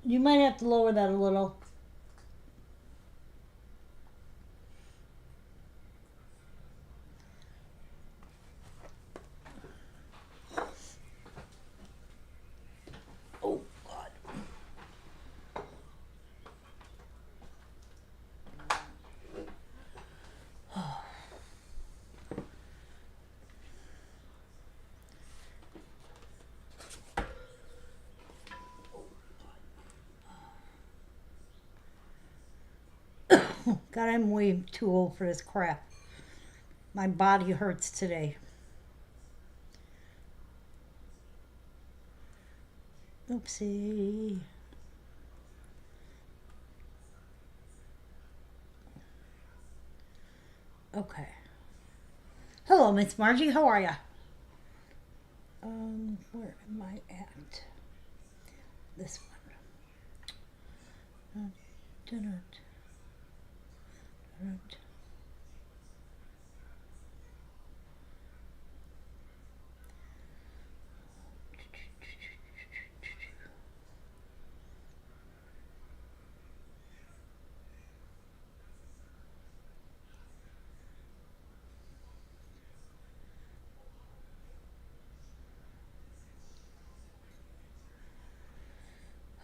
You might have to lower that a little. Oh, God. God, I'm way too old for this crap. My body hurts today. Oopsie. Okay. Hello, Miss Margie. How are ya? Where am I at? This one. Dun-dun, dun-dun.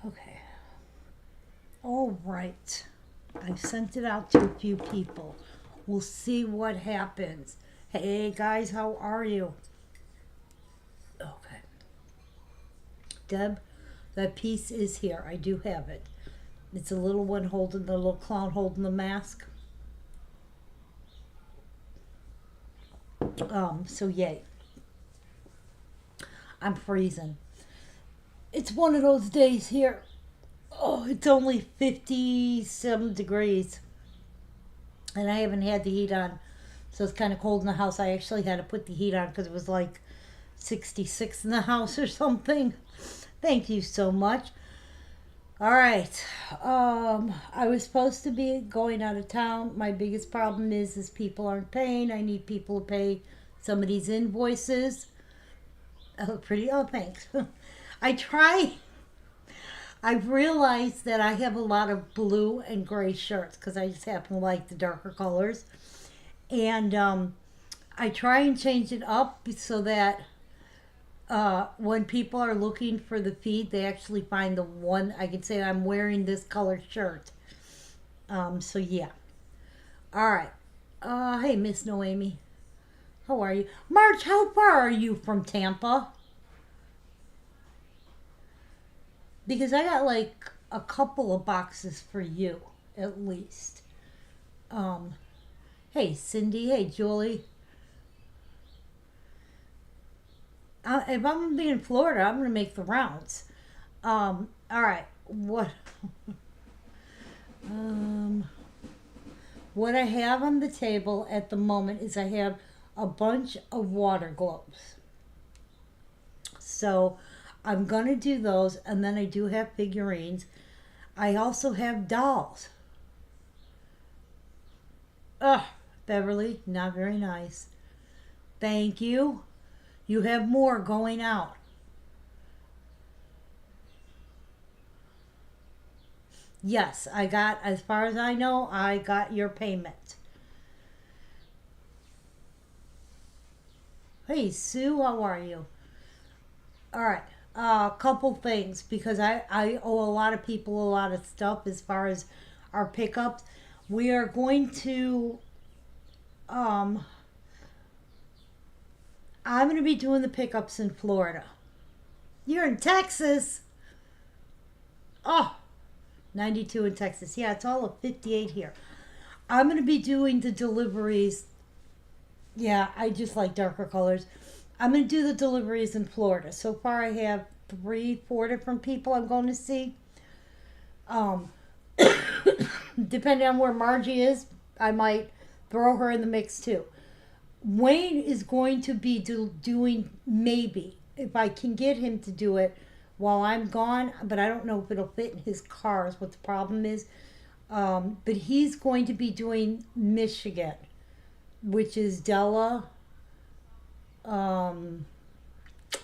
Okay. All right. I've sent it out to a few people. We'll see what happens. Hey guys, how are you? Okay. Deb, that piece is here. I do have it. It's a little one holding the little clown holding the mask. So yay. I'm freezing. It's one of those days here. Oh, it's only 50 some degrees. And I haven't had the heat on. So it's kind of cold in the house. I actually had to put the heat on because it was like 66 in the house or something. Thank you so much. All right. I was supposed to be going out of town. My biggest problem is people aren't paying. I need people to pay some of these invoices. Oh, pretty. Oh, thanks. I try. I've realized that I have a lot of blue and gray shirts because I just happen to like the darker colors. And I try and change it up so that when people are looking for the feed, they actually find the one. I can say I'm wearing this color shirt. So yeah. All right. Hey, Miss Noemi. How are you? March, how far are you from Tampa? Because I got like a couple of boxes for you, at least. Um, hey, Cindy. Hey, Julie. If I'm gonna be in Florida, I'm gonna make the rounds. All right. Um, what I have on the table at the moment is I have a bunch of water globes. So I'm gonna do those, and then I do have figurines. I also have dolls. Ugh, Beverly, not very nice. Thank you. You have more going out. Yes, I got, as far as I know, I got your payment. Hey, Sue, how are you? All right. A couple things because I owe a lot of people a lot of stuff as far as our pickups. We are going to, um, I'm going to be doing the pickups in Florida. You're in Texas. Oh, 92 in Texas. Yeah, it's all of 58 here. I'm going to be doing the deliveries. Yeah, I just like darker colors. I'm going to do the deliveries in Florida. So far, I have three, four different people I'm going to see. Um, Depending on where Margie is, I might throw her in the mix too. Wayne is going to be doing maybe if I can get him to do it while I'm gone, but I don't know if it'll fit in his car. Is what the problem is. But he's going to be doing Michigan, which is Della,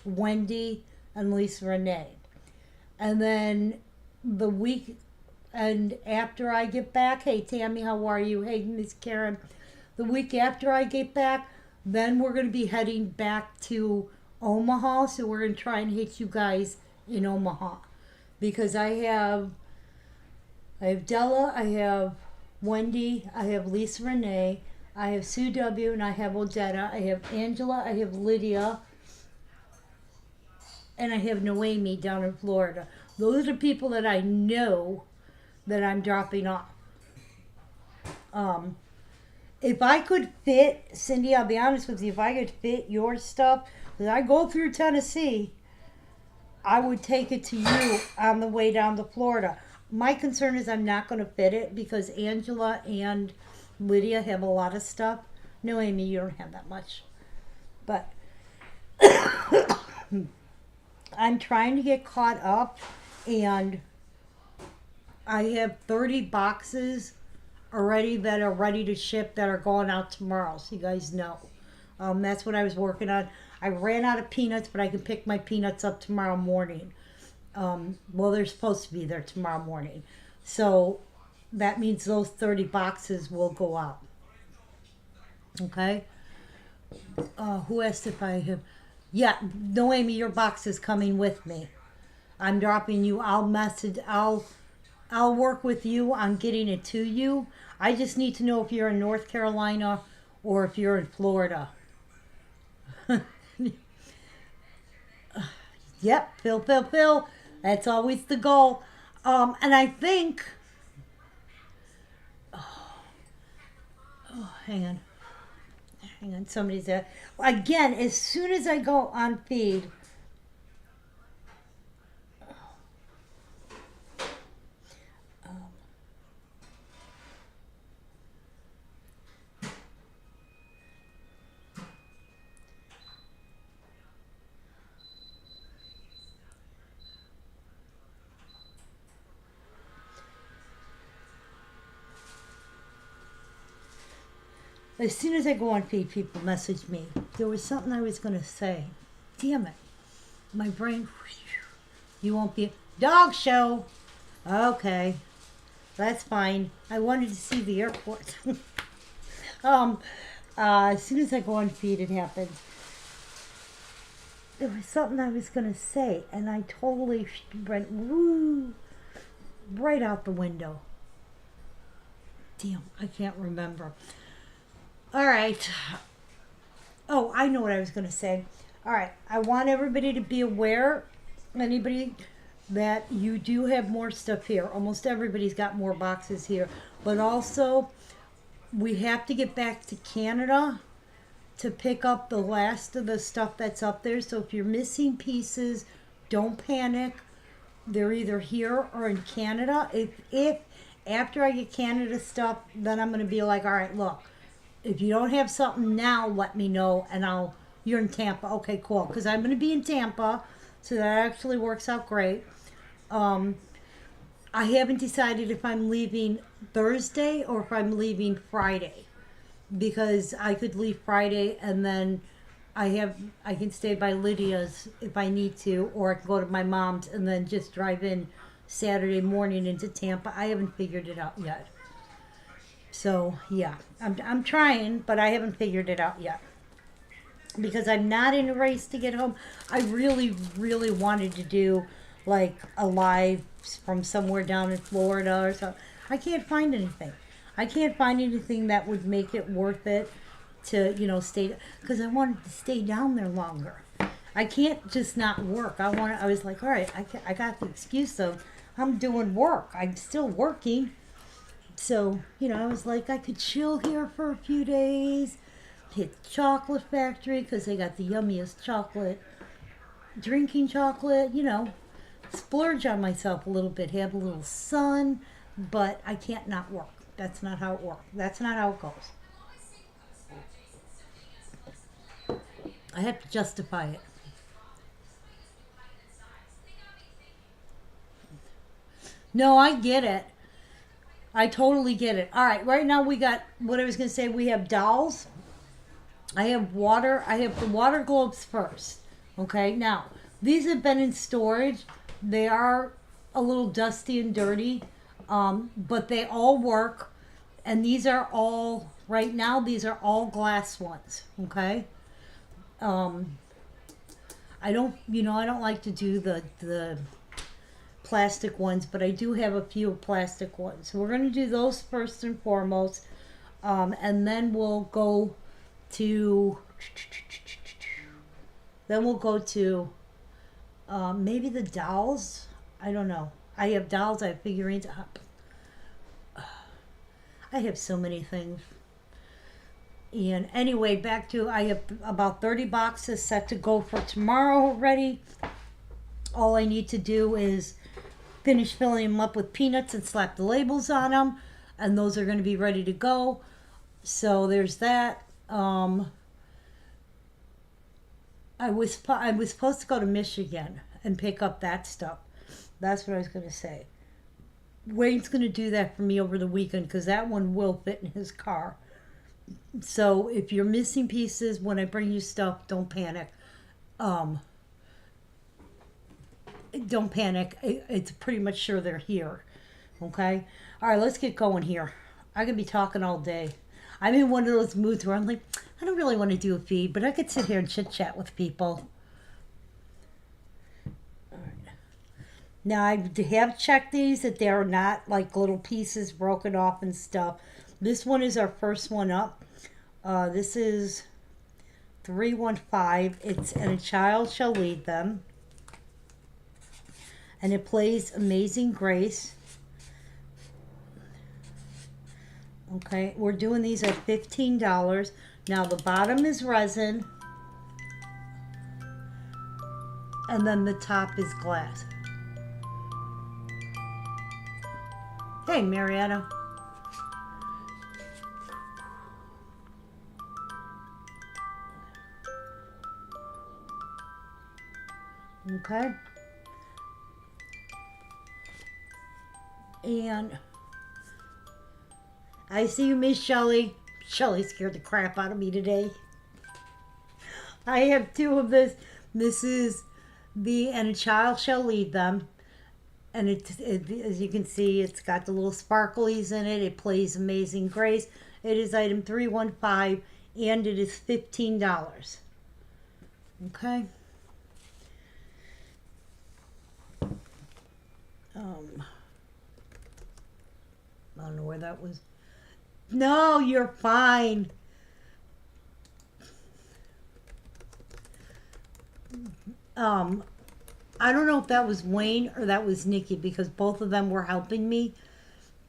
Wendy, and Lisa Renee. And then the week and after I get back, hey Tammy, how are you? Hey Miss Karen. The week after I get back, then we're going to be heading back to Omaha. So we're going to try and hit you guys in Omaha because I have Della, I have Wendy, I have Lisa Renee, I have Sue W, and I have Odetta, I have Angela, I have Lydia, and I have Noemi down in Florida. Those are people that I know that I'm dropping off. If I could fit, Cindy, I'll be honest with you, if I could fit your stuff, because I go through Tennessee, I would take it to you on the way down to Florida. My concern is I'm not going to fit it because Angela and Lydia have a lot of stuff. No, Amy, you don't have that much. But I'm trying to get caught up, and I have 30 boxes already that are ready to ship that are going out tomorrow, so you guys know. That's what I was working on. I ran out of peanuts, but I can pick my peanuts up tomorrow morning. Well, they're supposed to be there tomorrow morning. So that means those 30 boxes will go out. Okay? Who asked if I have... Yeah, Noemi, your box is coming with me. I'm dropping you. I'll work with you on getting it to you. I just need to know if you're in North Carolina or if you're in Florida. Yep, Phil. That's always the goal. And I think... Oh, hang on. Somebody's there. Again, as soon as I go on feed... As soon as I go on feed, people message me. There was something I was going to say. Damn it. My brain... You won't be... Dog show! Okay. That's fine. I wanted to see the airport. As soon as I go on feed, it happens. There was something I was going to say, and I totally went woo, right out the window. Damn, I can't remember. All right. Oh, I know what I was going to say. All right. I want everybody to be aware, anybody, that you do have more stuff here. Almost everybody's got more boxes here. But also, we have to get back to Canada to pick up the last of the stuff that's up there. So if you're missing pieces, don't panic. They're either here or in Canada. If after I get Canada stuff, then I'm going to be like, all right, look. If you don't have something now, let me know, and you're in Tampa. Okay, cool, because I'm going to be in Tampa, so that actually works out great. I haven't decided if I'm leaving Thursday or if I'm leaving Friday, because I could leave Friday and then I can stay by Lydia's if I need to, or I can go to my mom's and then just drive in Saturday morning into Tampa. I haven't figured it out yet. So, yeah, I'm trying, but I haven't figured it out yet. Because I'm not in a race to get home. I really, really wanted to do, like, a live from somewhere down in Florida or something. I can't find anything. I can't find anything that would make it worth it to, stay. Because I wanted to stay down there longer. I can't just not work. I was like, all right, I got the excuse of I'm doing work. I'm still working. So, I was like, I could chill here for a few days, hit the chocolate factory because they got the yummiest chocolate, drinking chocolate, splurge on myself a little bit, have a little sun, but I can't not work. That's not how it works. That's not how it goes. I have to justify it. No, I get it. I totally get it. All right, right now we got, what I was going to say, we have dolls. I have water. I have the water globes first. Okay, now, these have been in storage. They are a little dusty and dirty, but they all work. And these are all, right now, these are all glass ones, okay? Um, I don't, I don't like to do the plastic ones, but I do have a few plastic ones. So we're going to do those first and foremost. And then we'll go to, maybe the dolls. I don't know. I have dolls, I have figurines. I have so many things. And anyway, back to, I have about 30 boxes set to go for tomorrow already. All I need to do is finish filling them up with peanuts and slap the labels on them. And those are going to be ready to go. So there's that. I was supposed to go to Michigan and pick up that stuff. That's what I was going to say. Wayne's going to do that for me over the weekend because that one will fit in his car. So if you're missing pieces when I bring you stuff, don't panic. Don't panic. It's pretty much sure they're here. Okay? All right, let's get going here. I could be talking all day. I'm in one of those moods where I'm like, I don't really want to do a feed, but I could sit here and chit-chat with people. All right. Now, I have checked these, that they're not like little pieces broken off and stuff. This one is our first one up. This is 315. It's And a Child Shall Lead Them. And it plays Amazing Grace. Okay, we're doing these at $15. Now the bottom is resin. And then the top is glass. Hey, Marietta. Okay. And I see you, Miss Shelley. Shelley scared the crap out of me today. I have two of this. This is the And a Child Shall Lead Them. And it, as you can see, it's got the little sparklies in it. It plays Amazing Grace. It is item 315 and it is $15. Okay. I don't know where that was. No, you're fine. I don't know if that was Wayne or that was Nikki because both of them were helping me.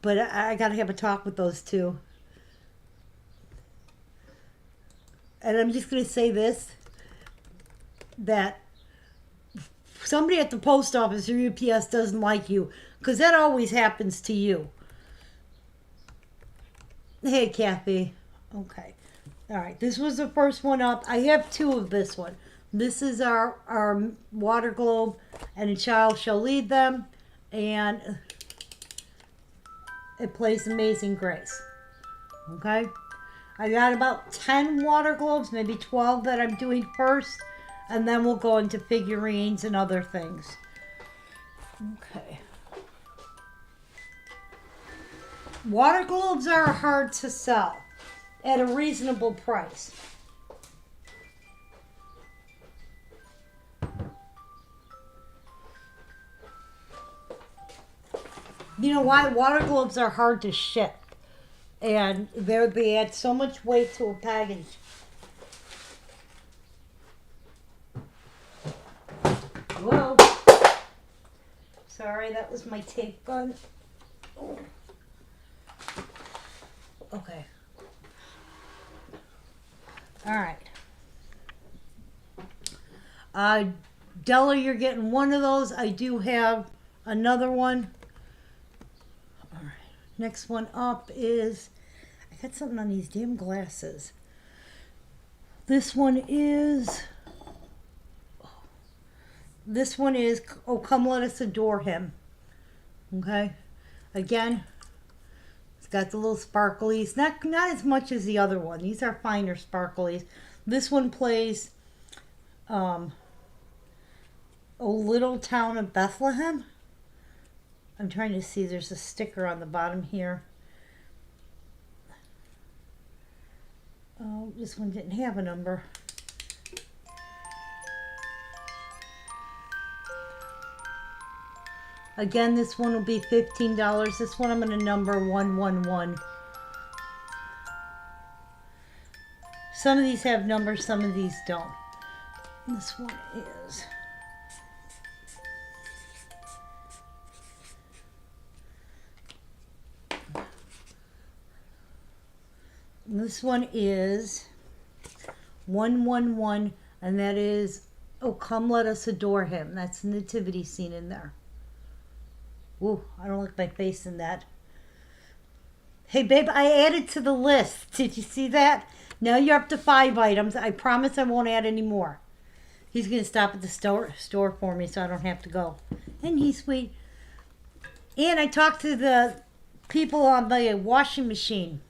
But I got to have a talk with those two. And I'm just going to say this, that somebody at the post office or UPS doesn't like you, because that always happens to you. Hey, Kathy. Okay. All right. This was the first one up. I have two of this one. This is our water globe, And a Child Shall Lead Them, and it plays Amazing Grace. Okay. I got about 10 water globes, maybe 12 that I'm doing first, and then we'll go into figurines and other things. Okay. Water globes are hard to sell at a reasonable price. You know why? Water globes are hard to ship. And they add so much weight to a package. Whoa. Sorry, that was my tape gun. Oh. Okay. All right. Della, you're getting one of those. I do have another one. All right. Next one up is, I got something on these damn glasses. This one is, Oh, Come Let Us Adore Him. Okay. Again, it's got the little sparklies. Not as much as the other one. These are finer sparklies. This one plays O Little Town of Bethlehem. I'm trying to see, there's a sticker on the bottom here. Oh, this one didn't have a number. Again, this one will be $15. This one I'm going to number 111. Some of these have numbers, some of these don't. This one is... This one is 111, and that is, oh, come let us adore him. That's the nativity scene in there. Ooh, I don't like my face in that. Hey, babe, I added to the list. Did you see that? Now you're up to 5 items. I promise I won't add any more. He's going to stop at the store for me so I don't have to go. And he's sweet. And I talked to the people on the washing machine.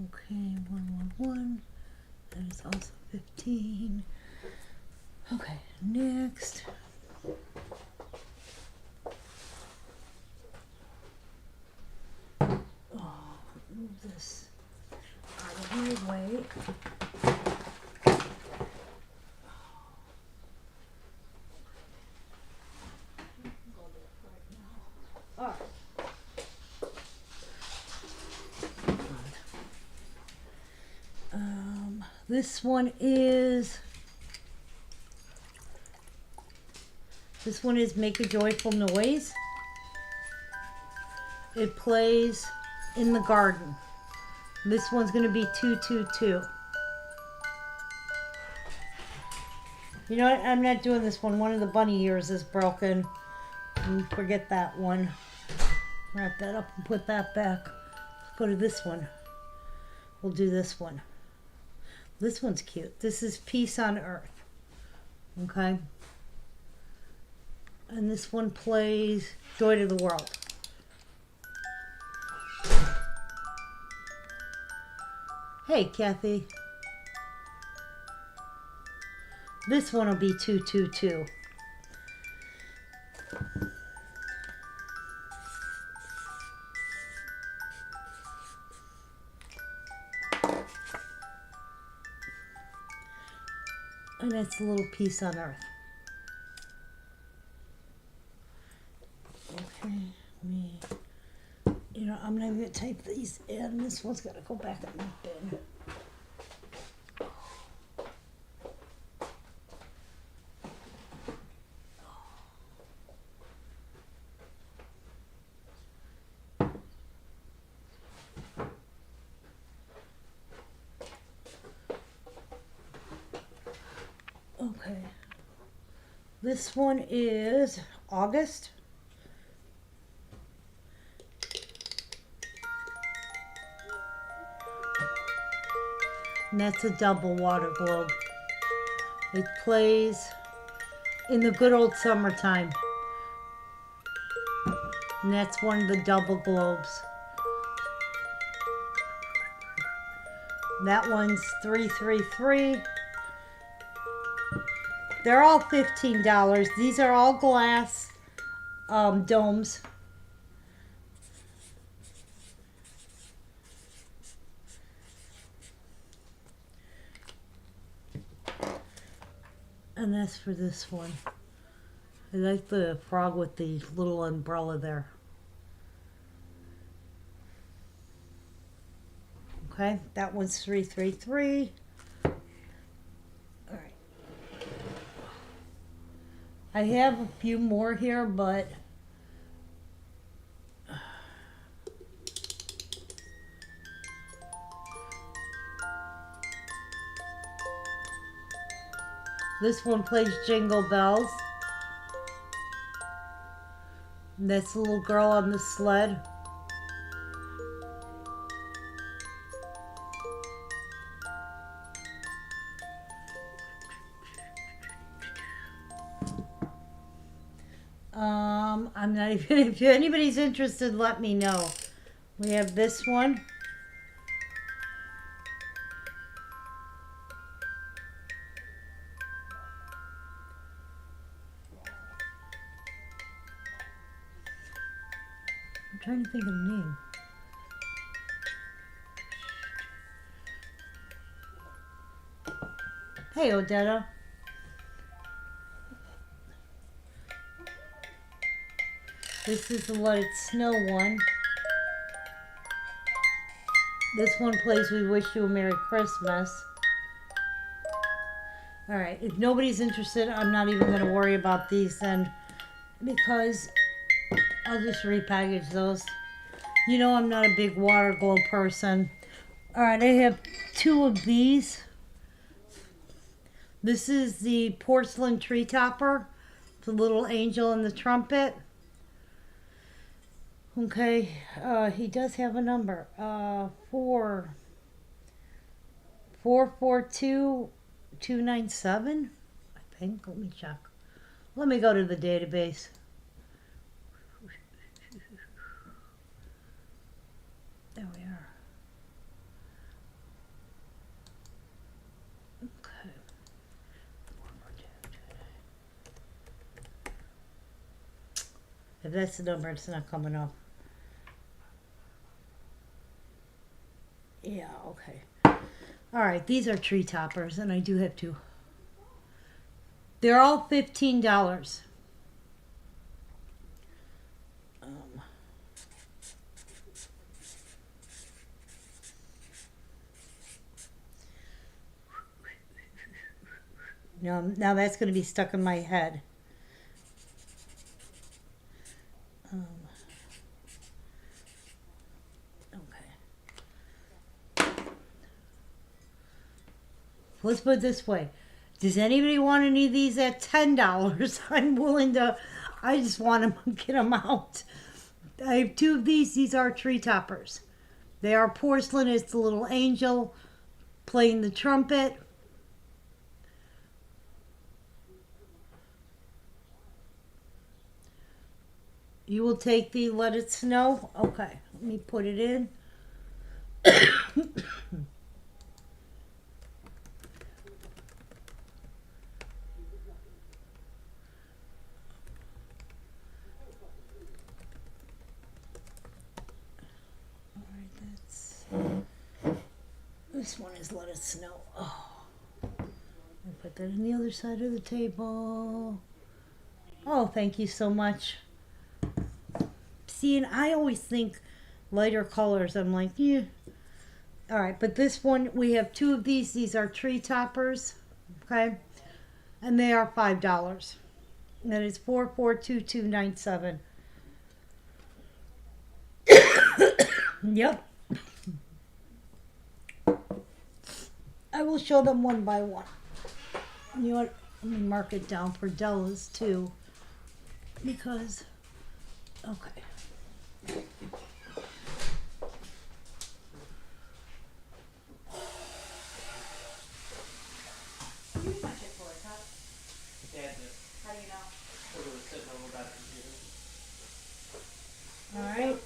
Okay, 111. That is also 15. Okay, next. Oh, move this out of the way. All right. This one is Make a Joyful Noise. It plays in the garden. This one's going to be 222. You know what? I'm not doing this one. One of the bunny ears is broken. Forget that one. Wrap that up and put that back. Let's go to this one. We'll do this one. This one's cute. This is Peace on Earth. Okay? And this one plays Joy to the World. Hey, Kathy. This one will be 222. And that's a little Peace on Earth. Okay, you know, I'm not going to type these in. This one's got to go back in the bin. Okay, this one is August. And that's a double water globe. It plays in the good old summertime. And that's one of the double globes. That one's 333. They're all $15. These are all glass domes. And that's for this one. I like the frog with the little umbrella there. Okay, that one's 333. I have a few more here, but this one plays Jingle Bells. And that's the little girl on the sled. I'm not even, if anybody's interested, let me know. We have this one. trying to think of the name. Hey, Odetta. This is the Let It Snow one. This one plays We Wish You a Merry Christmas. Alright, if nobody's interested, I'm not even going to worry about these then, because I'll just repackage those. You know I'm not a big water glow person. Alright, I have 2 of these. This is the porcelain tree topper, the little angel and the trumpet. Okay, he does have a number. 444297, I think. Let me check. Let me go to the database. There we are. Okay. If that's the number, it's not coming up. Yeah, okay. Alright, these are tree toppers, and I do have 2. They're all $15. Now that's going to be stuck in my head. Let's put it this way. Does anybody want any of these at $10? I'm willing to, I just want to get them out. I have 2 of these. These are tree toppers. They are porcelain. It's the little angel playing the trumpet. You will take the Let It Snow? Okay, let me put it in. This one is Let It Snow. Oh, I'll put that on the other side of the table. Oh, thank you so much. See, and I always think lighter colors. I'm like, yeah. All right, but this one, we have 2 of these. These are tree toppers, okay? And they are $5. And that is 442297. Yep. I will show them one by one. You know what? Let me mark it down for Della's too. Because, okay. Alright.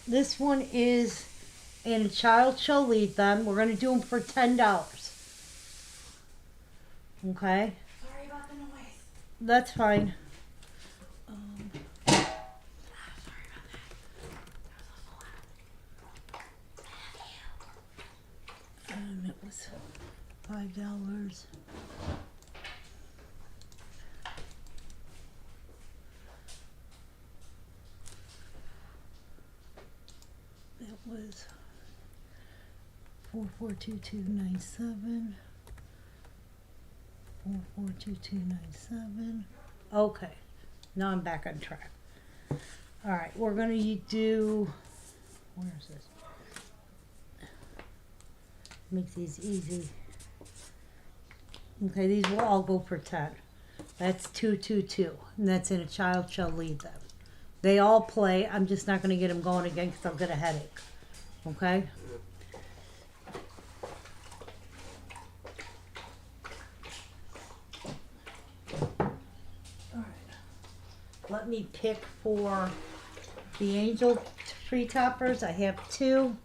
This one is And a Child Shall Lead Them. We're going to do them for $10. Okay? Sorry about the noise. That's fine. Sorry about that. It was $5. It was 442297. 442297. Okay. Now I'm back on track. Alright, we're going to do, where is this? Make these easy. Okay, these will all go for 10. That's 222. And that's In a Child Shall Lead Them. They all play. I'm just not going to get them going again because I'll get a headache. Okay? Let me pick for the angel tree toppers. I have 2.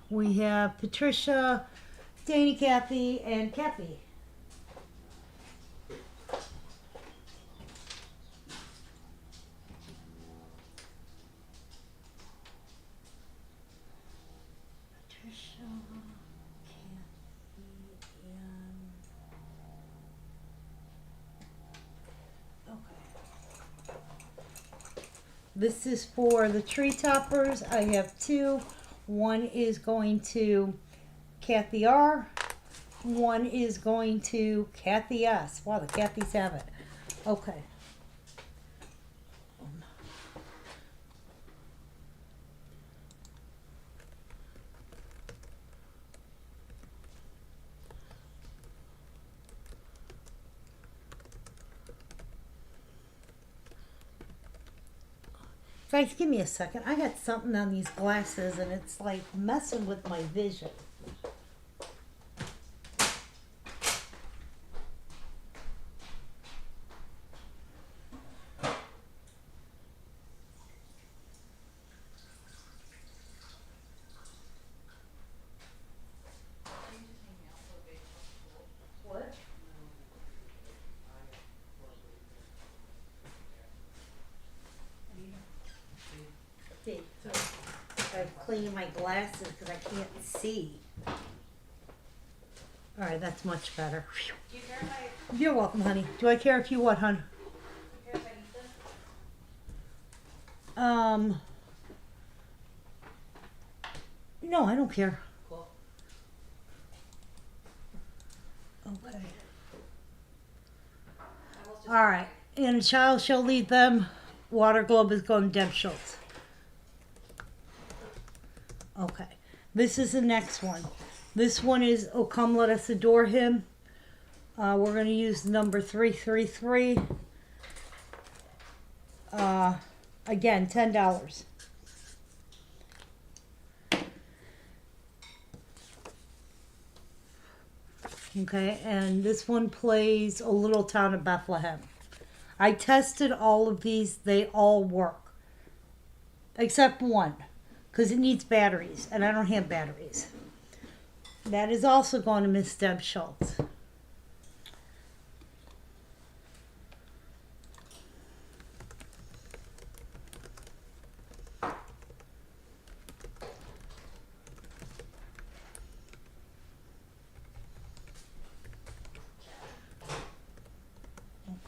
We have Patricia, Danny, Kathy, and Kathy. This is for the tree toppers. I have two. One is going to Kathy R. One is going to Kathy S. Wow, the Kathys have it. Okay. Guys, give me a second. I got something on these glasses and it's like messing with my vision. What? See, I've cleaned my glasses because I can't see. All right, that's much better. Phew. Do you care if I, You're welcome, honey. Do I care if you what, hon? do you care if I eat this? No, I don't care. Cool. Okay. I will just. All right. And a child shall lead them. Water globe is going to Deb Schultz. Okay. This is the next one. This one is "Oh Come Let Us Adore Him." We're going to use number 333. Again, $10. Okay, and this one plays "O Little Town of Bethlehem." I tested all of these. They all work. Except one. Because it needs batteries. And I don't have batteries. That is also going to Miss Deb Schultz.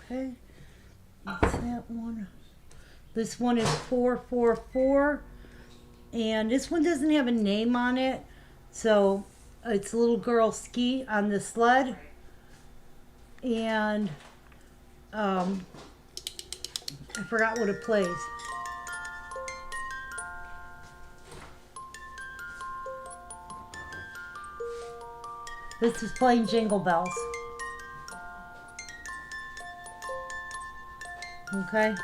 Okay. That's that one. This one is 444. And this one doesn't have a name on it. So it's a little girl ski on the sled. And I forgot what it plays. This is playing Jingle Bells. Okay.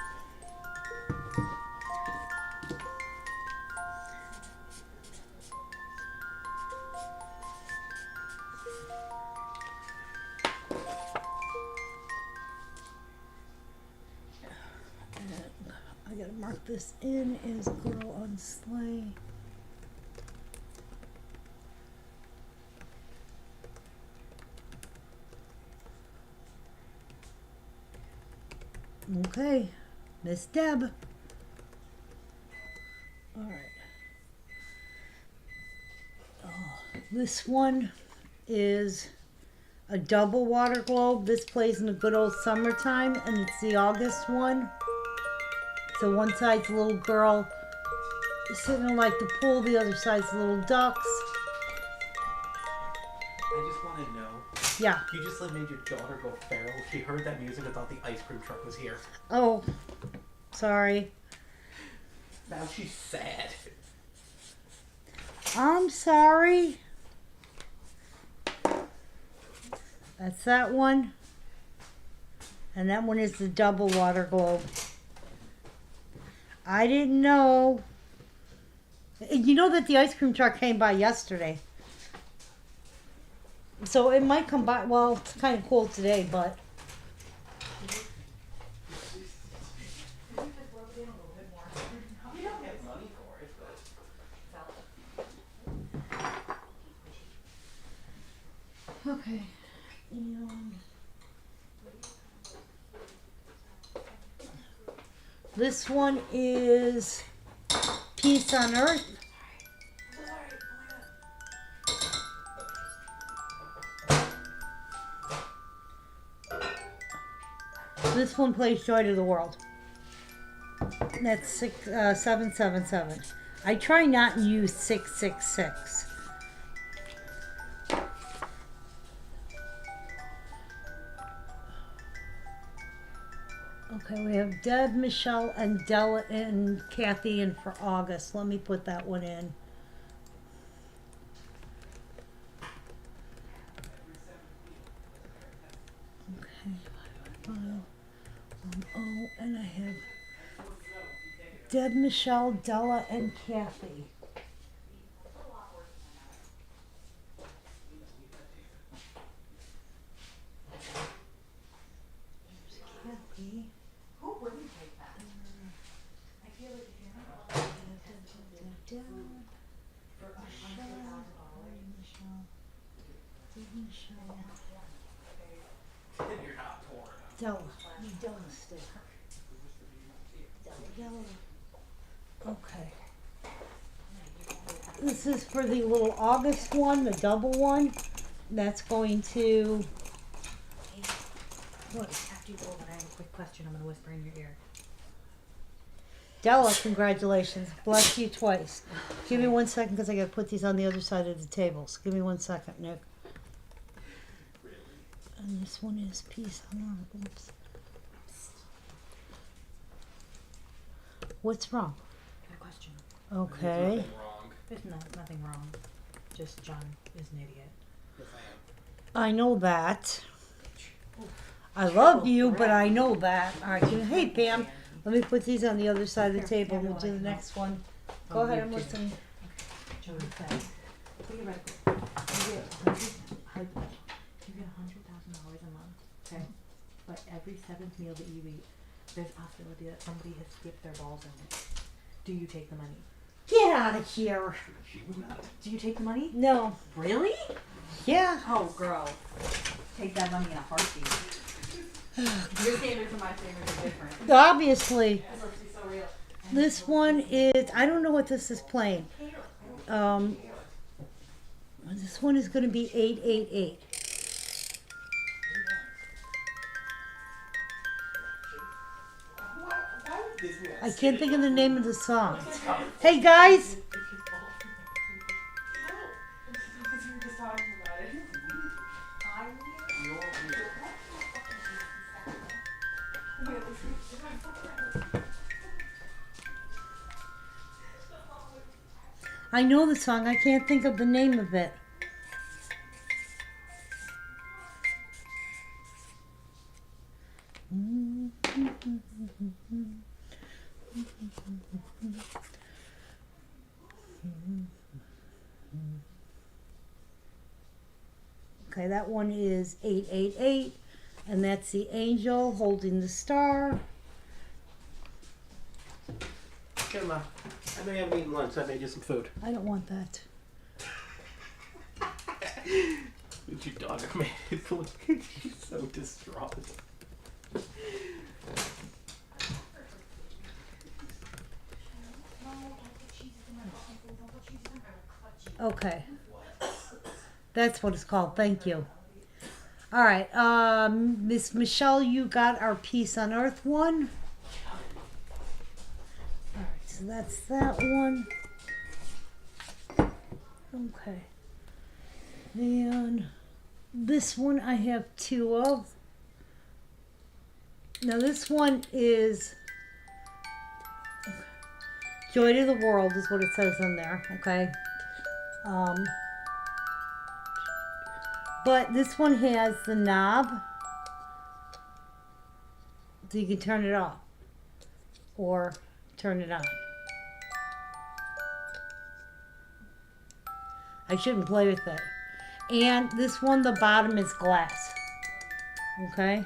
I gotta mark this in as girl on sleigh. Okay, Miss Deb. All right. This one is a double water globe. This plays in the good old summertime, and it's the August one. So one side's a little girl sitting in like the pool, the other side's little ducks. I just want to know. Yeah. You just made your daughter go feral. She heard that music and thought the ice cream truck was here. Oh, sorry. Now she's sad. I'm sorry. That's that one. And that one is the double water globe. I didn't know. You know that the ice cream truck came by yesterday. So it might come by. Well, it's kind of cold today, but. You don't get money for it, but. Okay. And this one is Peace on Earth. I'm so sorry. Oh my god. This one plays Joy to the World. That's 777. I try not to use 666. Okay, we have Deb, Michelle, and Della and Kathy in for August. Let me put that one in. Okay, 5, and I have Deb, Michelle, Della, and Kathy. Kathy. Who wouldn't take that? I feel like if you're not Deb, for Michelle, You're not torn. Della. Della stick. Della. Okay. This is for the little August one, the double one. That's going to. What? after you go over, I have a quick question. I'm gonna whisper in your ear. Della, congratulations. Bless you twice. Give me 1 second because I got to put these on the other side of the tables. Give me 1 second, Nick. And this one is peace on earth. Oops. What's wrong? I have a question. Okay. There's nothing wrong. There's nothing wrong. Just John is an idiot. Yes, I am. I know that. I love you, but I know that. All right. Hey, Pam. Let me put these on the other side of the table. We'll do the next one. Go ahead and listen. John says, theoretically, you get $100,000 a month, okay? But every seventh meal that you eat, there's a possibility that somebody has skipped their balls in it. Do you take the money? Get out of here. Do you take the money? No. Really? Yeah. Oh, girl. Take that money in a heartbeat. Your standards and my standards are different. Obviously. This must be so real. This one is, I don't know what this is playing. This one is going to be 888. I can't think of the name of the song. Hey guys! I know the song, I can't think of the name of it. Okay, that one is 888, and that's the angel holding the star. Come on. I know you haven't eaten lunch. I made you some food. I don't want that. But your daughter made it look she's so distraught. Okay. That's what it's called. Thank you. All right. Miss Michelle, you got our Peace on Earth one. All right. So that's that one. Okay. And this one I have two of. Now this one is Joy to the World is what it says on there. Okay. But this one has the knob, so you can turn it off or turn it on. I shouldn't play with it. And this one, the bottom is glass. Okay.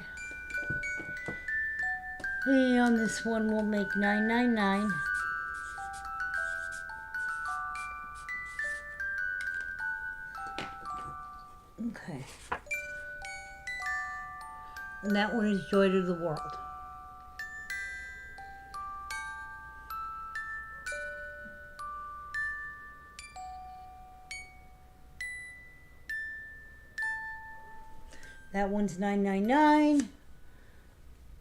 And this one will make $9.99. Okay. And that one is Joy to the World. That one's $9.99.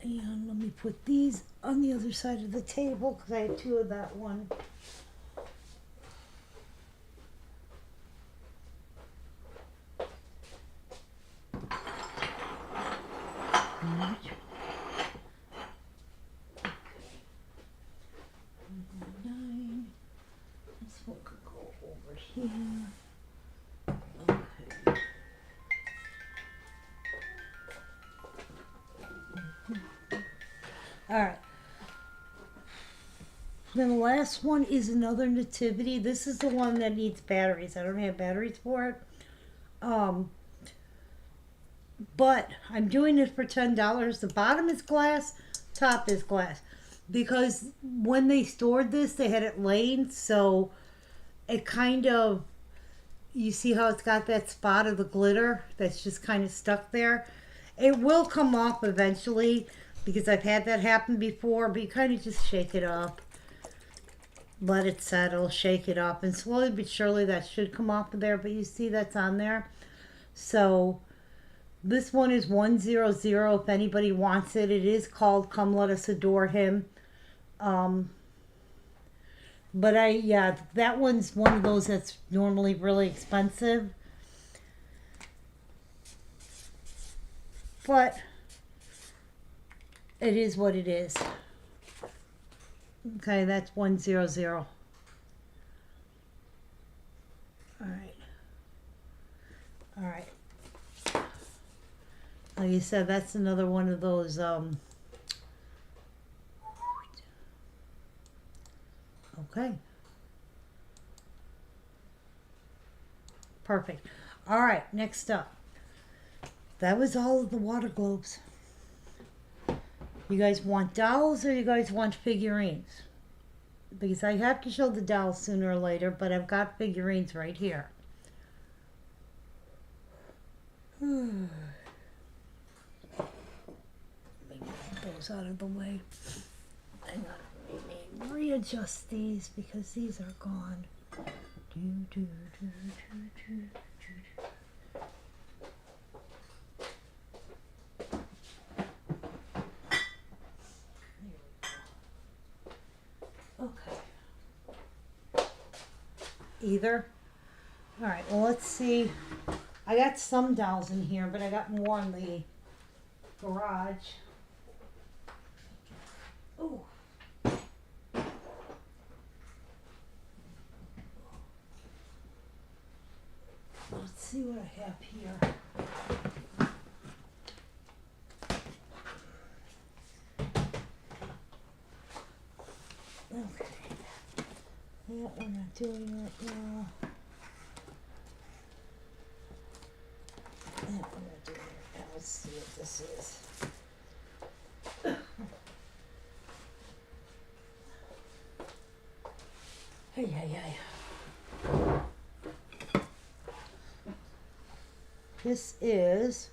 And let me put these on the other side of the table because I had two of that one. Nine. This one could go over here. Okay. All right. Then the last one is another nativity. This is the one that needs batteries. I don't have batteries for it. But I'm doing it for $10. The bottom is glass, top is glass. Because when they stored this, they had it laying, so it kind of, you see how it's got that spot of the glitter that's just kind of stuck there? It will come off eventually because I've had that happen before, but you kind of just shake it up. Let it settle, shake it up, and slowly but surely that should come off of there, but you see that's on there. So this one is 100 if anybody wants it. It is called Come Let Us Adore Him. But that one's one of those that's normally really expensive. But it is what it is. Okay, that's 100. All right. All right. Like you said, that's another one of those, okay. Perfect. All right, next up. That was all of the water globes. You guys want dolls or you guys want figurines? Because I have to show the dolls sooner or later, but I've got figurines right here. Let me get those out of the way. Hang on, let me readjust these because these are gone. Okay. Either? Alright, well let's see. I got some dolls in here, but I got more in the garage. Ooh. Let's see what I have here. Okay. That we're not doing right now. That we're not doing right now. Let's see what this is. Hey, hey, hey. This is,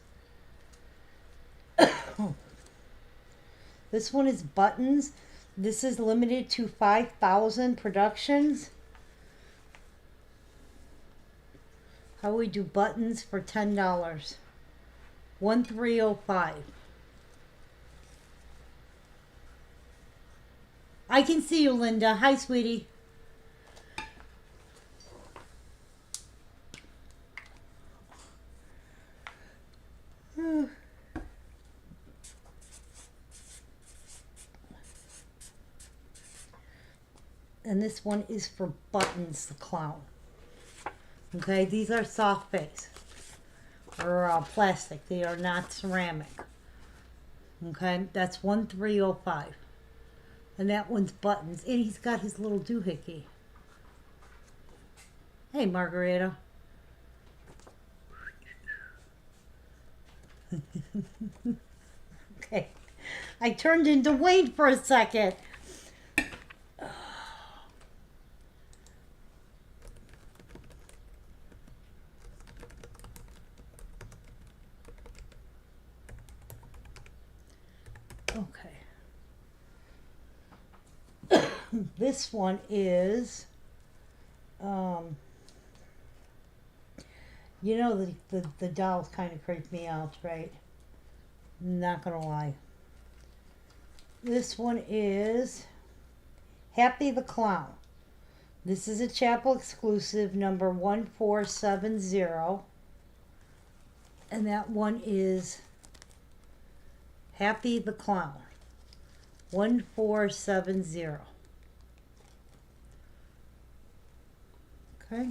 this one is buttons. This is limited to 5,000 productions. How we do buttons for $10? 1305. I can see you, Linda. Hi, sweetie. And this one is for Buttons the Clown. Okay, these are soft base or plastic. They are not ceramic. Okay, that's 1305. And that one's Buttons. And he's got his little doohickey. Hey, Margarita. Okay. I turned into Wade for a second. Okay. This one is, you know, the dolls kind of creep me out, right? Not gonna lie. This one is Happy the Clown. This is a chapel exclusive, number 1470. And that one is Happy the Clown. 1470. Okay.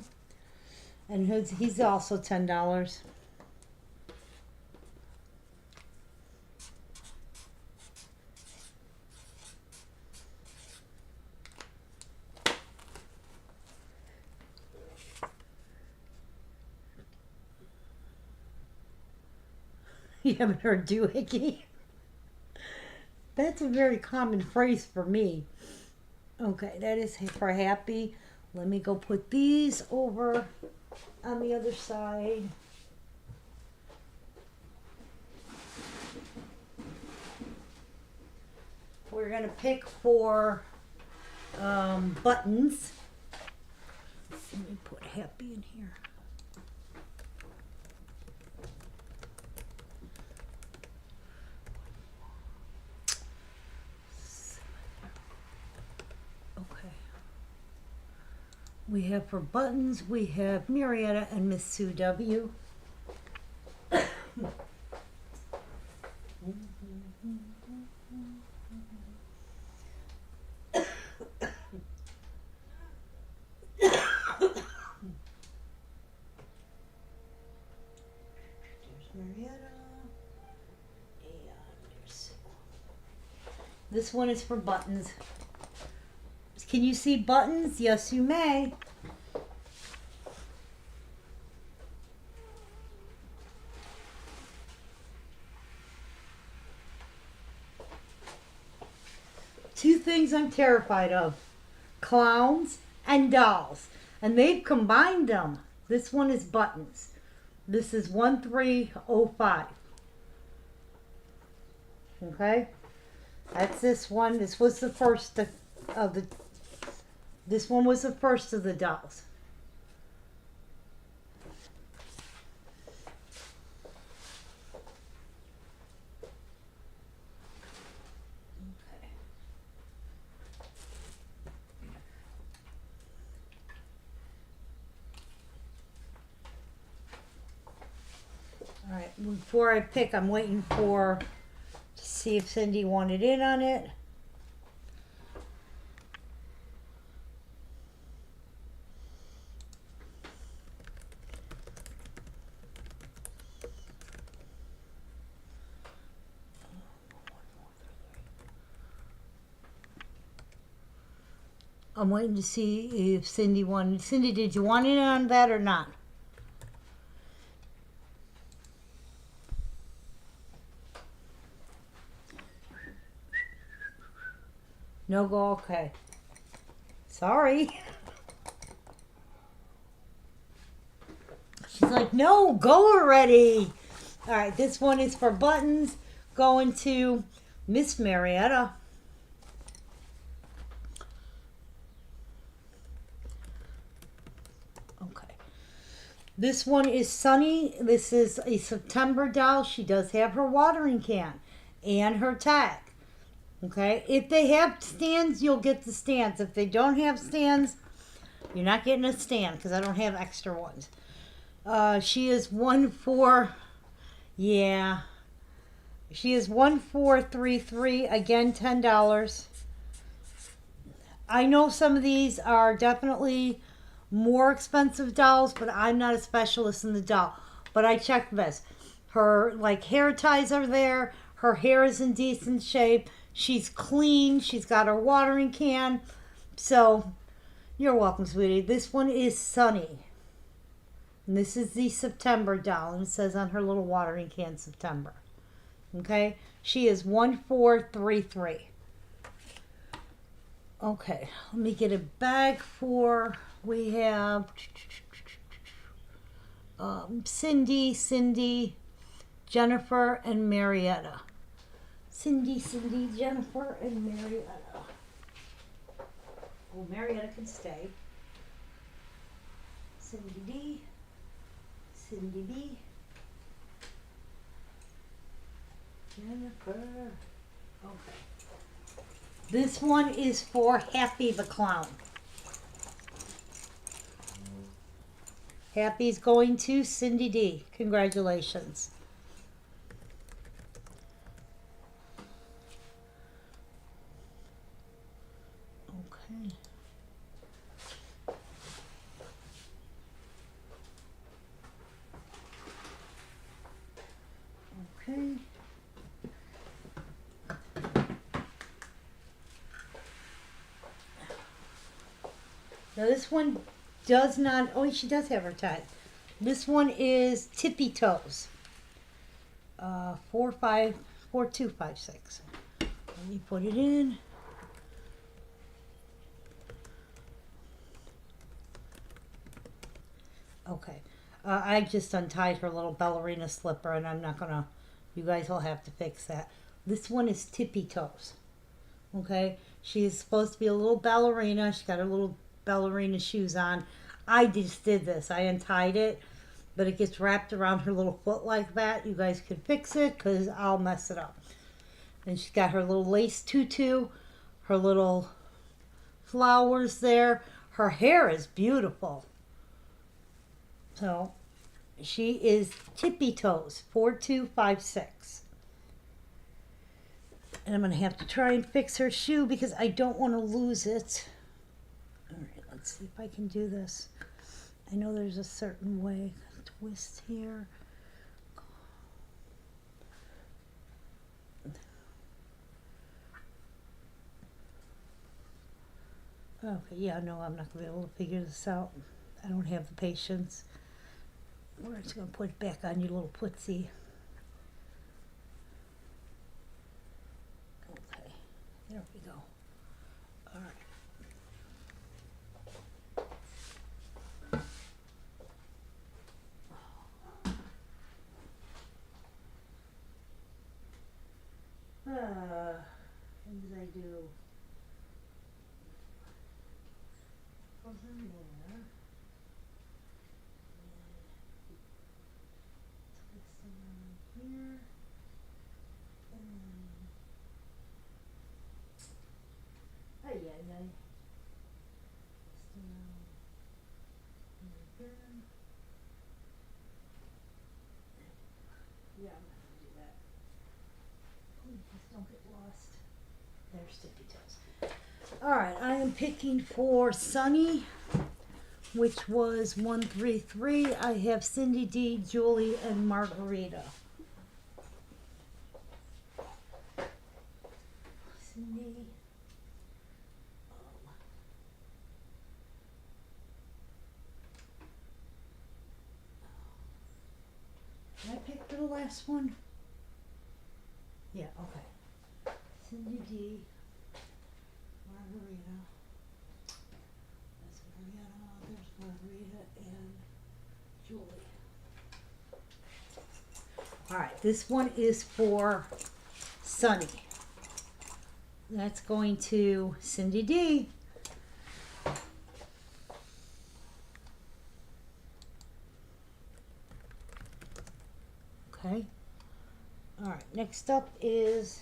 And he's also $10. You haven't heard doohickey? That's a very common phrase for me. Okay, that is for happy. Let me go put these over on the other side. We're going to pick for buttons. Let me put happy in here. Okay. We have for buttons, we have Marietta and Miss Sue W. Marietta, and there's Sue. This one is for buttons. Can you see buttons? Yes, you may. Two things I'm terrified of: clowns and dolls. And they've combined them. This one is buttons. This is 1305. Okay? That's this one. This was the first of the. This one was the first of the dolls. Okay. All right. Before I pick, I'm waiting to see if Cindy wanted in on it. I'm waiting to see if Cindy wanted. Cindy, did you want in on that or not? No go, okay. Sorry. She's like, no, go already. All right, this one is for buttons, going to Miss Marietta. Okay. This one is Sunny. This is a September doll. She does have her watering can and her tag. Okay, if they have stands, you'll get the stands. If they don't have stands, you're not getting a stand because I don't have extra ones. She is 14. Yeah, she is 1433. Again, $10. I know some of these are definitely more expensive dolls, but I'm not a specialist in the doll. But I checked this. Her hair ties are there. Her hair is in decent shape. She's clean. She's got her watering can. So, you're welcome, sweetie. This one is Sunny. And this is the September doll. And it says on her little watering can, September. Okay? She is 1433. Okay. Let me get a bag for... We have... Cindy, Jennifer, and Marietta. Cindy, Jennifer, and Marietta. Well, Marietta can stay. Cindy B. Jennifer. Okay. This one is for Happy the Clown. Happy's going to Cindy D. Congratulations. Okay. Okay. Now this one does not, oh, she does have her tag. This one is Tippy Toes. 4256. Let me put it in. Okay. I just untied her little ballerina slipper and I'm not gonna, you guys will have to fix that. This one is Tippy Toes. Okay. She is supposed to be a little ballerina. She's got her little ballerina shoes on. I just did this. I untied it, but it gets wrapped around her little foot like that. You guys can fix it because I'll mess it up. And she's got her little lace tutu, her little flowers there. Her hair is beautiful. So she is Tippy Toes, 4256. And I'm going to have to try and fix her shoe because I don't want to lose it. All right, let's see if I can do this. I know there's a certain way. Twist here. Okay, yeah, no, I'm not going to be able to figure this out. I don't have the patience. We're just going to put it back on you little footsie. Okay, there we go. All right. What did I do? Goes in there. Twist around here. And then, yeah. Twist around here again. Yeah, I'm not gonna do that. Just don't get lost. There's Tippy Toes. Alright, I am picking for Sunny, which was 133. I have Cindy D, Julie, and Margarita. Cindy. Did I pick for the last one? Yeah, okay. Cindy D, Margarita. That's Marietta. There's Margarita and Julie. Alright, this one is for Sunny. That's going to Cindy D. Okay. Alright, next up is,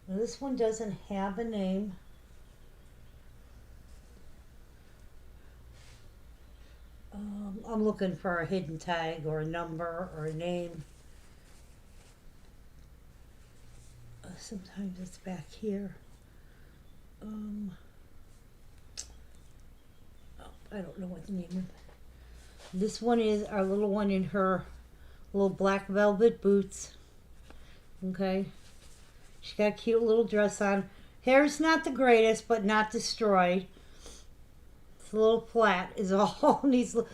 now this one doesn't have a name. I'm looking for a hidden tag or a number or a name. Sometimes it's back here. I don't know what the name is. This one is our little one in her little black velvet boots. Okay. She got a cute little dress on. Hair's not the greatest, but not destroyed. It's a little flat is all. needs a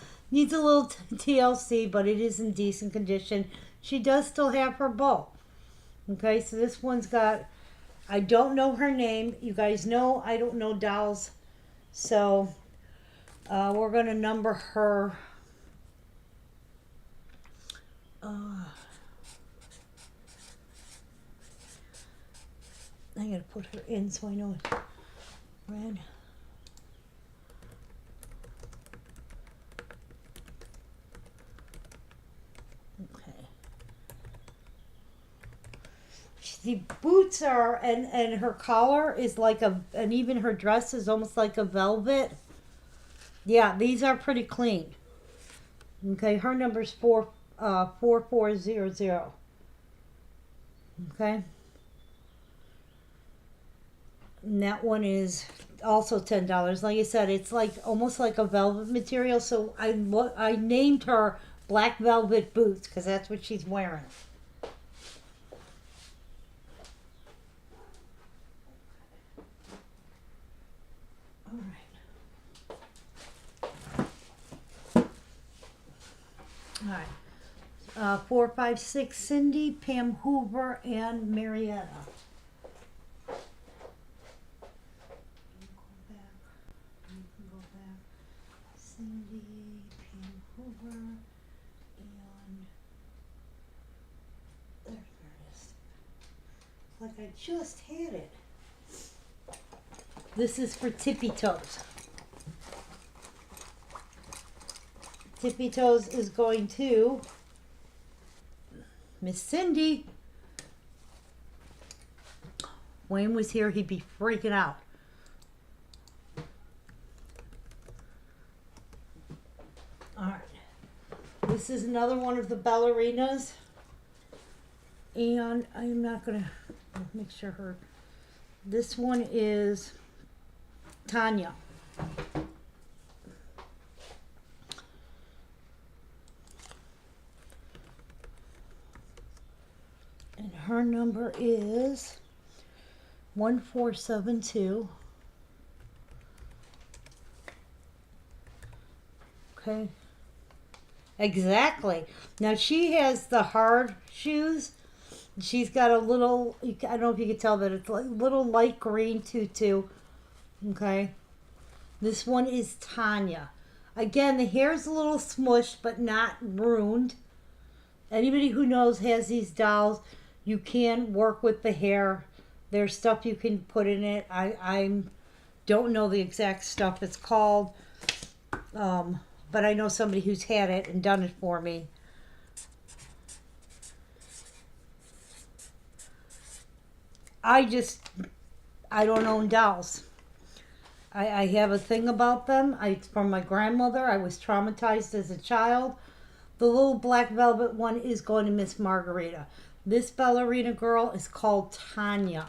little TLC, but it is in decent condition. She does still have her bow. Okay, so this one's got, I don't know her name. You guys know I don't know dolls. So we're going to number her. I'm going to put her in so I know it's red. the boots are, and her collar is like and even her dress is almost like a velvet. Yeah, these are pretty clean. Okay, her number's 4400. Okay. And that one is also $10. Like I said, it's like almost like a velvet material. So I named her Black Velvet Boots because that's what she's wearing. All right. 456 Cindy, Pam Hoover, and Marietta. Go back. Cindy, Pam Hoover, and there it is. Like I just had it. This is for Tippy Toes. Tippy Toes is going to Miss Cindy. Wayne was here, he'd be freaking out. Alright. This is another one of the ballerinas. And I'm not gonna make sure her. This one is Tanya. And her number is 1472. Okay. Exactly. Now she has the hard shoes. She's got a little, I don't know if you can tell, but it's like a little light green tutu. Okay. This one is Tanya. Again, the hair's a little smushed, but not ruined. Anybody who knows has these dolls, you can work with the hair. There's stuff you can put in it. I don't know the exact stuff it's called. But I know somebody who's had it and done it for me. I don't own dolls. I have a thing about them. It's from my grandmother. I was traumatized as a child. The little black velvet one is going to Miss Margarita. This ballerina girl is called Tanya.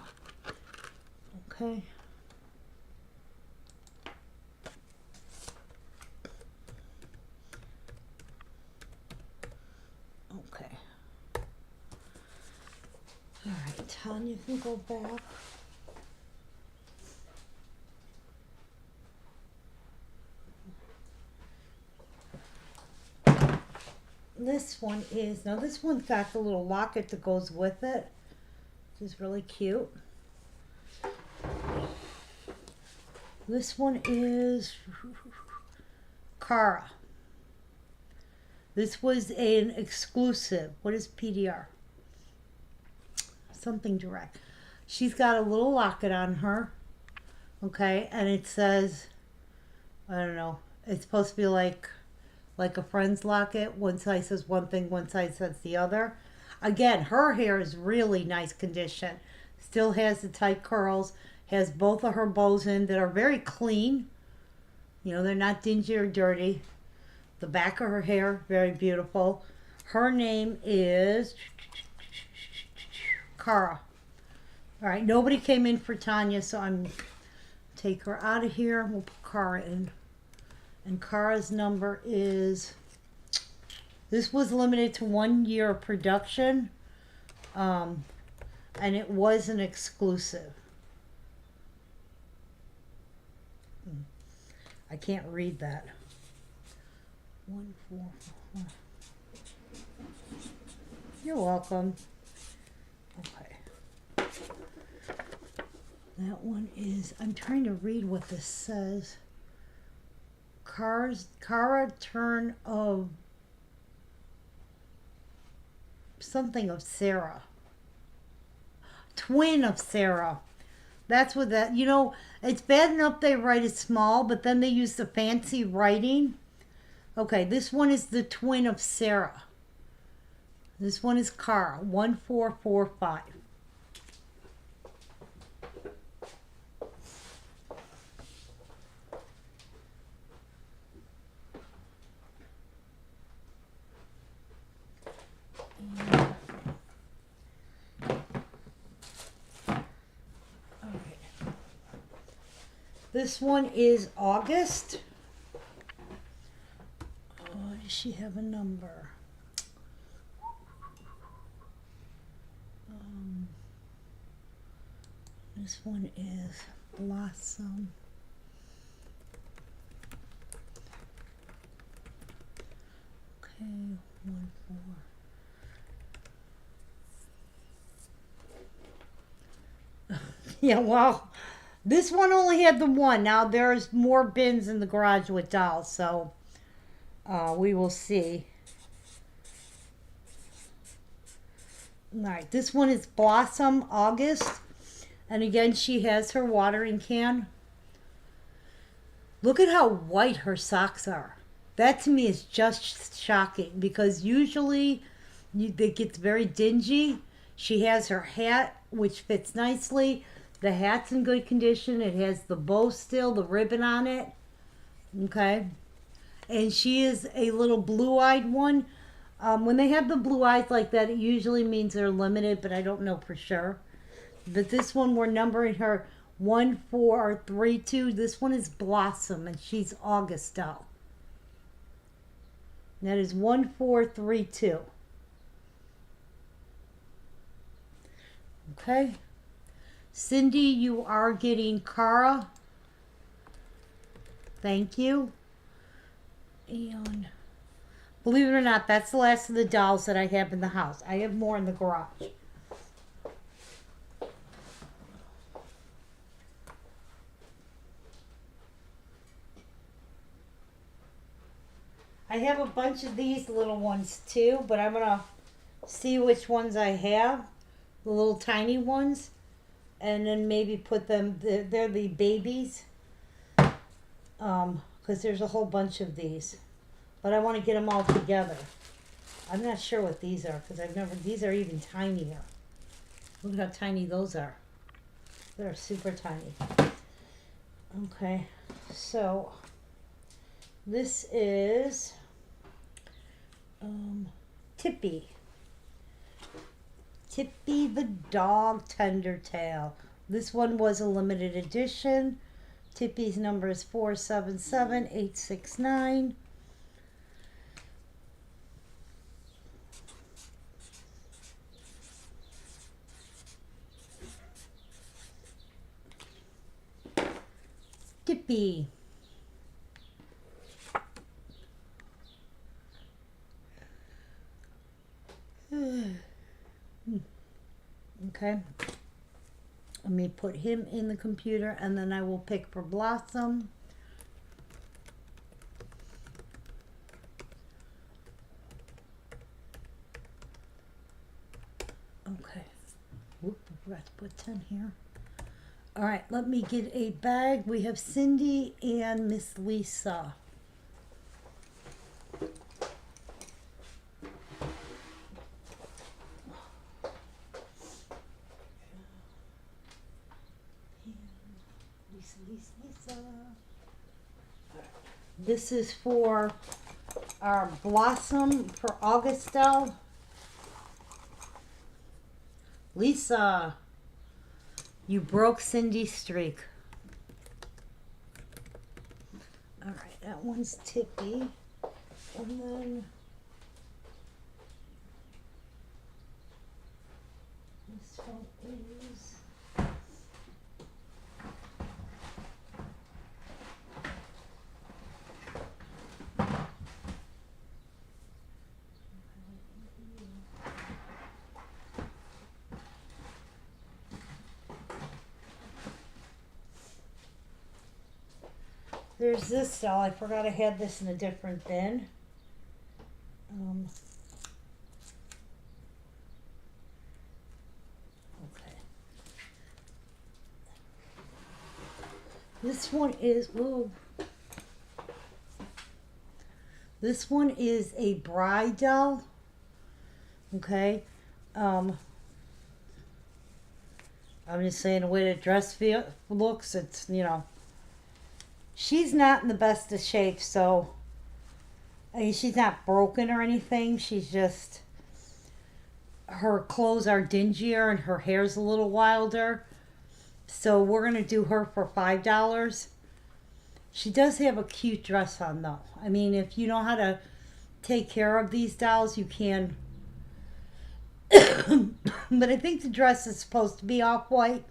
Okay. Okay. All right, Tanya can go back. This one is, now this one's got the little locket that goes with it, which is really cute. This one is Cara. This was an exclusive. What is PDR? Something direct. She's got a little locket on her. Okay, and it says, I don't know, it's supposed to be like a friend's locket. One side says one thing, one side says the other. Again, her hair is really nice condition. Still has the tight curls. Has both of her bows in that are very clean. You know, they're not dingy or dirty. The back of her hair, very beautiful. Her name is Cara. All right, nobody came in for Tanya, so I'm take her out of here. We'll put Cara in. And Cara's number is, this was limited to 1 year of production. And it was an exclusive. I can't read that. 144. You're welcome. Okay. That one is, I'm trying to read what this says. Cara turn of something of Sarah. Twin of Sarah. That's what that, you know, it's bad enough they write it small, but then they use the fancy writing. Okay, this one is the twin of Sarah. This one is Cara, 1445. This one is August. Oh, does she have a number? This one is Blossom. Okay, 1, 4. Yeah, well, this one only had the one. Now there's more bins in the garage with dolls, so we will see. All right, this one is Blossom August. And again, she has her watering can. Look at how white her socks are. That to me is just shocking because usually it gets very dingy. She has her hat, which fits nicely. The hat's in good condition. It has the bow still, the ribbon on it. Okay. And she is a little blue-eyed one. When they have the blue eyes like that, it usually means they're limited, but I don't know for sure. But this one, we're numbering her 1432. This one is Blossom, and she's August doll. That is 1432. Okay. Cindy, you are getting Cara. Thank you. And believe it or not, that's the last of the dolls that I have in the house. I have more in the garage. I have a bunch of these little ones too, but I'm gonna see which ones I have, the little tiny ones, and then maybe put them. They're the babies, because there's a whole bunch of these, but I want to get them all together. I'm not sure what these are because I've never. These are even tinier. Look at how tiny those are. They're super tiny. Okay, so this is Tippy. Tippy the dog tender tail. This one was a limited edition. Tippy's number is 477869. Tippy. Okay. Let me put him in the computer and then I will pick for Blossom. Okay. Whoop, I forgot to put 10 here. All right, let me get a bag. We have Cindy and Miss Lisa. Lisa. This is for our Blossom for August doll. Lisa, you broke Cindy's streak. All right, that one's Tippy. And then this one is there's this doll. I forgot I had this in a different bin. Okay. This one is, ooh. This one is a bride doll. Okay. I'm just saying the way the dress looks, it's, you know, she's not in the best of shape, so I mean, she's not broken or anything. She's just, her clothes are dingier and her hair's a little wilder. So we're going to do her for $5. She does have a cute dress on though. I mean, if you know how to take care of these dolls, you can. But I think the dress is supposed to be off white.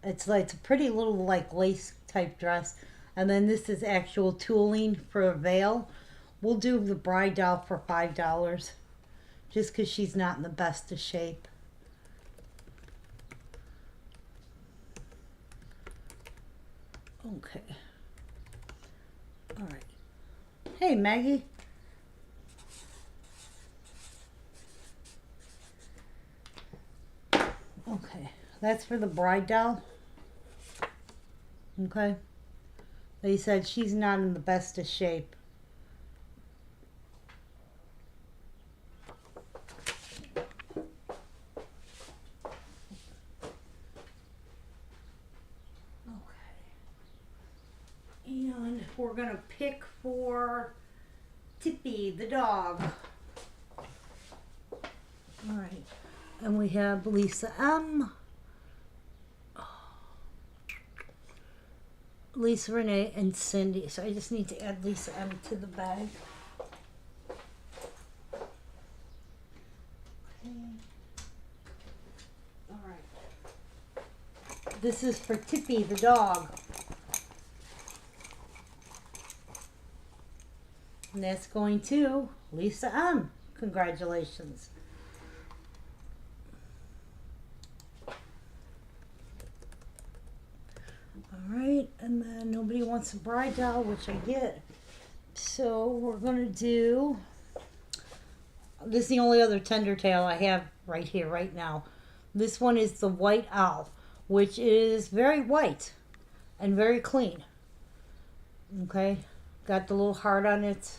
It's a pretty little like lace type dress. And then this is actual tooling for a veil. We'll do the bride doll for $5 just because she's not in the best of shape. Okay. All right. Hey, Maggie. Okay. That's for the bride doll. Okay. They said she's not in the best of shape. And we're going to pick for Tippy, the dog. All right. And we have Lisa M., Lisa Renee, and Cindy. So I just need to add Lisa M. to the bag. Okay. All right. This is for Tippy, the dog. And that's going to Lisa M. Congratulations. Alright, and then nobody wants a bride doll, which I get. So we're going to do, this is the only other tender tail I have right here, right now. This one is the white owl, which is very white and very clean. Okay, got the little heart on it.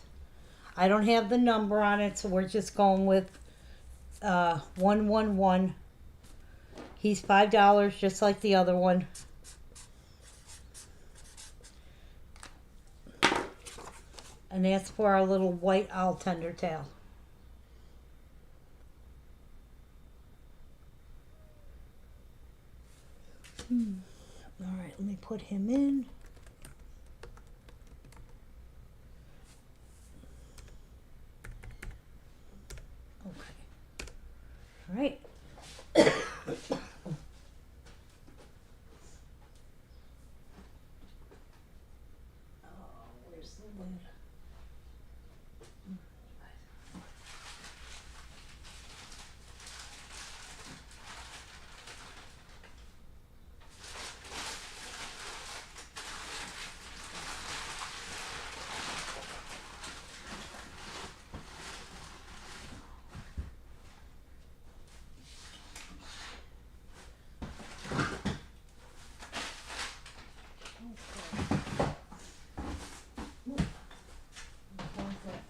I don't have the number on it, so we're just going with 111. He's $5, just like the other one. And that's for our little white owl tender tail. All right, let me put him in. Okay. All right. Oh, where's the lid?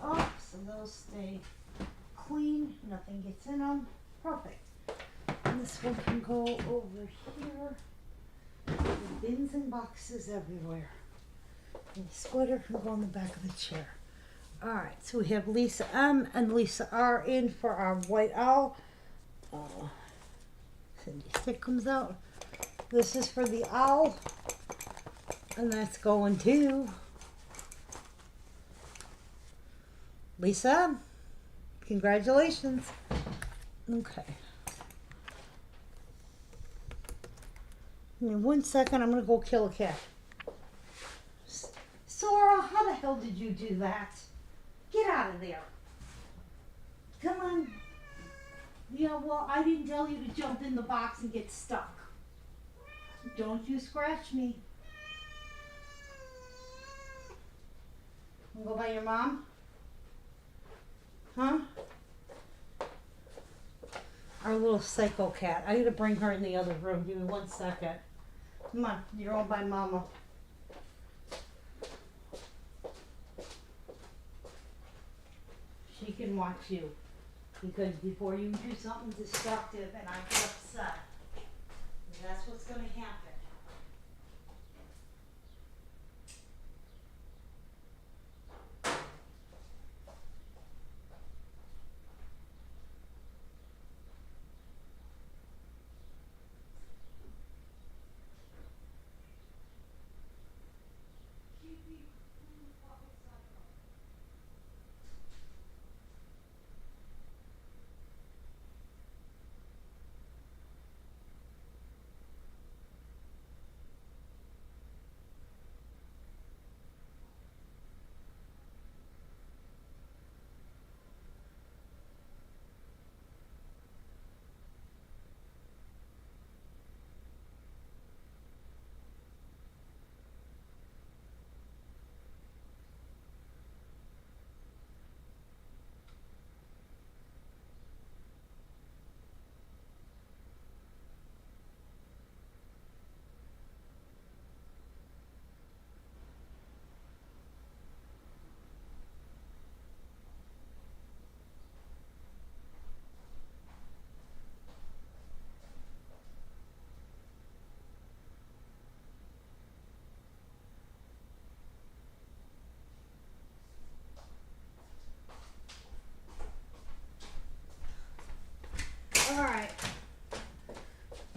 Up so they'll stay clean, nothing gets in them. Perfect. And this one can go over here. The bins and boxes everywhere. And the sweater can go on the back of the chair. Alright, so we have Lisa M and Lisa R in for our white owl. Cindy stick comes out. This is for the owl. And that's going to Lisa. Congratulations. Okay. Give me 1 second. I'm going to go kill a cat. Sora, how the hell did you do that? Get out of there. Come on. Yeah, well, I didn't tell you to jump in the box and get stuck. Don't you scratch me. Wanna go by your mom? Huh? Our little psycho cat. I gotta bring her in the other room. Give me 1 second. Come on, you're all by mama. She can watch you. Because before you do something destructive and I get upset, that's what's gonna happen.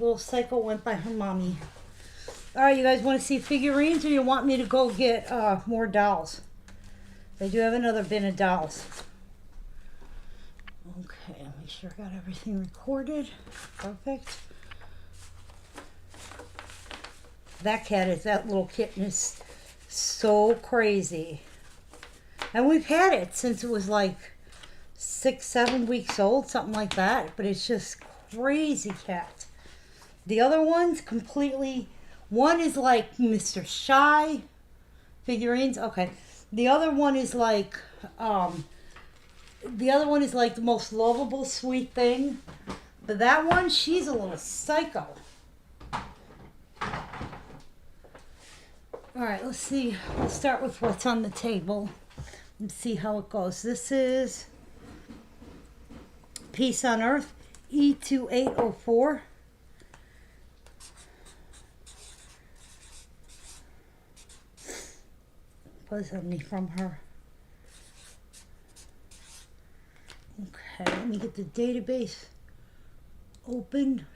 Little psycho went by her mommy. All right, you guys want to see figurines, or you want me to go get more dolls? I do have another bin of dolls. Okay, make sure I got everything recorded. Perfect. That little kitten is so crazy. And we've had it since it was like 6-7 weeks old, something like that. But it's just crazy cat. The other one's completely, one is like Mr. Shy figurines. Okay. The other one is like, the most lovable, sweet thing. But that one, she's a little psycho. All right, let's see. We'll start with what's on the table and see how it goes. This is Peace on Earth, E2804. Was something from her. Okay, let me get the database open.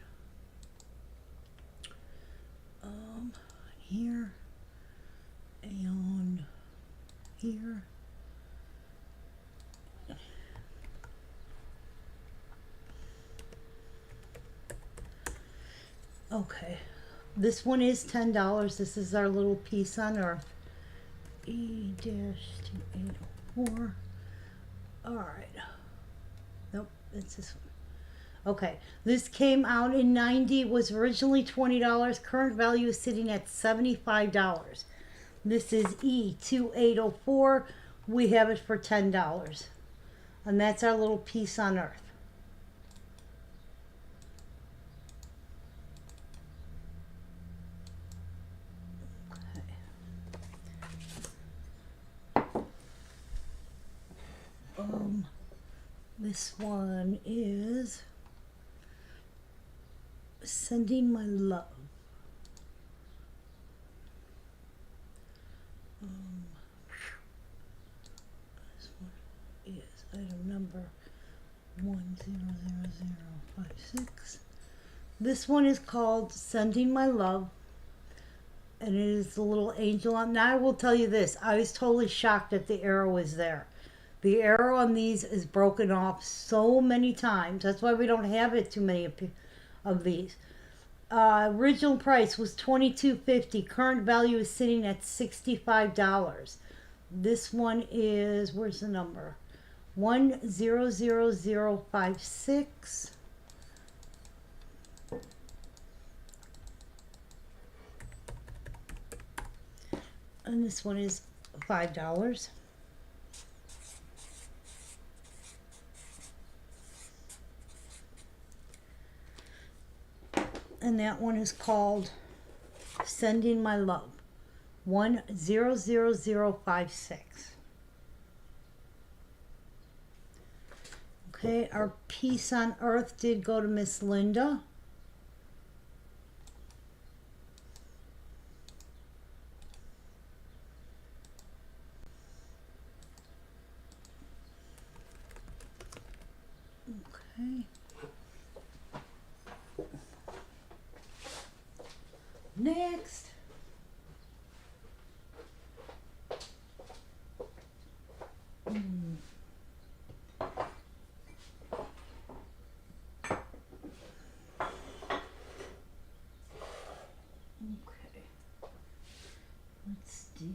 Here and here. Okay, this one is $10. This is our little Piece on Earth. E-2804. All right. Nope, it's this one. Okay, this came out in 90, was originally $20. Current value is sitting at $75. This is E2804. We have it for $10. And that's our little Piece on Earth. This one is Sending My Love. This one is item number 100056. This one is called Sending My Love, and it is the little angel on. Now I will tell you this: I was totally shocked that the arrow is there. The arrow on these is broken off so many times. That's why we don't have it too many of these. Original price was $22.50. Current value is sitting at $65. This one is, where's the number? 100056. And this one is $5. And that one is called Sending My Love, 100056. Okay, our Piece on Earth did go to Miss Linda. Okay. Next. Okay. Let's do you.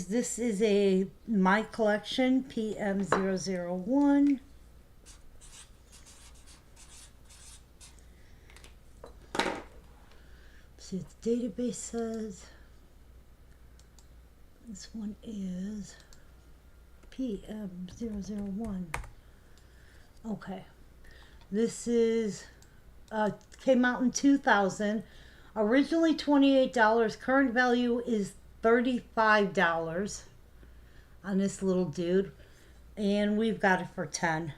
This is a My Collection, PM001. See what the database says. This one is PM001. Okay. This is, came out in 2000. Originally $28. Current value is $35 on this little dude. And we've got it for 10.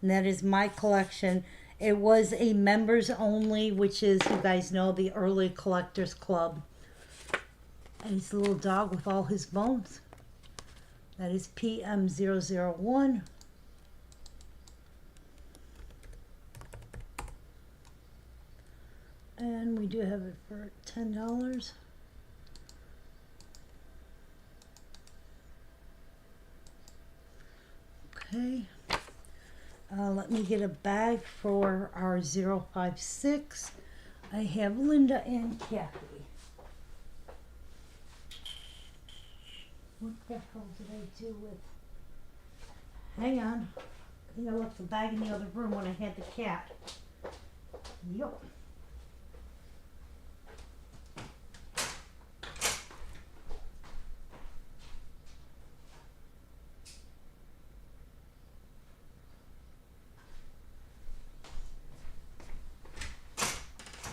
And that is my collection. It was a members only, which is, you guys know, the Early Collectors Club. And he's a little dog with all his bones. That is PM001. And we do have it for $10. Okay. Let me get a bag for our 056. I have Linda and Kathy. What the hell did I do with... Hang on. I think I left the bag in the other room when I had the cat. Yup.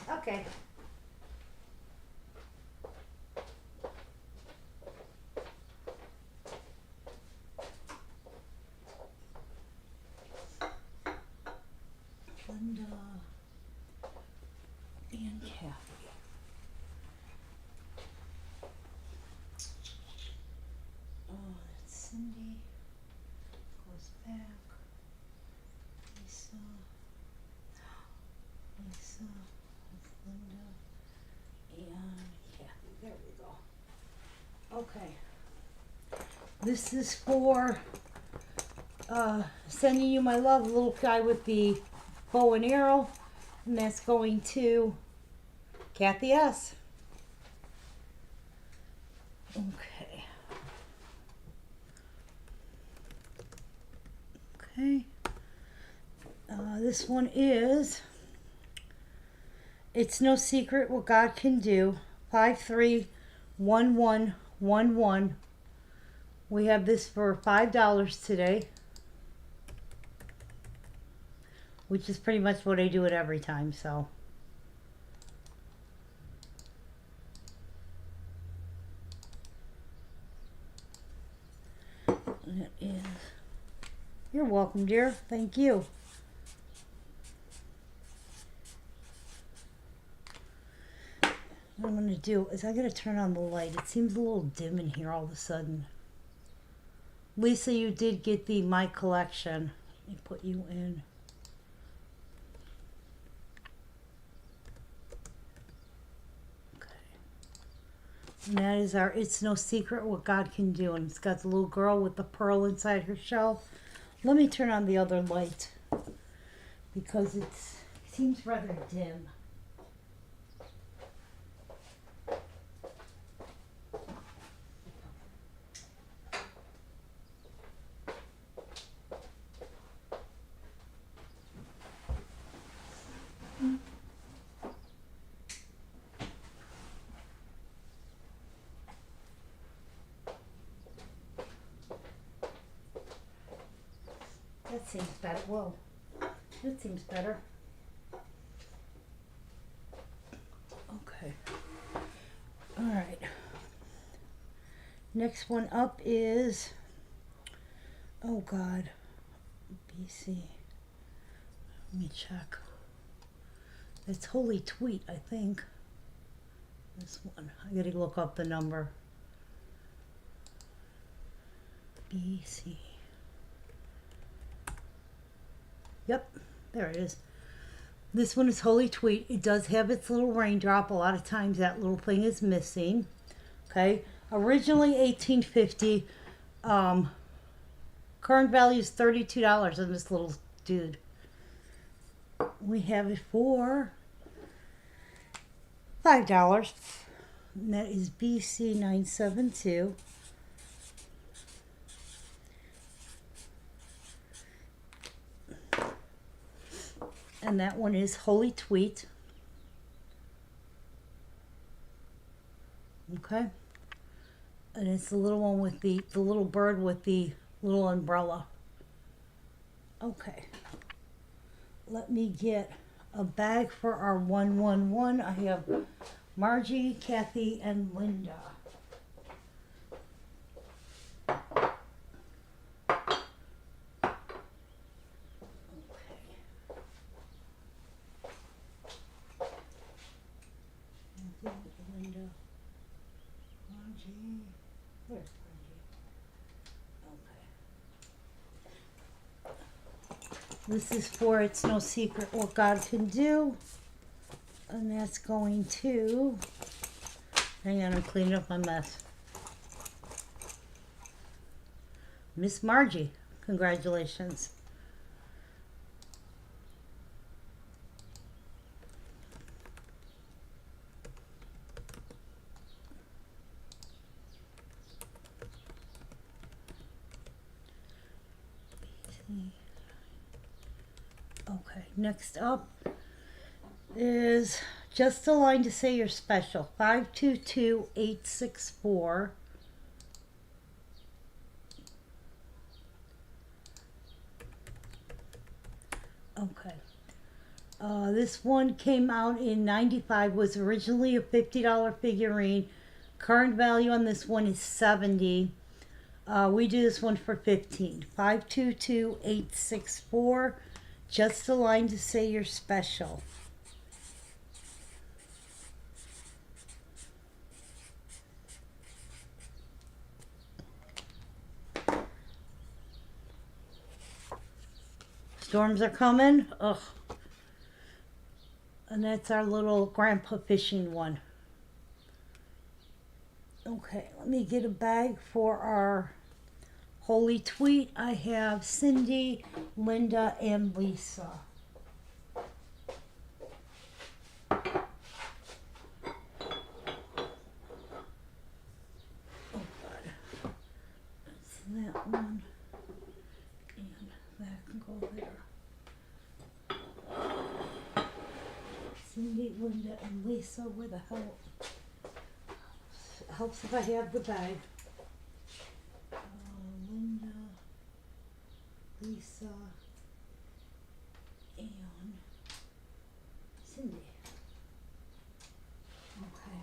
Okay. Linda and Kathy. Oh, that's Cindy. Goes back. Lisa. Lisa. That's Linda. And Kathy. There we go. Okay. This is for sending you my love, the little guy with the bow and arrow. And that's going to Kathy S. Okay. Okay. This one is It's No Secret What God Can Do. 531111. We have this for $5 today, which is pretty much what I do it every time, so. That is, you're welcome, dear. Thank you. What I'm going to do is I'm going to turn on the light. It seems a little dim in here all of a sudden. Lisa, you did get the My Collection. Let me put you in. Okay. And that is our It's No Secret What God Can Do. And it's got the little girl with the pearl inside her shell. Let me turn on the other light because it seems rather dim. That seems better. Whoa. That seems better. Okay. Alright. Next one up is, oh God, BC. Let me check. It's Holy Tweet, I think. This one. I gotta look up the number. BC. Yep, there it is. This one is Holy Tweet. It does have its little raindrop. A lot of times that little thing is missing. Okay. Originally $18.50. Current value is $32 on this little dude. We have it for $5. And that is BC972. And that one is Holy Tweet. Okay. And it's the little one with the little bird with the little umbrella. Okay. Let me get a bag for our 111. I have Margie, Kathy, and Linda. Where's Margie? Okay. This is for It's No Secret What God Can Do. And that's going to... Hang on, I'm cleaning up my mess. Miss Margie, congratulations. Okay, next up is just a line to say you're special. 522864. Okay. This one came out in 95, was originally a $50 figurine. Current value on this one is 70. We do this one for 15. 522864. Just a line to say you're special. Storms are coming. Ugh. And that's our little grandpa fishing one. Okay, let me get a bag for our holy tweet. I have Cindy, Linda, and Lisa. Oh, God. That's that one. And that can go there. Cindy, Linda, and Lisa, where the hell? Helps if I have the bag. Linda, Lisa, and Cindy. Okay.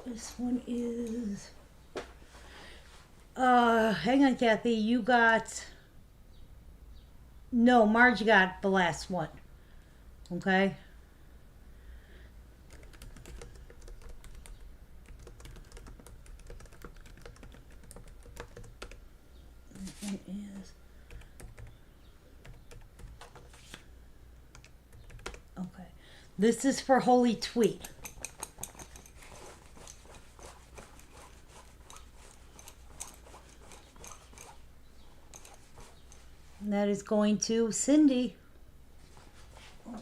This one is, hang on, Kathy, you got, no, Marge got the last one. Okay. It is. Okay. This is for Holy Tweet. And that is going to Cindy. Okay.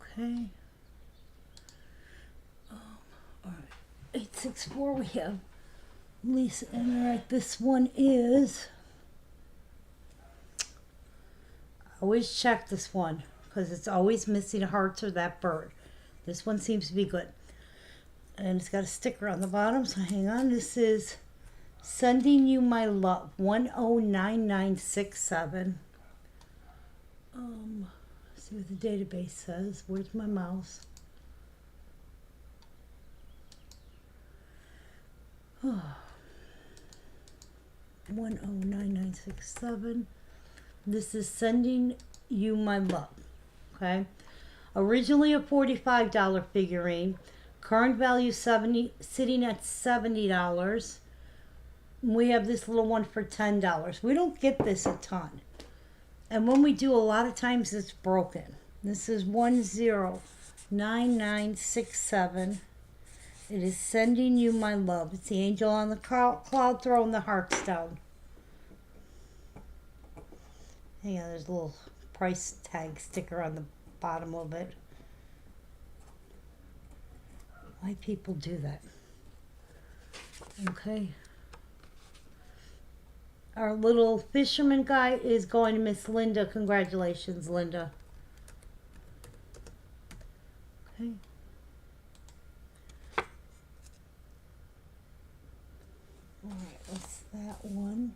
Okay. All right. 864 we have Lisa. And all right, this one is, I always check this one because it's always missing hearts or that bird. This one seems to be good. And it's got a sticker on the bottom, so hang on. This is Sending You My Love, 109967. See what the database says. Where's my mouse? Oh. 109967. This is Sending You My Love. Okay. Originally a $45 figurine. Current value sitting at $70. We have this little one for $10. We don't get this a ton. And when we do, a lot of times it's broken. This is 109967. It is Sending You My Love. It's the angel on the cloud throwing the hearts down. Hang on, there's a little price tag sticker on the bottom of it. Why people do that? Okay. Our little fisherman guy is going to Miss Linda. Congratulations, Linda. Okay. All right, that's that one.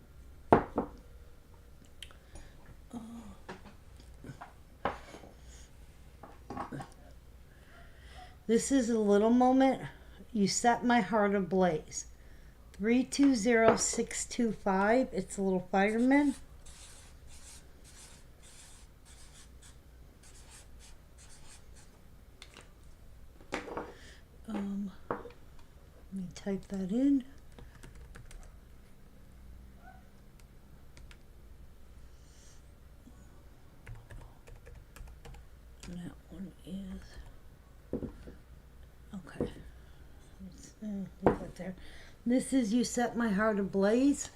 This is a little moment. You set my heart ablaze. 320625. It's a little fireman. type that in. And that one is okay. Leave it there. This is You Set My Heart Ablaze.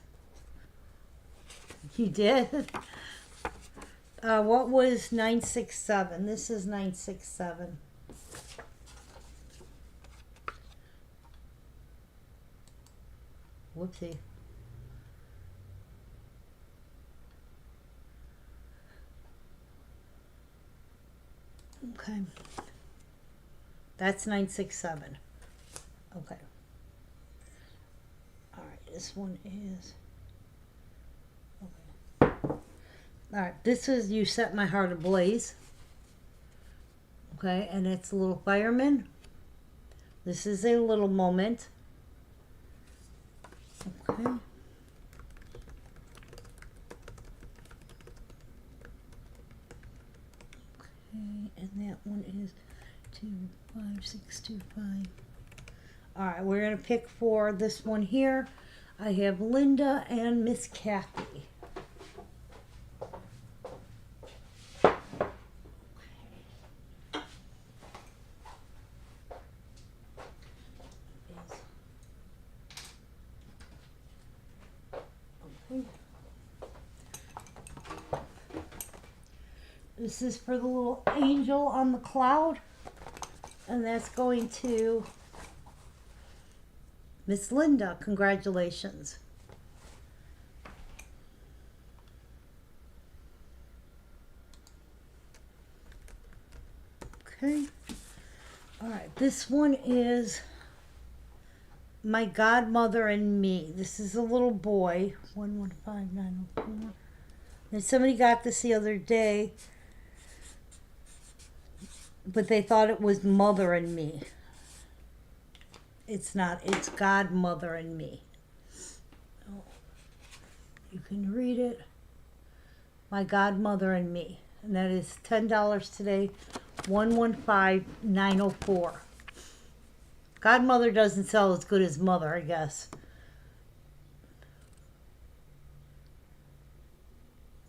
You did. What was 967? This is 967. Whoopsie. Okay. That's 967. Okay. All right, this one is okay. All right, this is You Set My Heart Ablaze. Okay, and it's a little fireman. This is a little moment. Okay. Okay, and that one is 25625. All right, we're gonna pick for this one here. I have Linda and Miss Kathy. This is for the little angel on the cloud, and that's going to Miss Linda. Congratulations. Okay. All right. This one is My Godmother and Me. This is a little boy. 115904. And somebody got this the other day, but they thought it was Mother and Me. It's not. It's Godmother and Me. Oh, you can read it. My Godmother and Me. And that is $10 today. 115904. Godmother doesn't sell as good as Mother, I guess.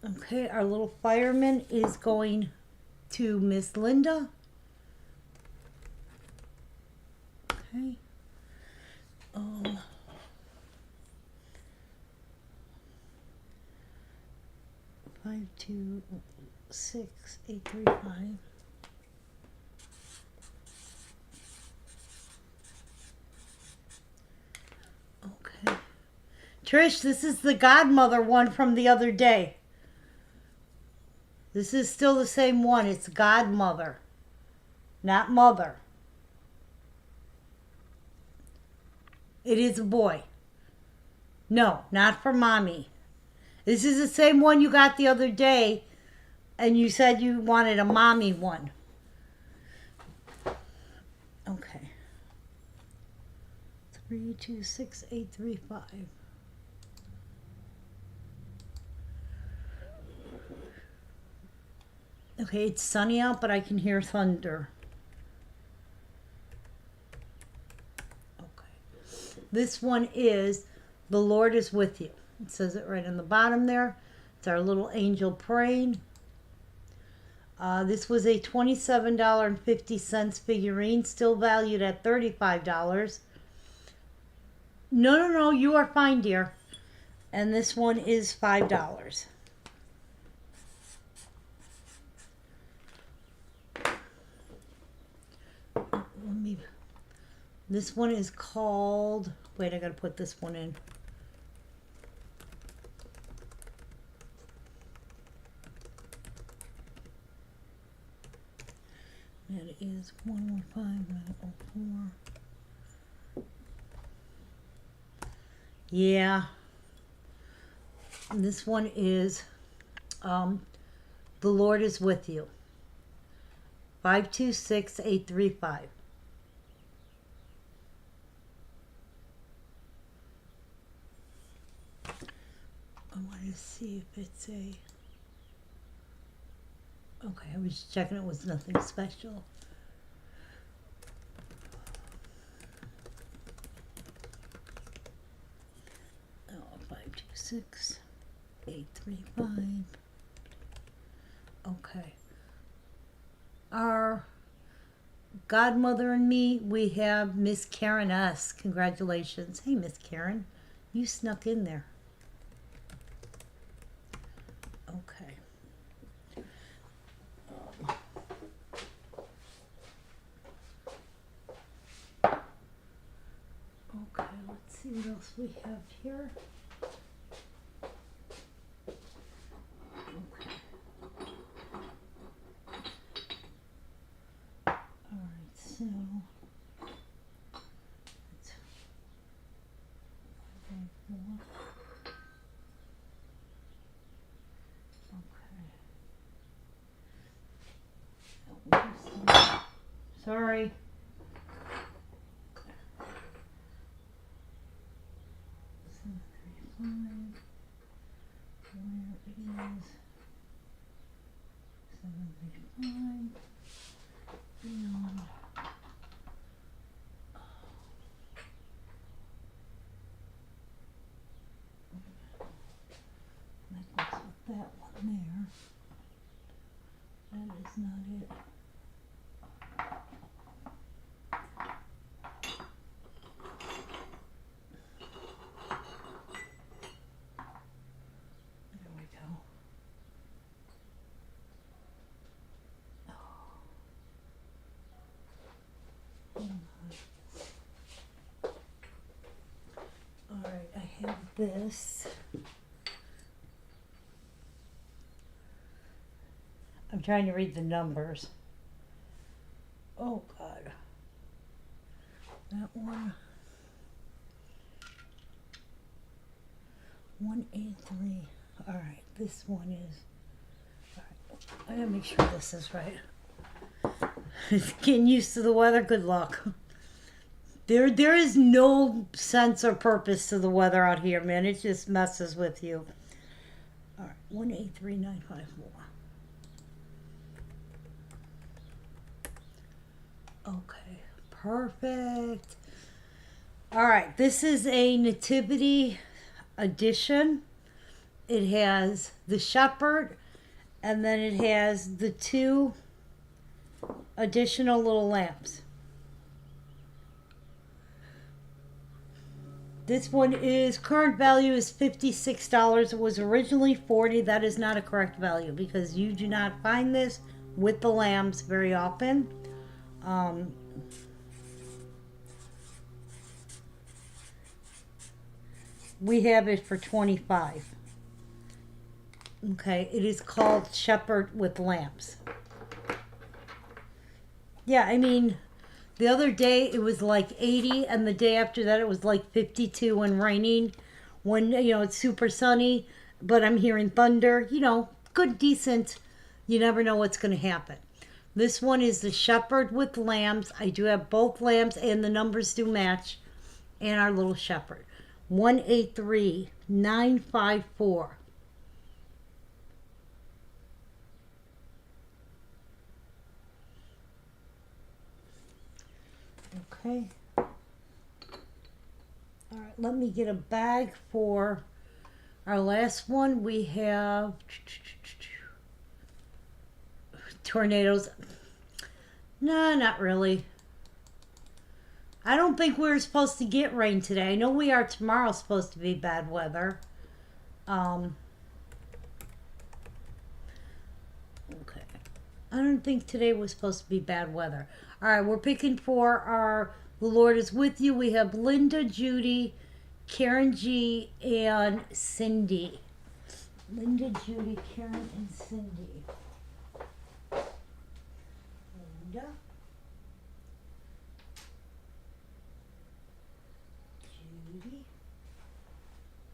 Okay, our little fireman is going to Miss Linda. Okay. 526835. Okay. Trish, this is the Godmother one from the other day. This is still the same one. It's Godmother, not Mother. It is a boy. No, not for Mommy. This is the same one you got the other day, and you said you wanted a Mommy one. Okay. 326835. Okay, it's sunny out, but I can hear thunder. Okay. This one is The Lord is With You. It says it right on the bottom there. It's our little angel praying. This was a $27.50 figurine, still valued at $35. No, you are fine, dear. And this one is $5. This one is called, wait, I gotta put this one in. That is 115904. Yeah. And this one is The Lord is With You. 526835. I want to see if it's a... Okay, I was checking it was nothing special. 26835. Okay. Our godmother and me, we have Miss Karen S. Congratulations. Hey, Miss Karen. You snuck in there. Okay. Okay, let's see what else we have here. Okay. Alright, so it's 5.4. Okay. Sorry. Where is 735 and that goes with that one there. That is not it. There we go. Alright, I have this. I'm trying to read the numbers. Oh God. That one. 183. Alright, this one is. Alright, I gotta make sure this is right. Getting used to the weather, good luck. There is no sense or purpose to the weather out here, man. It just messes with you. Alright, 183954. Okay, perfect. Alright, this is a nativity edition. It has the shepherd, and then it has the two additional little lamps. This one is current value is $56. It was originally $40. That is not a correct value because you do not find this with the lamps very often. We have it for $25. Okay, it is called Shepherd with Lamps. Yeah, I mean, the other day it was like 80, and the day after that it was like 52 and raining. When, you know, it's super sunny, but I'm hearing thunder. You know, good, decent. You never know what's going to happen. This one is the Shepherd with Lambs. I do have both lamps, and the numbers do match. And our little shepherd. 183954. Okay. All right, let me get a bag for our last one. We have tornadoes. No, not really. I don't think we're supposed to get rain today. I know we are tomorrow supposed to be bad weather. Okay. I don't think today was supposed to be bad weather. All right, we're picking for our The Lord is With You. We have Linda, Judy, Karen G, and Cindy. Linda, Judy, Karen, and Cindy. Linda. Judy,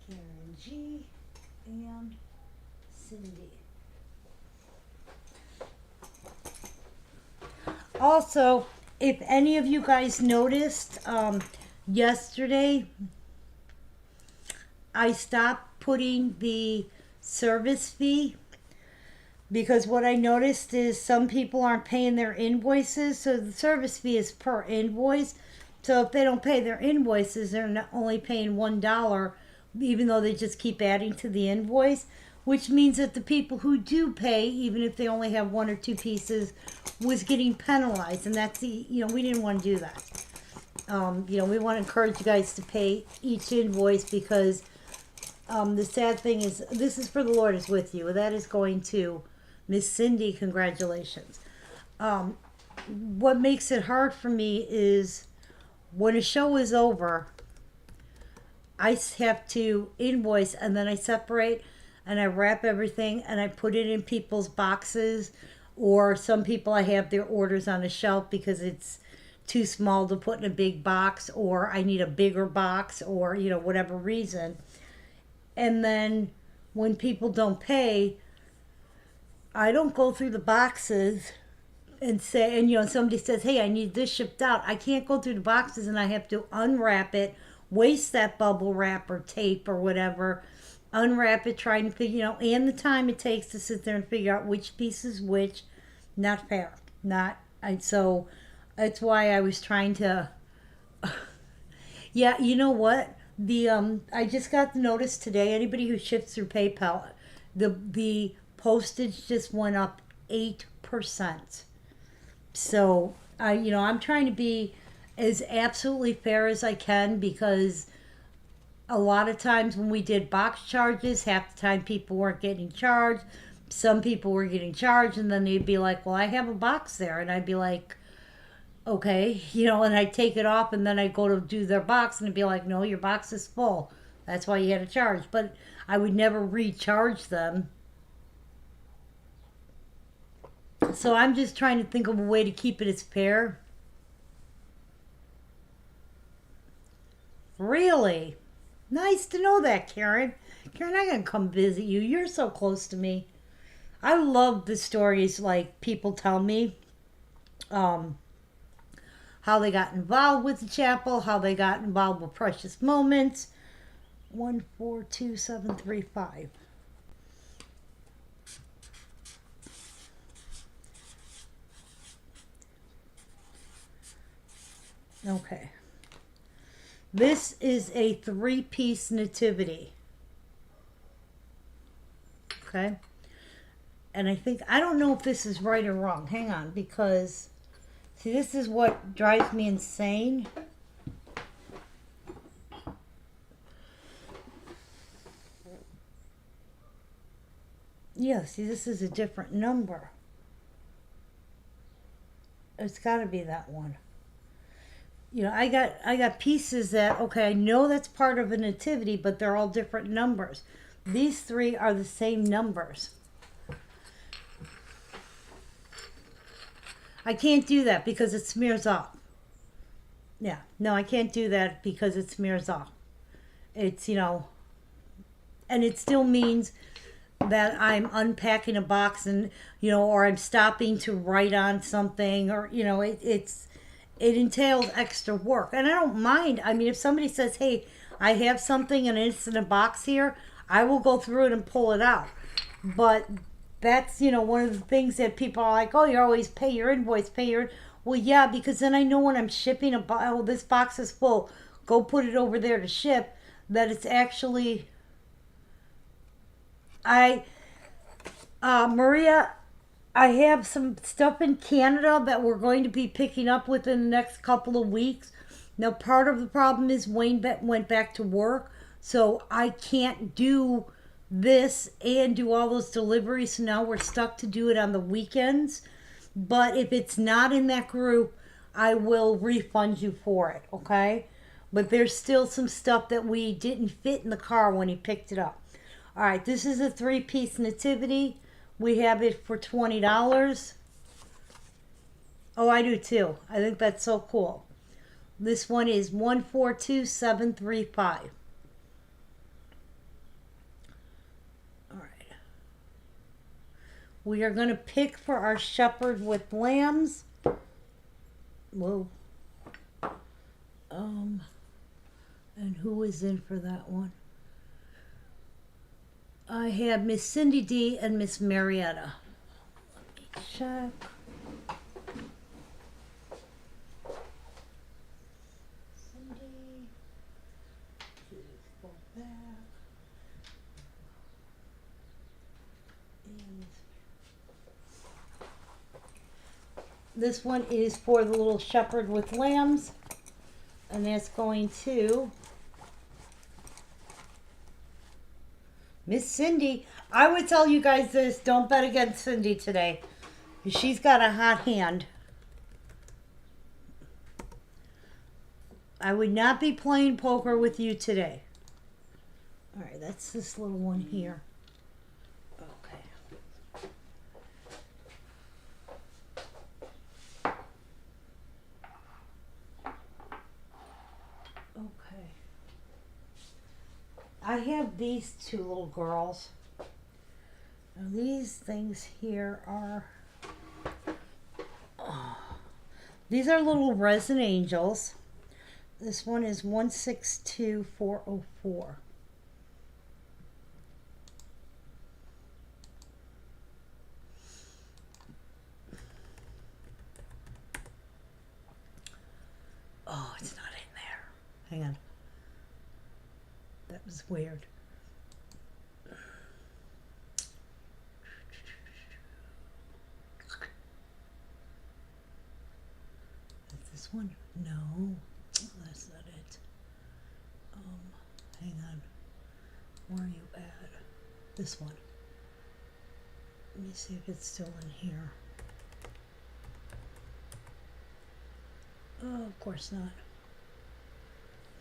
Karen G, and Cindy. Also, if any of you guys noticed, yesterday I stopped putting the service fee because what I noticed is some people aren't paying their invoices, so the service fee is per invoice. So if they don't pay their invoices, they're not only paying $1 even though they just keep adding to the invoice, which means that the people who do pay, even if they only have one or two pieces, was getting penalized. And that's we didn't want to do that. We want to encourage you guys to pay each invoice because the sad thing is, this is for the Lord is with you. That is going to Miss Cindy. Congratulations. What makes it hard for me is when a show is over, I have to invoice and then I separate and I wrap everything and I put it in people's boxes. Or some people, I have their orders on a shelf because it's too small to put in a big box, or I need a bigger box, or whatever reason. And then when people don't pay, I don't go through the boxes and say, and somebody says, hey, I need this shipped out. I can't go through the boxes and I have to unwrap it, waste that bubble wrap or tape or whatever, unwrap it, try and figure, and the time it takes to sit there and figure out which piece is which. Not fair. So that's why I was trying to, yeah, you know what? I just got the notice today, anybody who ships through PayPal, the postage just went up 8%. So I'm trying to be as absolutely fair as I can, because a lot of times when we did box charges, half the time people weren't getting charged. Some people were getting charged, and then they'd be like, well, I have a box there. And I'd be like, okay, and I'd take it off, and then I'd go to do their box, and it'd be like, no, your box is full. That's why you had a charge. But I would never recharge them. So I'm just trying to think of a way to keep it as fair. Really? Nice to know that, Karen. Karen, I'm going to come visit you. You're so close to me. I love the stories like people tell me. How they got involved with the chapel, how they got involved with Precious Moments. 142735. Okay. This is a 3-piece nativity. Okay. And I don't know if this is right or wrong. Hang on, because see, this is what drives me insane. Yeah, see, this is a different number. It's got to be that one. I got pieces that, okay, I know that's part of a nativity, but they're all different numbers. These 3 are the same numbers. I can't do that because it smears off. Yeah, no, I can't do that because it smears off. It's, and it still means that I'm unpacking a box and, or I'm stopping to write on something, or, it entails extra work. And I don't mind. I mean, if somebody says, hey, I have something and it's in a box here, I will go through it and pull it out. But that's, one of the things that people are like, oh, you always pay your invoice, well, yeah, because then I know when I'm shipping this box is full, go put it over there to ship, that it's actually, Maria, I have some stuff in Canada that we're going to be picking up within the next couple of weeks. Now, part of the problem is Wayne went back to work, so I can't do this and do all those deliveries. So now we're stuck to do it on the weekends. But if it's not in that group, I will refund you for it, okay? But there's still some stuff that we didn't fit in the car when he picked it up. All right, this is a 3-piece nativity. We have it for $20. Oh, I do too. I think that's so cool. This one is 142735. All right. We are going to pick for our shepherd with lambs. Whoa. And who is in for that one? I have Miss Cindy D and Miss Marietta. Let me check. Cindy, full back. This one is for the little shepherd with lambs. And that's going to Miss Cindy. I would tell you guys this. Don't bet against Cindy today. She's got a hot hand. I would not be playing poker with you today. All right, that's this little one here. Okay. Okay. I have these two little girls. Now these things here are, these are little resin angels. This one is 162404. Oh, it's not in there. Hang on. That was weird. Is this one? No, that's not it. Hang on. Where are you at? This one. Let me see if it's still in here. Oh, of course not.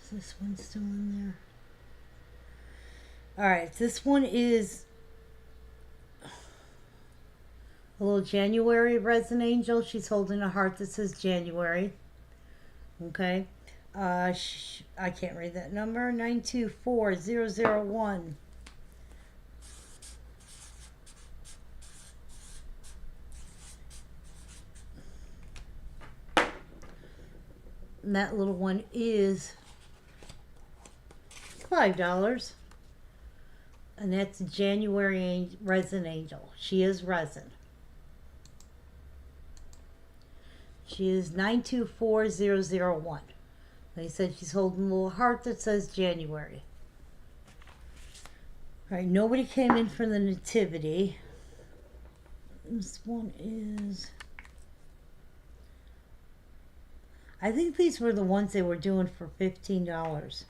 Is this one still in there? Alright, this one is a little January resin angel. She's holding a heart that says January. Okay. I can't read that number. 924001. And that little one is $5. And that's January resin angel. She is resin. She is 924001. They said she's holding a little heart that says January. Alright, nobody came in for the nativity. This one is, I think these were the ones they were doing for $15.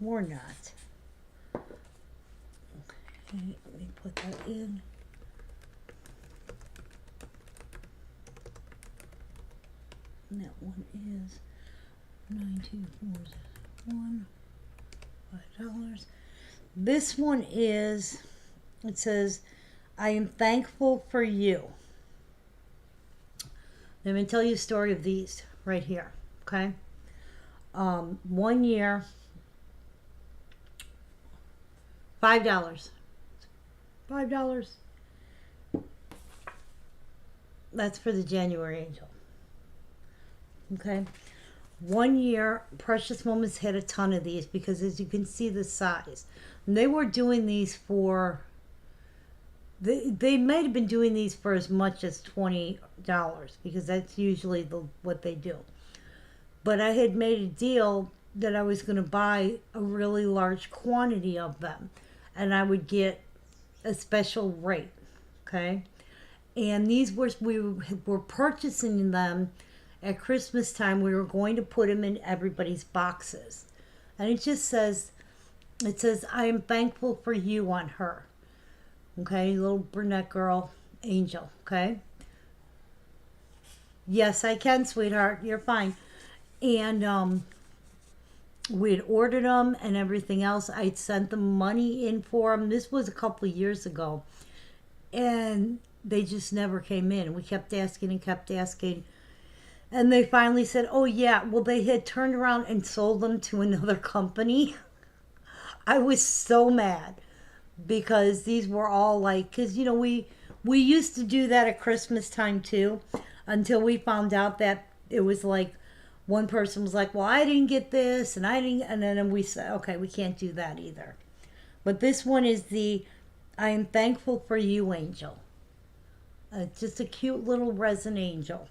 Or not. Okay, let me put that in. And that one is 9241. $5. This one is, it says, I am thankful for you. Let me tell you a story of these right here. Okay. 1 year, $5. $5. That's for the January angel. Okay. 1 year, Precious Moments had a ton of these because as you can see the size. And they were doing these for, they might have been doing these for as much as $20 because that's usually what they do. But I had made a deal that I was going to buy a really large quantity of them. And I would get a special rate. Okay. And these were, we were purchasing them at Christmas time. We were going to put them in everybody's boxes. And it just says, it says, I am thankful for you on her. Okay, little brunette girl, angel, okay? Yes, I can, sweetheart. You're fine. And we had ordered them and everything else. I'd sent the money in for them. This was a couple of years ago. And they just never came in. We kept asking and kept asking. And they finally said, oh, yeah, well, they had turned around and sold them to another company. I was so mad because these were all like, because, you know, we used to do that at Christmas time, too, until we found out that it was like one person was like, well, I didn't get this and I didn't. And then we said, okay, we can't do that either. But this one is the I am thankful for you, angel. It's just a cute little resin angel.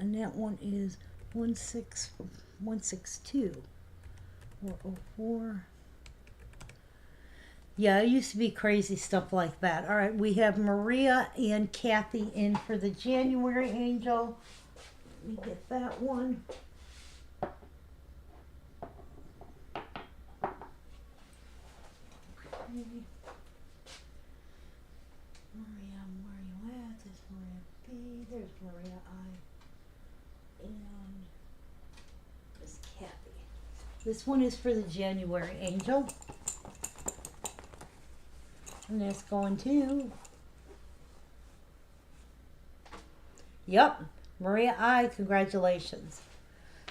and that one is 16162 404. Yeah, it used to be crazy stuff like that. All right, we have Maria and Kathy in for the January angel. Let me get that one. Okay. Maria, where are you at? There's Maria B. There's Maria I. And there's Kathy. This one is for the January angel. And that's going to. Yep. Maria I. Congratulations.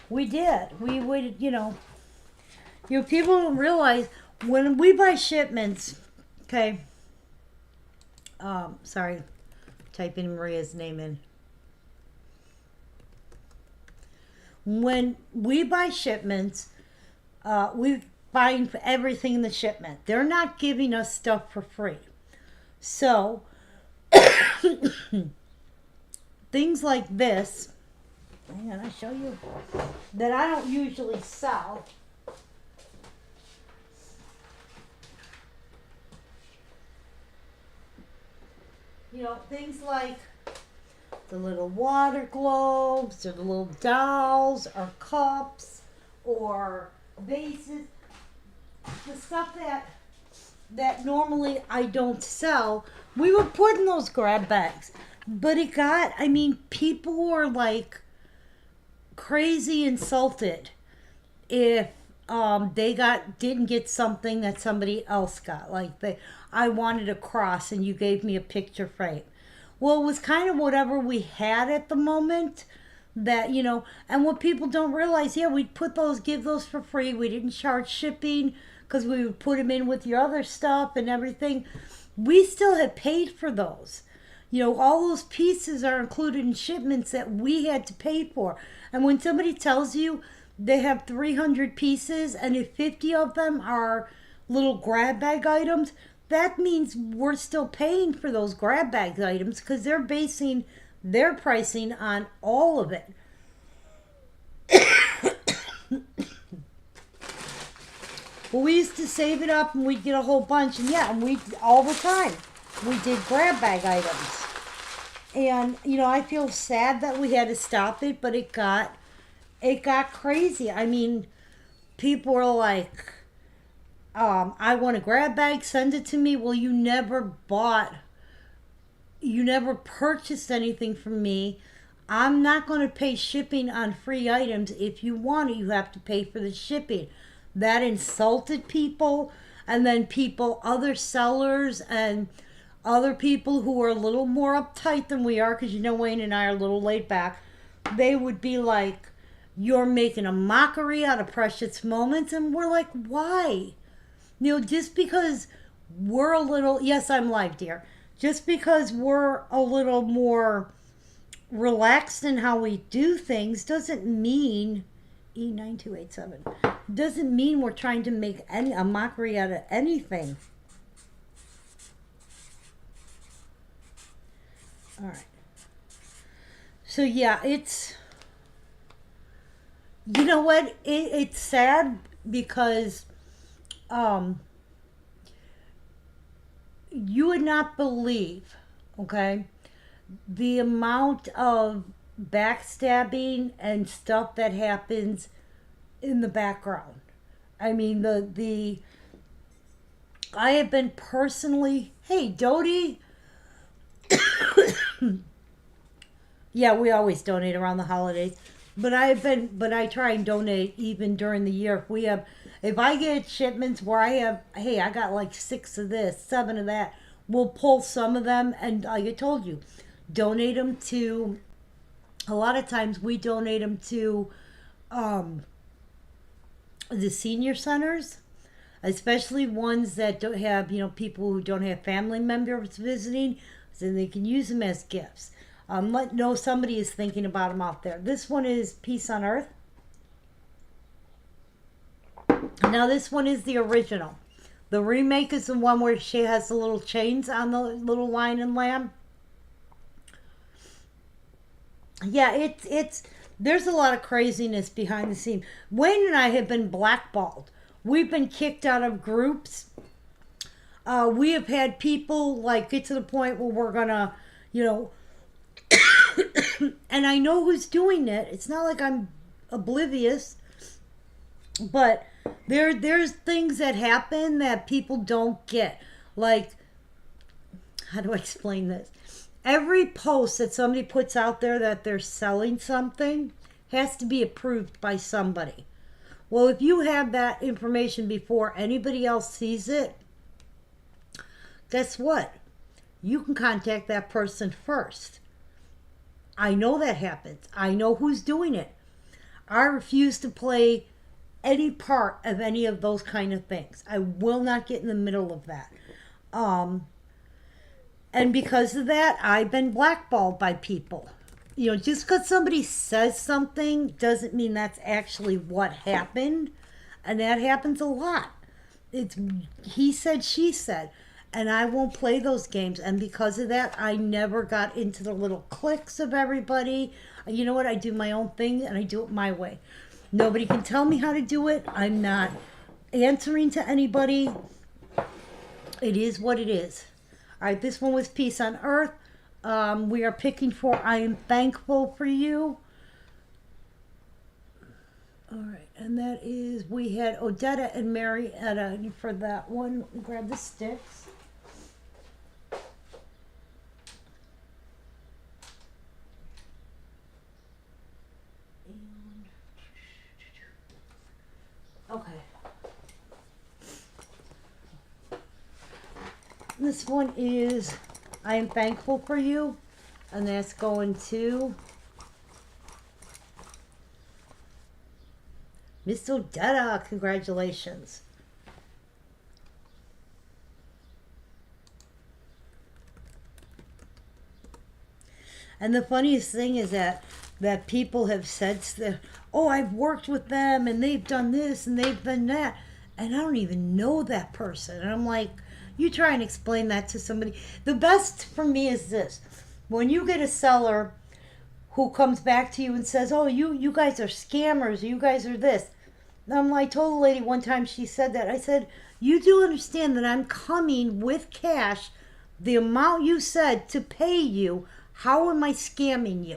We did. We would, people don't realize when we buy shipments, okay. Sorry, typing Maria's name in. When we buy shipments, we buy everything in the shipment. They're not giving us stuff for free. So, things like this, hang on, I'll show you, that I don't usually sell. Things like the little water globes or the little dolls or cups or vases. The stuff that normally I don't sell, we would put in those grab bags. But people were like crazy insulted if they didn't get something that somebody else got. Like I wanted a cross and you gave me a picture frame. Well, it was kind of whatever we had at the moment that, and what people don't realize, we'd give those for free. We didn't charge shipping because we would put them in with your other stuff and everything. We still had paid for those. All those pieces are included in shipments that we had to pay for. And when somebody tells you they have 300 pieces and if 50 of them are little grab bag items, that means we're still paying for those grab bag items because they're basing their pricing on all of it. Well, we used to save it up and we'd get a whole bunch, and we all the time we did grab bag items. And I feel sad that we had to stop it, but it got crazy. People were like, I want a grab bag, send it to me. Well, you never purchased anything from me. I'm not going to pay shipping on free items. If you want it, you have to pay for the shipping. That insulted people, and then other sellers and other people who are a little more uptight than we are, because Wayne and I are a little laid back, they would be like, you're making a mockery out of precious moments. And we're like, why? Just because we're a little, yes, I'm live, dear. Just because we're a little more relaxed in how we do things doesn't mean, E9287, doesn't mean we're trying to make a mockery out of anything. All right. So it's, what? It's sad because you would not believe, okay, the amount of backstabbing and stuff that happens in the background. I have been personally, hey, Dodie. Yeah, we always donate around the holidays. But I try and donate even during the year. If I get shipments where I got like 6 of this, 7 of that, we'll pull some of them and, like I told you, donate them to, a lot of times we donate them to the senior centers, especially ones that don't have, people who don't have family members visiting, so they can use them as gifts. Know somebody is thinking about them out there. This one is Peace on Earth. Now this one is the original. The remake is the one where she has the little chains on the little lion and lamb. Yeah, it's there's a lot of craziness behind the scene. Wayne and I have been blackballed. We've been kicked out of groups. We have had people like get to the point where we're gonna, you know, and I know who's doing it. It's not like I'm oblivious, but there's things that happen that people don't get. Like, how do I explain this? Every post that somebody puts out there that they're selling something has to be approved by somebody. Well, if you have that information before anybody else sees it, guess what? You can contact that person first. I know that happens. I know who's doing it. I refuse to play any part of any of those kind of things. I will not get in the middle of that. And because of that, I've been blackballed by people. You know, just because somebody says something doesn't mean that's actually what happened. And that happens a lot. It's he said, she said. And I won't play those games. And because of that, I never got into the little cliques of everybody. You know what? I do my own thing and I do it my way. Nobody can tell me how to do it. I'm not answering to anybody. It is what it is. All right, this one was Peace on Earth. We are picking for I Am Thankful for You. All right, and that is, we had Odetta and Marietta for that one. Grab the sticks. Okay. This one is I Am Thankful for You, and that's going to Miss Odetta. Congratulations. And the funniest thing is that people have said, oh, I've worked with them and they've done this and they've done that. And I don't even know that person. And I'm like, you try and explain that to somebody. The best for me is this. When you get a seller who comes back to you and says, oh, you guys are scammers, you guys are this. And I told a lady one time, she said that. I said, you do understand that I'm coming with cash, the amount you said to pay you. How am I scamming you?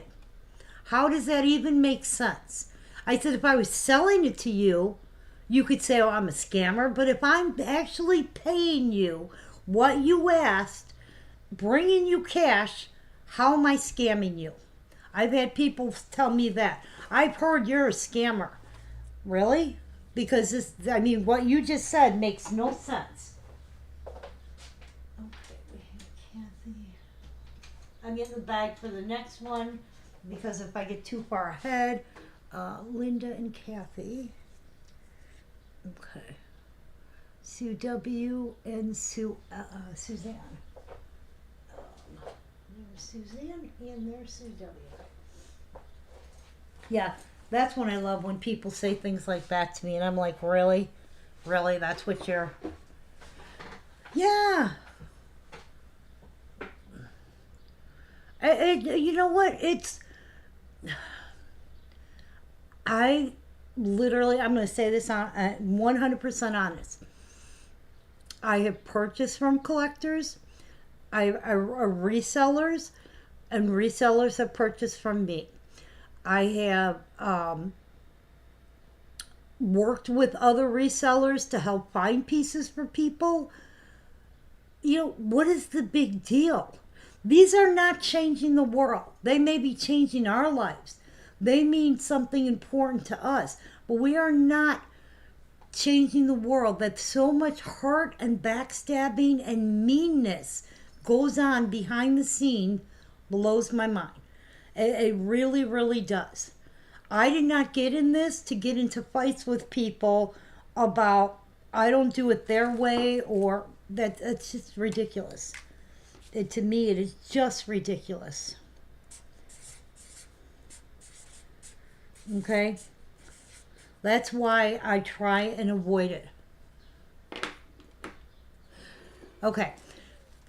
How does that even make sense? I said, if I was selling it to you, you could say, oh, I'm a scammer. But if I'm actually paying you what you asked, bringing you cash, how am I scamming you? I've had people tell me that. I've heard you're a scammer. Really? Because this, I mean, what you just said makes no sense. Okay, we have Kathy. I'm in the bag for the next one because if I get too far ahead, Linda and Kathy. Okay. Sue W. and Suzanne. There's Suzanne and there's Sue W. Yeah, that's when I love when people say things like that to me, and I'm like, really? Really? That's what you're... Yeah. You know what? I'm going to say this on 100% honest. I have purchased from collectors, I resellers, and resellers have purchased from me. I have worked with other resellers to help find pieces for people. You know, what is the big deal? These are not changing the world. They may be changing our lives. They mean something important to us, but we are not changing the world. That so much hurt and backstabbing and meanness goes on behind the scene blows my mind. It really, really does. I did not get in this to get into fights with people about I don't do it their way or that. It's just ridiculous. To me, it is just ridiculous. Okay? That's why I try and avoid it. Okay.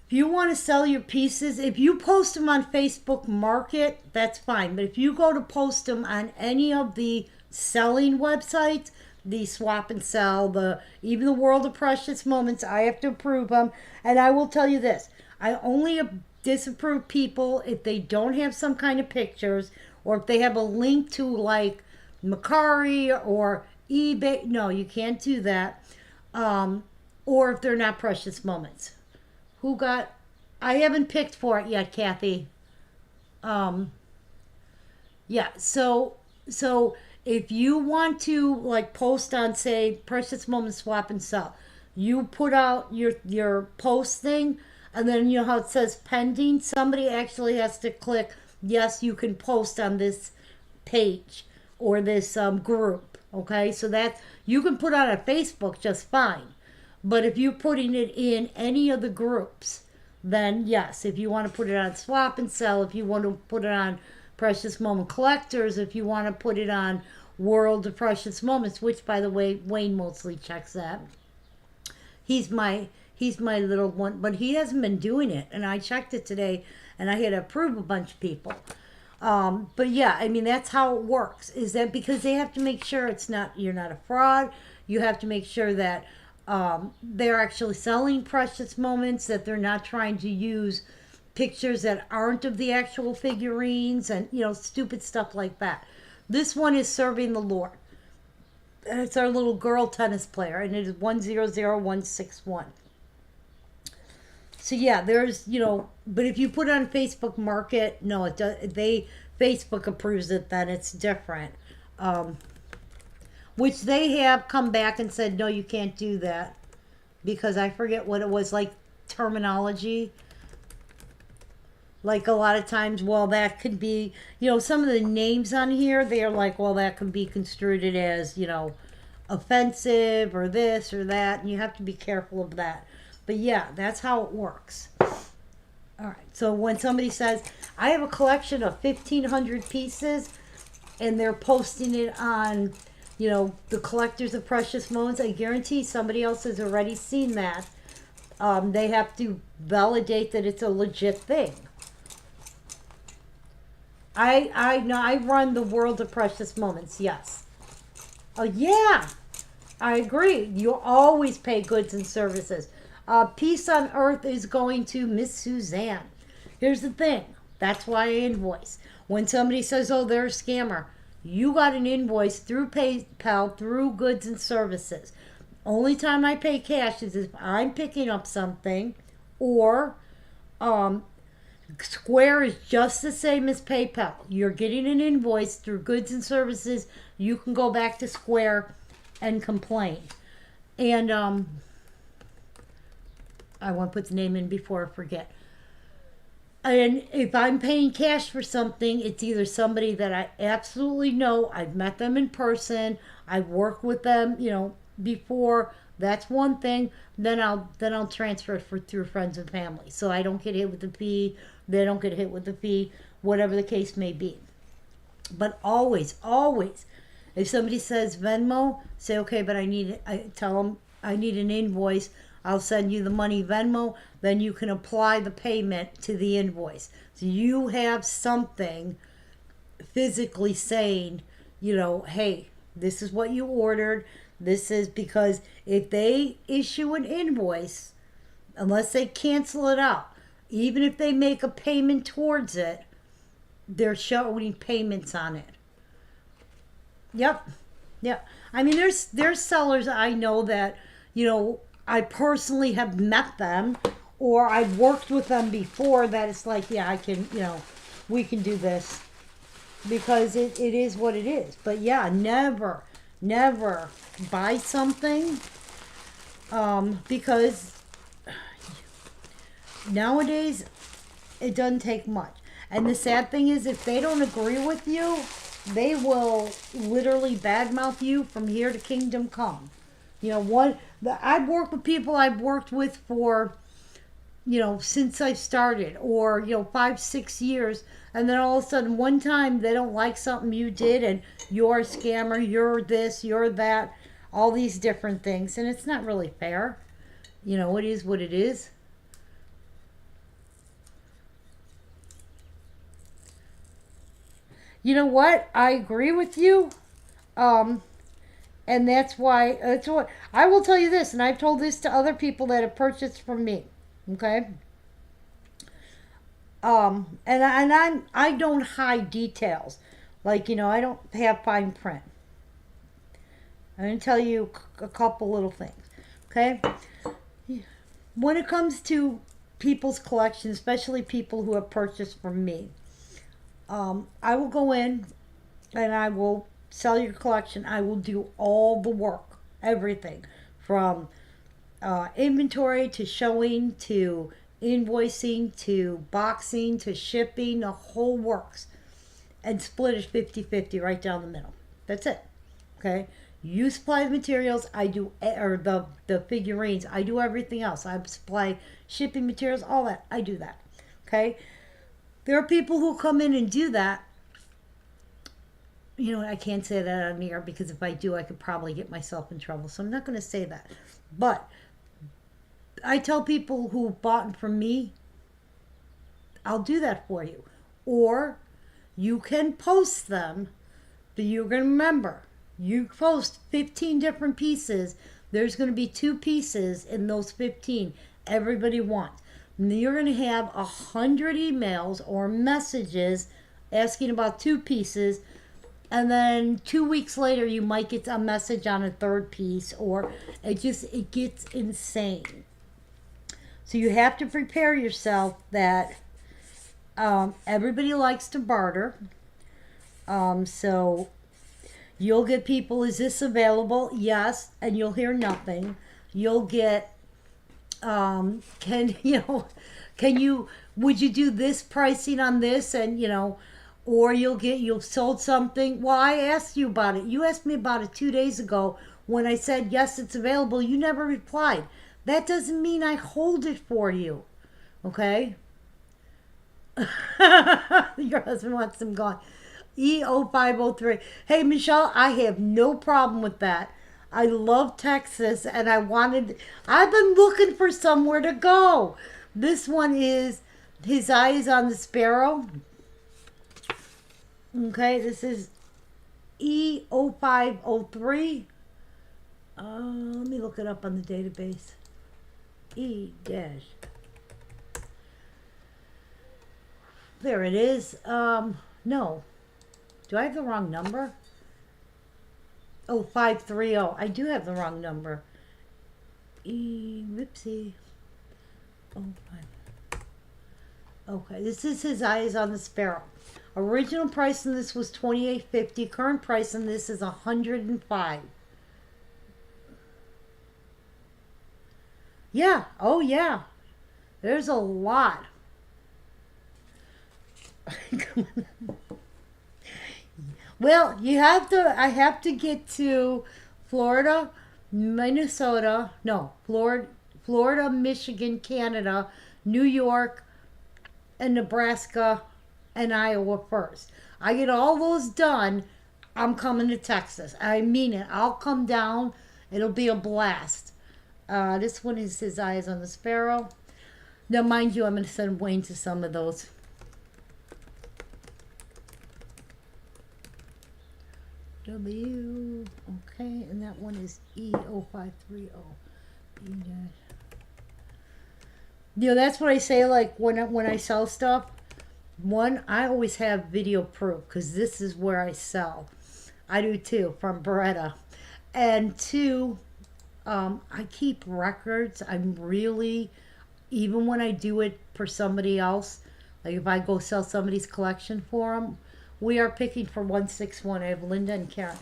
If you want to sell your pieces, if you post them on Facebook Market, that's fine. But if you go to post them on any of the selling websites, the swap and sell, even the World of Precious Moments, I have to approve them. And I will tell you this, I only disapprove people if they don't have some kind of pictures, or if they have a link to like Macari or eBay. No, you can't do that. Or if they're not precious moments. Who got? I haven't picked for it yet, Kathy. Yeah. So if you want to like post on, say, precious moments swap and sell, you put out your post thing, and then you know how it says pending. Somebody actually has to click yes, you can post on this page or this group. Okay, so that you can put on a Facebook just fine. But if you're putting it in any of the groups, then yes, if you want to put it on swap and sell, if you want to put it on Precious Moment Collectors, if you want to put it on World of Precious Moments, which by the way, Wayne mostly checks that. He's my little one, but he hasn't been doing it, and I checked it today, and I had to approve a bunch of people. But yeah, I mean that's how it works. Is that because they have to make sure you're not a fraud. You have to make sure that they're actually selling precious moments, that they're not trying to use pictures that aren't of the actual figurines, and stupid stuff like that. This one is serving the Lord. And it's our little girl tennis player, and it is 100161. So yeah, there's but if you put it on Facebook Market, no, it does. Facebook approves it, then it's different. Which they have come back and said, no, you can't do that, because I forget what it was, like terminology. Like a lot of times, well, that could be, some of the names on here, they are like, well, that could be construed as, offensive or this or that, and you have to be careful of that. But yeah, that's how it works. All right, so when somebody says, I have a collection of 1,500 pieces, and they're posting it on, the Collectors of Precious Moments, I guarantee somebody else has already seen that. They have to validate that it's a legit thing. I know I run the World of Precious Moments, yes. Oh yeah, I agree. You always pay goods and services. Peace on Earth is going to Miss Suzanne. Here's the thing. That's why I invoice. When somebody says, oh, they're a scammer, you got an invoice through PayPal, through goods and services. Only time I pay cash is if I'm picking up something, or Square is just the same as PayPal. You're getting an invoice through goods and services. You can go back to Square and complain. And I want to put the name in before I forget. And if I'm paying cash for something, it's either somebody that I absolutely know, I've met them in person, I've worked with them, before. That's one thing. Then I'll transfer it through friends and family, so I don't get hit with the fee. They don't get hit with the fee, whatever the case may be. But always, if somebody says Venmo, say okay, but I tell them I need an invoice. I'll send you the money Venmo. Then you can apply the payment to the invoice. So you have something physically saying, hey, this is what you ordered. This is because if they issue an invoice, unless they cancel it out, even if they make a payment towards it, they're showing payments on it. Yep. I mean, there's sellers I know that, I personally have met them, or I've worked with them before, that it's like, yeah, I can, we can do this, because it is what it is. But yeah, never buy something, because nowadays it doesn't take much. And the sad thing is, if they don't agree with you, they will literally badmouth you from here to kingdom come. I've worked with people I've worked with for, since I started, or 5-6 years, and then all of a sudden one time they don't like something you did, and you're a scammer, you're this, you're that, all these different things, and it's not really fair. It is what it is. You know what? I agree with you. And that's what I will tell you this, and I've told this to other people that have purchased from me. Okay. I don't hide details, like I don't have fine print. I'm gonna tell you a couple little things. Okay. When it comes to people's collections, especially people who have purchased from me, I will go in and I will sell your collection. I will do all the work, everything from inventory to showing to invoicing to boxing to shipping, the whole works, and split it 50-50 right down the middle. That's it. Okay. You supply the materials, I do, or the figurines, I do everything else. I supply shipping materials, all that, I do that. Okay. There are people who come in and do that. I can't say that on the air because if I do, I could probably get myself in trouble. So I'm not going to say that. But I tell people who bought from me, I'll do that for you. Or you can post them, but you're going to remember, you post 15 different pieces. There's going to be 2 pieces in those 15 everybody wants. And you're going to have 100 emails or messages asking about 2 pieces. And then 2 weeks later, you might get a message on a 3rd piece, or it gets insane. So you have to prepare yourself that everybody likes to barter. So you'll get people, is this available? Yes. And you'll hear nothing. You'll get, would you do this pricing on this? And, or you've sold something. Well, I asked you about it. You asked me about it 2 days ago when I said, yes, it's available. You never replied. That doesn't mean I hold it for you. Okay? Your husband wants them gone. E0503. Hey, Michelle, I have no problem with that. I love Texas, and I've been looking for somewhere to go. This one is His Eyes on the Sparrow. Okay, this is E0503. Let me look it up on the database. E- There it is. No. Do I have the wrong number? Oh, 530. I do have the wrong number. Whoopsie. Oh, 5. Okay, this is His Eyes on the Sparrow. Original price on this was $28.50. Current price on this is $105. Yeah. Oh, yeah. There's a lot. Well, I have to get to Florida, Minnesota, no, Florida, Michigan, Canada, New York, and Nebraska, and Iowa first. I get all those done, I'm coming to Texas. I mean it. I'll come down. It'll be a blast. This one is His Eyes on the Sparrow. Now, mind you, I'm going to send Wayne to some of those. W. Okay, and that one is E0530. That's what I say, like, when I sell stuff. One, I always have video proof, because this is where I sell. I do too, from Beretta. And 2, I keep records. I'm really, even when I do it for somebody else, like if I go sell somebody's collection for them, we are picking for 161. I have Linda and Karen.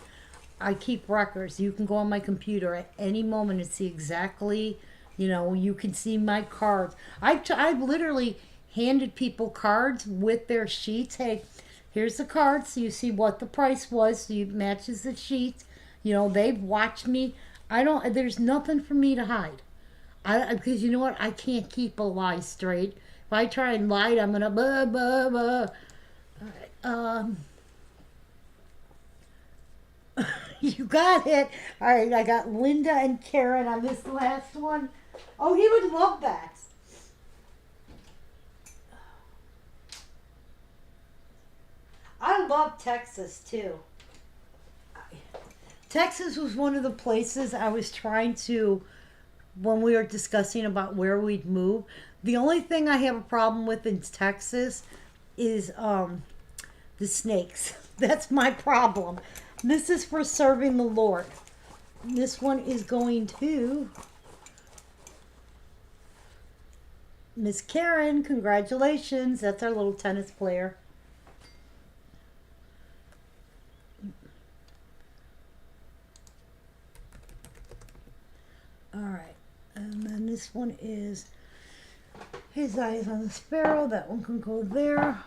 I keep records. You can go on my computer at any moment and see exactly, you can see my cards. I've literally handed people cards with their sheets. Hey, here's the card, so you see what the price was, so it matches the sheets. They've watched me. There's nothing for me to hide. Because you know what? I can't keep a lie straight. If I try and lie, I'm going to blah, blah, blah. You got it. All right, I got Linda and Karen on this last one. Oh, he would love that. I I love Texas too. Texas was one of the places I was trying to, when we were discussing about where we'd move. The only thing I have a problem with in Texas is the snakes. That's my problem. This is for serving the Lord. This one is going to Miss Karen. Congratulations. That's our little tennis player. All right. And then this one is His Eyes on the Sparrow. That one can go there.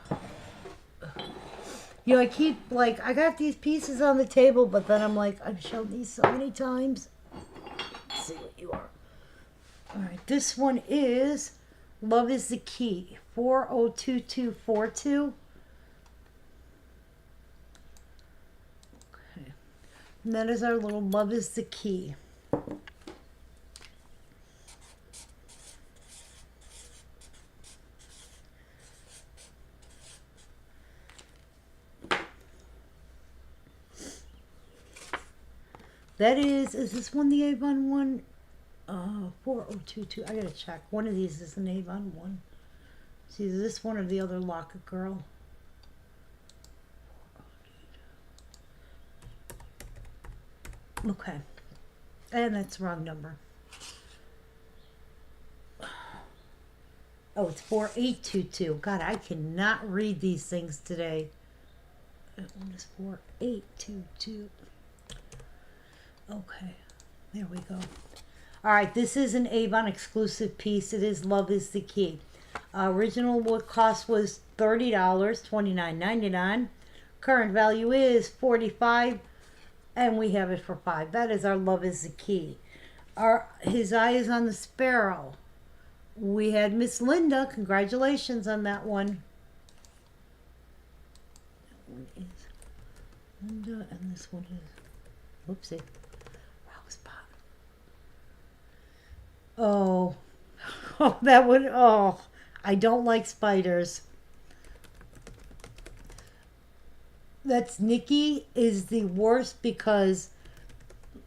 You know, I keep, like, I got these pieces on the table, but then I'm like, I've shown these so many times. Let's see what you are. All right, this one is Love is the Key, 402242. Okay. And that is our little Love is the Key. That is this one the Avon one? 4022. I gotta check. One of these is an Avon one. See, is this one or the other Locket Girl? Okay. And that's the wrong number. Oh, it's 4822. God, I cannot read these things today. That one is 4822. Okay, there we go. All right, this is an Avon exclusive piece. It is Love is the Key. Original cost was $30, $29.99. Current value is $45, and we have it for $5. That is our Love is the Key. His Eyes on the Sparrow. We had Miss Linda. Congratulations on that one. That one is Linda, and this one is, whoopsie. Oh, oh, that would, oh, I don't like spiders. That's Nikki is the worst because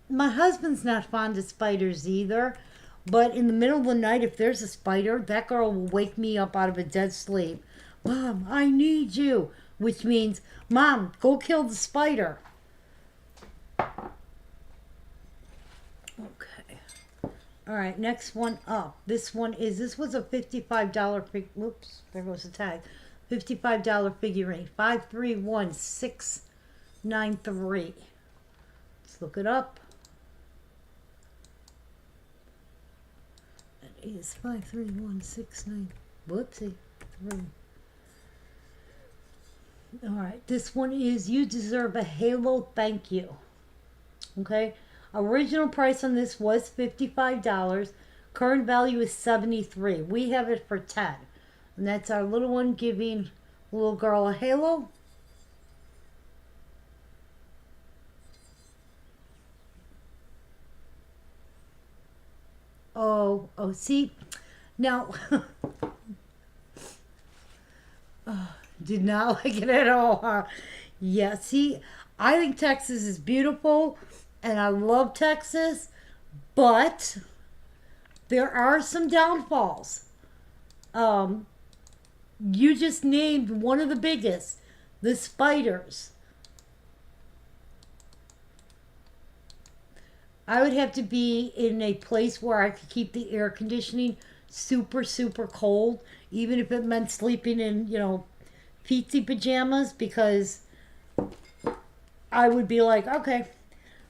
my husband's not fond of spiders either. But in the middle of the night, if there's a spider, that girl will wake me up out of a dead sleep. Mom, I need you. Which means, Mom, go kill the spider. All right, next one up. This one is, this was a $55 whoops, there goes the tag. $55 figurine, 531693. Let's look it up. It is 53169. Whoopsie. 3. All right, this one is You Deserve a Halo Thank You. Okay. Original price on this was $55. Current value is $73. We have it for $10. And that's our little one giving little girl a halo. Oh, see? Now, did not like it at all, huh? Yeah, see, I think Texas is beautiful. And I love Texas, but there are some downfalls. You just named one of the biggest, the spiders. I would have to be in a place where I could keep the air conditioning super, super cold, even if it meant sleeping in, feetsy pajamas, because I would be like, okay,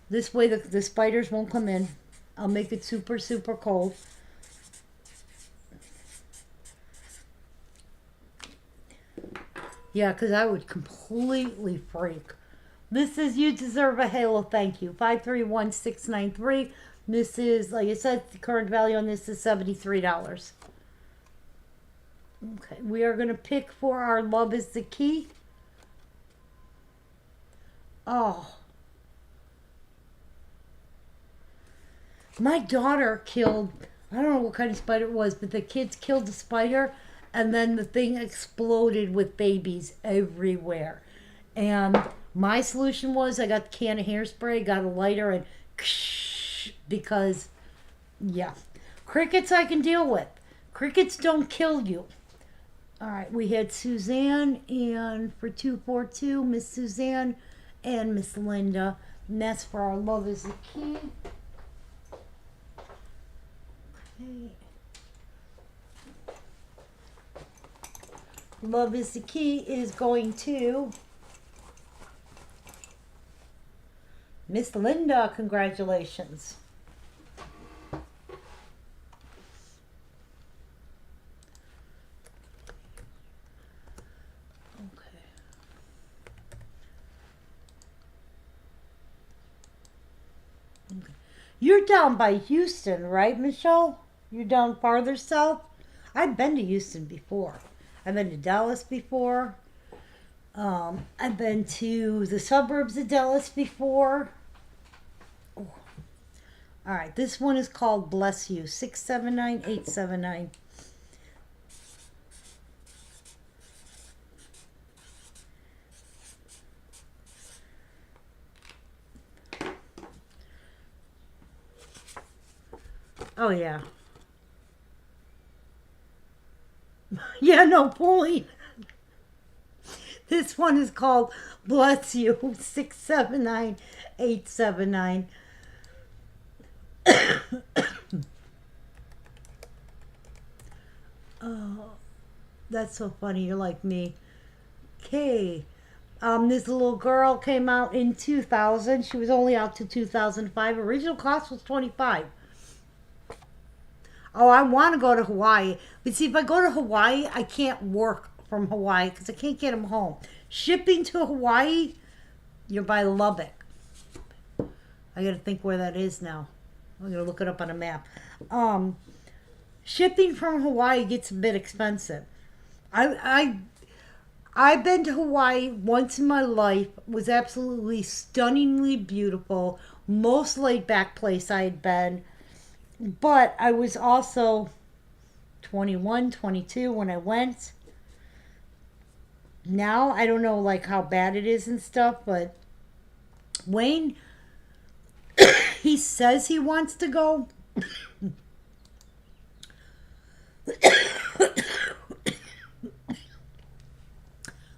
this way the spiders won't come in. I'll make it super, super cold. Yeah, because I would completely freak. This is You Deserve a Halo Thank You. 531693. This is, like I said, the current value on this is $73. Okay, we are going to pick for our Love is the Key. Oh. My daughter killed, I don't know what kind of spider it was, but the kids killed the spider, and then the thing exploded with babies everywhere. And my solution was I got the can of hairspray, got a lighter, and because, yeah. Crickets I can deal with. Crickets don't kill you. All right, we had Suzanne, and for 242, Miss Suzanne and Miss Linda. And that's for our Love is the Key. Okay. Love is the Key is going to Miss Linda. Congratulations. You're down by Houston, right, Michelle? You're down farther south? I've been to Houston before. I've been to Dallas before. I've been to the suburbs of Dallas before. Oh. All right, this one is called Bless You, 679879. Oh, yeah. Yeah, no, pulling. This one is called Bless You, 679879. Oh, that's so funny. You're like me. Okay. This little girl came out in 2000. She was only out to 2005. Original cost was $25. Oh, I want to go to Hawaii. But see, if I go to Hawaii, I can't work from Hawaii because I can't get them home. Shipping to Hawaii, you're by Lubbock. I got to think where that is now. I'm going to look it up on a map. Shipping from Hawaii gets a bit expensive. I've been to Hawaii once in my life. It was absolutely stunningly beautiful. Most laid back place I had been. But I was also 21, 22 when I went. Now, I don't know like how bad it is and stuff, but Wayne, he says he wants to go.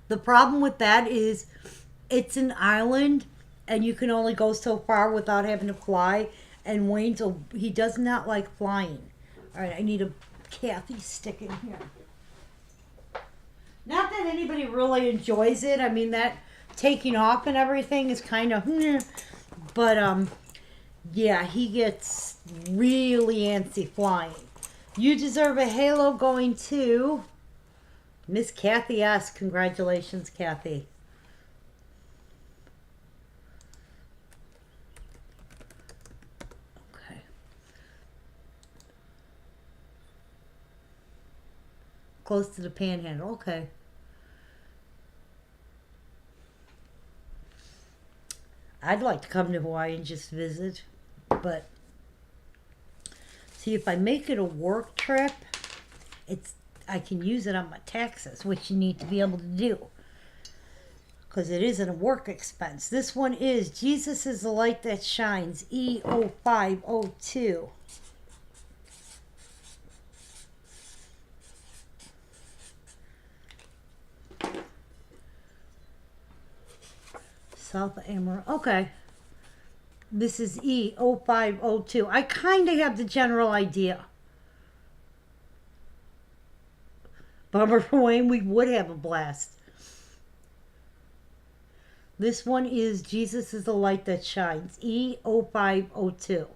The problem with that is it's an island and you can only go so far without having to fly. And he does not like flying. All right, I need a Kathy stick in here. Not that anybody really enjoys it. I mean, that taking off and everything is kind of, but yeah, he gets really antsy flying. You deserve a halo going to Miss Kathy S. Congratulations, Kathy. Close to the Panhandle. Okay. I'd like to come to Hawaii and just visit, but see if I make it a work trip, I can use it on my taxes, which you need to be able to do because it isn't a work expense. This one is Jesus is the Light That Shines, E0502. South Amarillo. Okay. This is E0502. I kind of have the general idea. Bummer for Wayne, we would have a blast. This one is Jesus is the Light That Shines, E0502.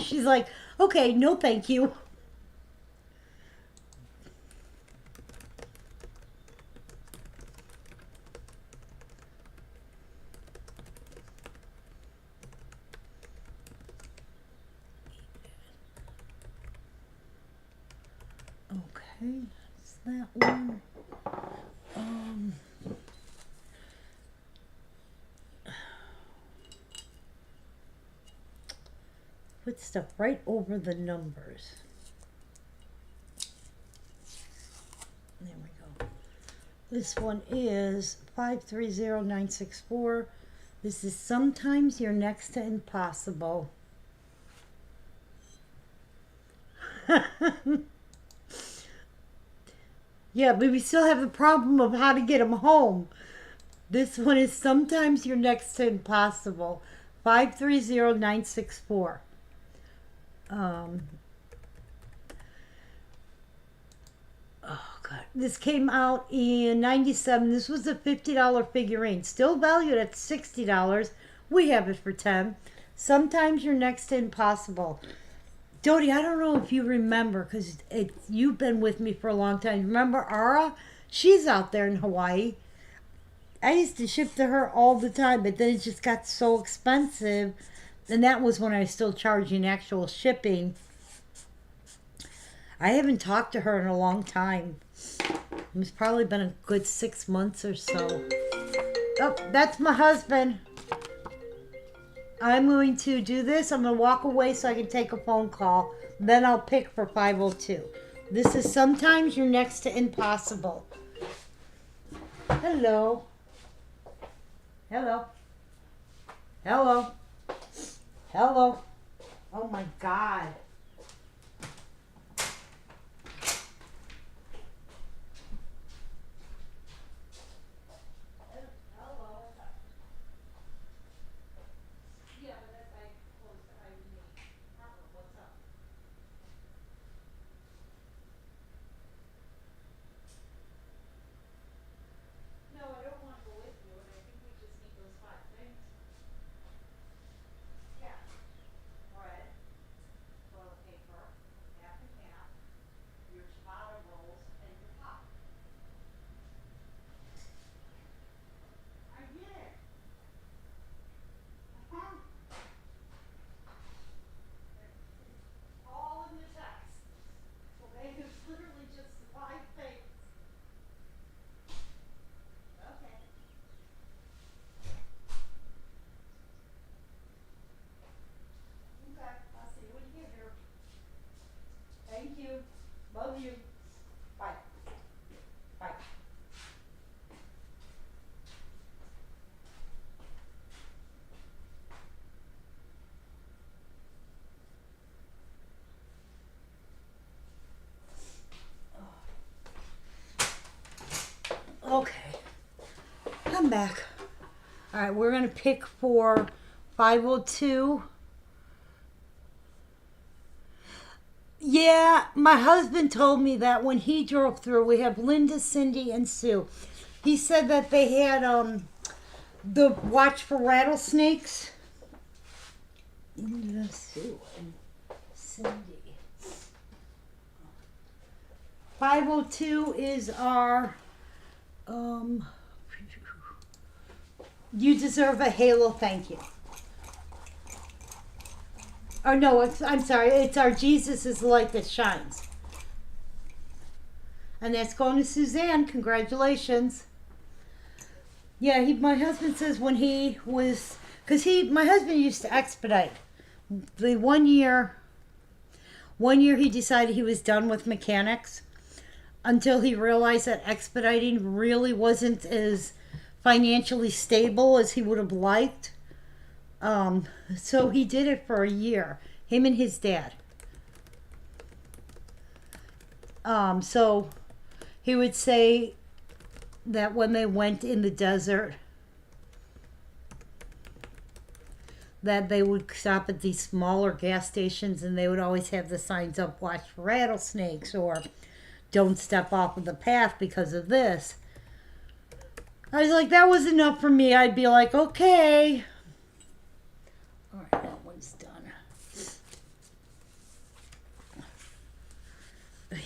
She's like, okay, no thank you. Okay, that's that one. Put stuff right over the numbers. This one is 530964. This is sometimes you're next to impossible. Yeah, but we still have the problem of how to get them home. This one is sometimes you're next to impossible. 530964. Oh god. This came out in 97. This was a $50 figurine. Still valued at $60. We have it for 10. Sometimes you're next to impossible. Dodie, I don't know if you remember, because you've been with me for a long time. Remember Ara? She's out there in Hawaii. I used to ship to her all the time, but then it just got so expensive. And that was when I was still charging actual shipping. I haven't talked to her in a long time. It's probably been a good 6 months or so. Oh, that's my husband. I'm going to do this. I'm going to walk away so I can take a phone call. Then I'll pick for 502. This is sometimes you're next to impossible. Hello. Hello. Hello. Hello. Oh my God. Thank you. Love you. Bye. Bye. Okay. I'm back. All right, we're going to pick for 502. Yeah, my husband told me that when he drove through. We have Linda, Cindy, and Sue. He said that they had the watch for rattlesnakes. Linda, Sue, and Cindy. 502 is our you deserve a halo thank you. Or no, I'm sorry, it's our Jesus is the light that shines. And that's going to Suzanne. Congratulations. Yeah, my husband says when he was, because my husband used to expedite. The one year he decided he was done with mechanics until he realized that expediting really wasn't as financially stable as he would have liked. So he did it for a year, him and his dad. So he would say that when they went in the desert, that they would stop at these smaller gas stations and they would always have the signs up, watch for rattlesnakes, or don't step off of the path because of this. I was like, that was enough for me. I'd be like, okay. All right, that one's done.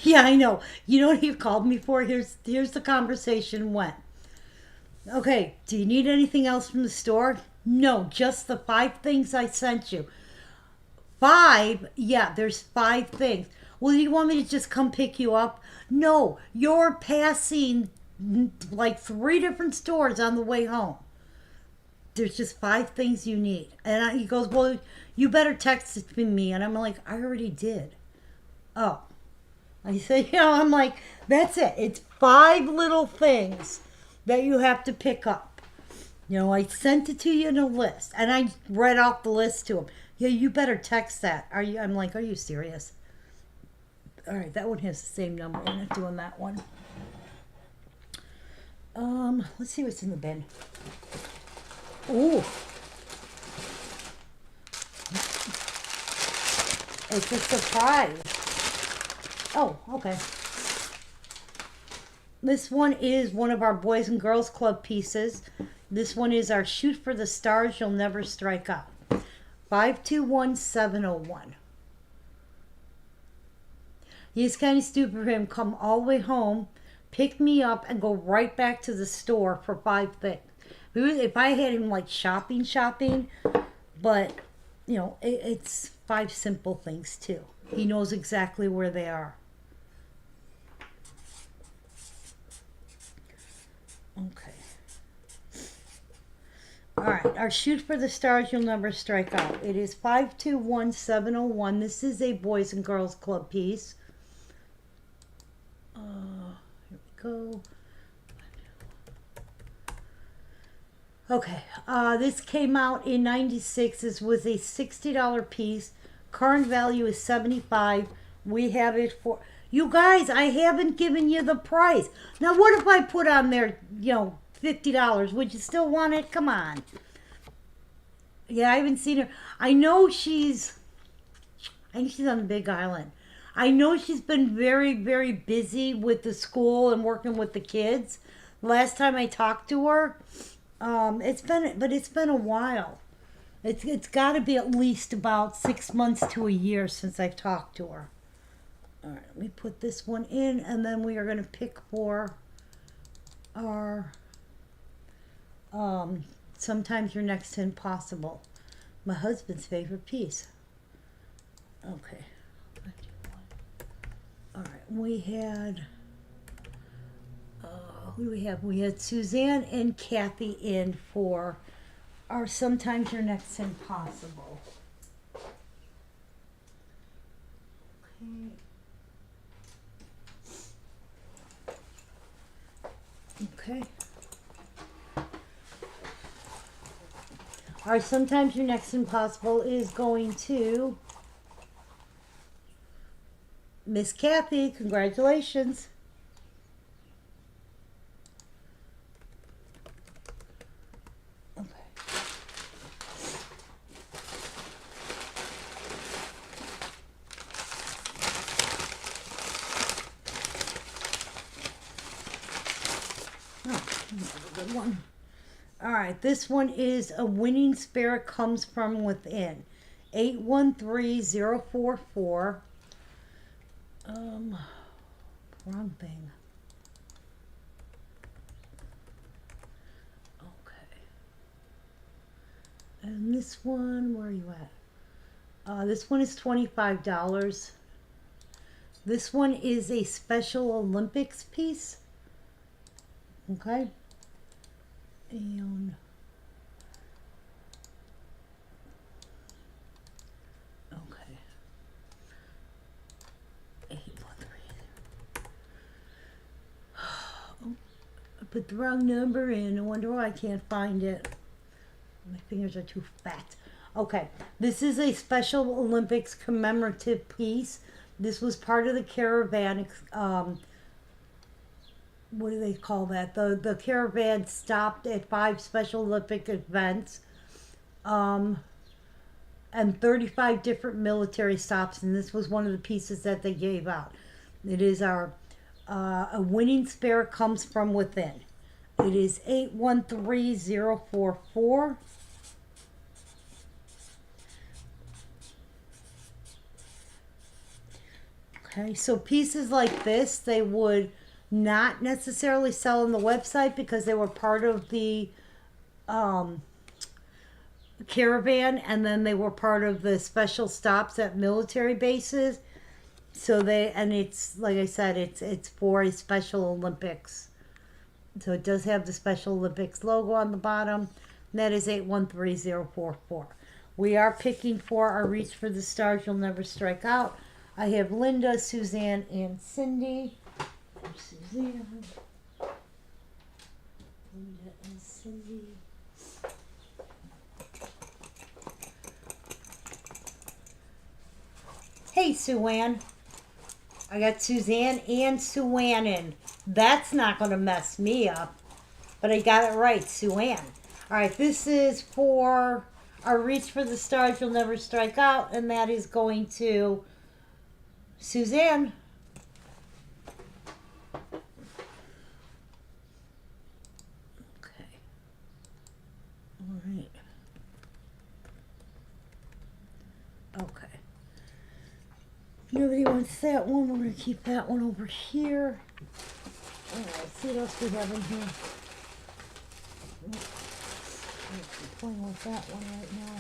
Yeah, I know. You know what you called me for? Here's the conversation went. Okay, do you need anything else from the store? No, just the 5 things I sent you. 5? Yeah, there's 5 things. Well, do you want me to just come pick you up? No, you're passing like 3 different stores on the way home. There's just 5 things you need. And he goes, well, you better text it to me. And I'm like, I already did. Oh, I say, I'm like, that's it. It's 5 little things that you have to pick up. I sent it to you in a list, and I read off the list to him. Yeah, you better text that. I'm like, are you serious? All right, that one has the same number. We're not doing that one. Let's see what's in the bin. Ooh. It's a surprise. Oh, okay. This one is one of our Boys and Girls Club pieces. This one is our Shoot for the Stars, You'll Never Strike Out. 521701. It's kind of stupid for him. Come all the way home, pick me up, and go right back to the store for 5 things. If I had him like shopping, but it's 5 simple things too. He knows exactly where they are. Okay. All right, our Shoot for the Stars, You'll Never Strike Out. It is 521701. This is a Boys and Girls Club piece. Here we go. Okay, this came out in 96. This was a $60 piece. Current value is $75. We have it for... You guys, I haven't given you the price. Now, what if I put on there, $50? Would you still want it? Come on. Yeah, I haven't seen her. I think she's on the Big Island. I know she's been very, very busy with the school and working with the kids. Last time I talked to her, it's been a while. It's got to be at least about 6 months to a year since I've talked to her. All right, let me put this one in, and then we are going to pick for our Sometimes You're Next to Impossible, my husband's favorite piece. Okay. All right, we had who do we have? We had Suzanne and Kathy in for our Sometimes You're Next to Impossible. Okay. Our Sometimes Your Next Impossible is going to Miss Kathy. Congratulations. Okay. Oh, another good one. All right, this one is A Winning Spirit Comes From Within. 813044. Wrong thing. Okay. And this one, where are you at? This one is $25. This one is a Special Olympics piece. Okay. And okay. 813. Oh, I put the wrong number in. No wonder why I can't find it. My fingers are too fat. Okay, this is a Special Olympics commemorative piece. This was part of the caravan. What do they call that? The caravan stopped at 5 Special Olympic events, and 35 different military stops, and this was one of the pieces that they gave out. It is our A Winning Spirit Comes From Within. It is 813044. Okay, so pieces like this, they would not necessarily sell on the website because they were part of the caravan, and then they were part of the special stops at military bases. So it's like I said, it's for a Special Olympics. So it does have the Special Olympics logo on the bottom. And that is 813044. We are picking for our Reach for the Stars, You'll Never Strike Out. I have Linda, Suzanne, and Cindy. Suzanne. Linda and Cindy. Hey, Sue-Ann. I got Suzanne and Sue-Ann in. That's not going to mess me up. But I got it right, Sue-Ann. All right, this is for our Reach for the Stars, You'll Never Strike Out, and that is going to Suzanne. Okay. All right. Okay. Nobody wants that one. We're going to keep that one over here. All right, see what else we have in here. I'm playing with that one right now.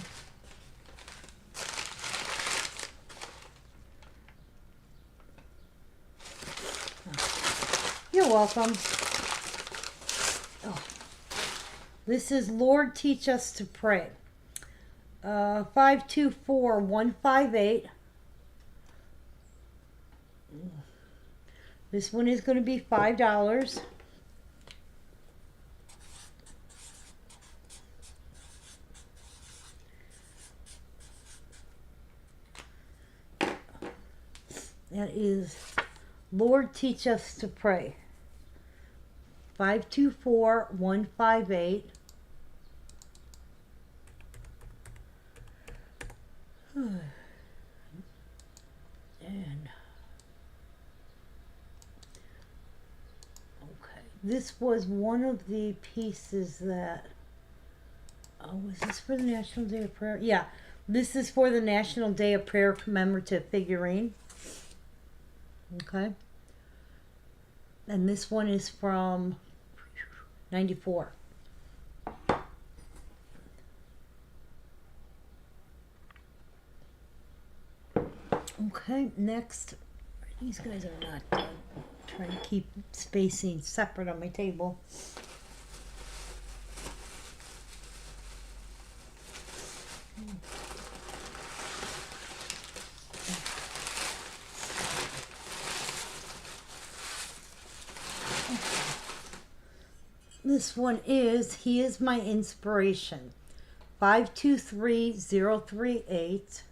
You're welcome. Oh. This is Lord Teach Us to Pray. 524158. This one is going to be $5. That is Lord Teach Us to Pray. 524158. And okay, this was one of the pieces that was this for the National Day of Prayer? Yeah, this is for the National Day of Prayer commemorative figurine. Okay. And this one is from 94. Okay, next. These guys are not done. I'm trying to keep spacing separate on my table. This one is He is My Inspiration. 523038.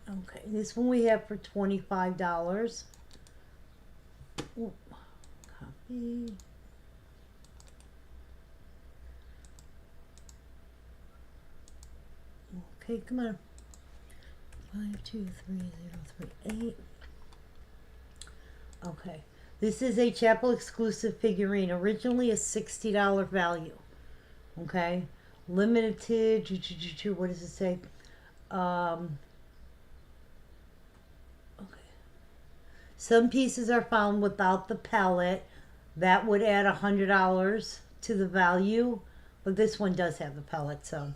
Okay, this one we have for $25. Ooh, copy. Okay, come on. 523038. Okay, this is a chapel exclusive figurine. Originally a $60 value. Okay, limited. What does it say? Okay. Some pieces are found without the pellet. That would add $100 to the value, but this one does have the pellet, so.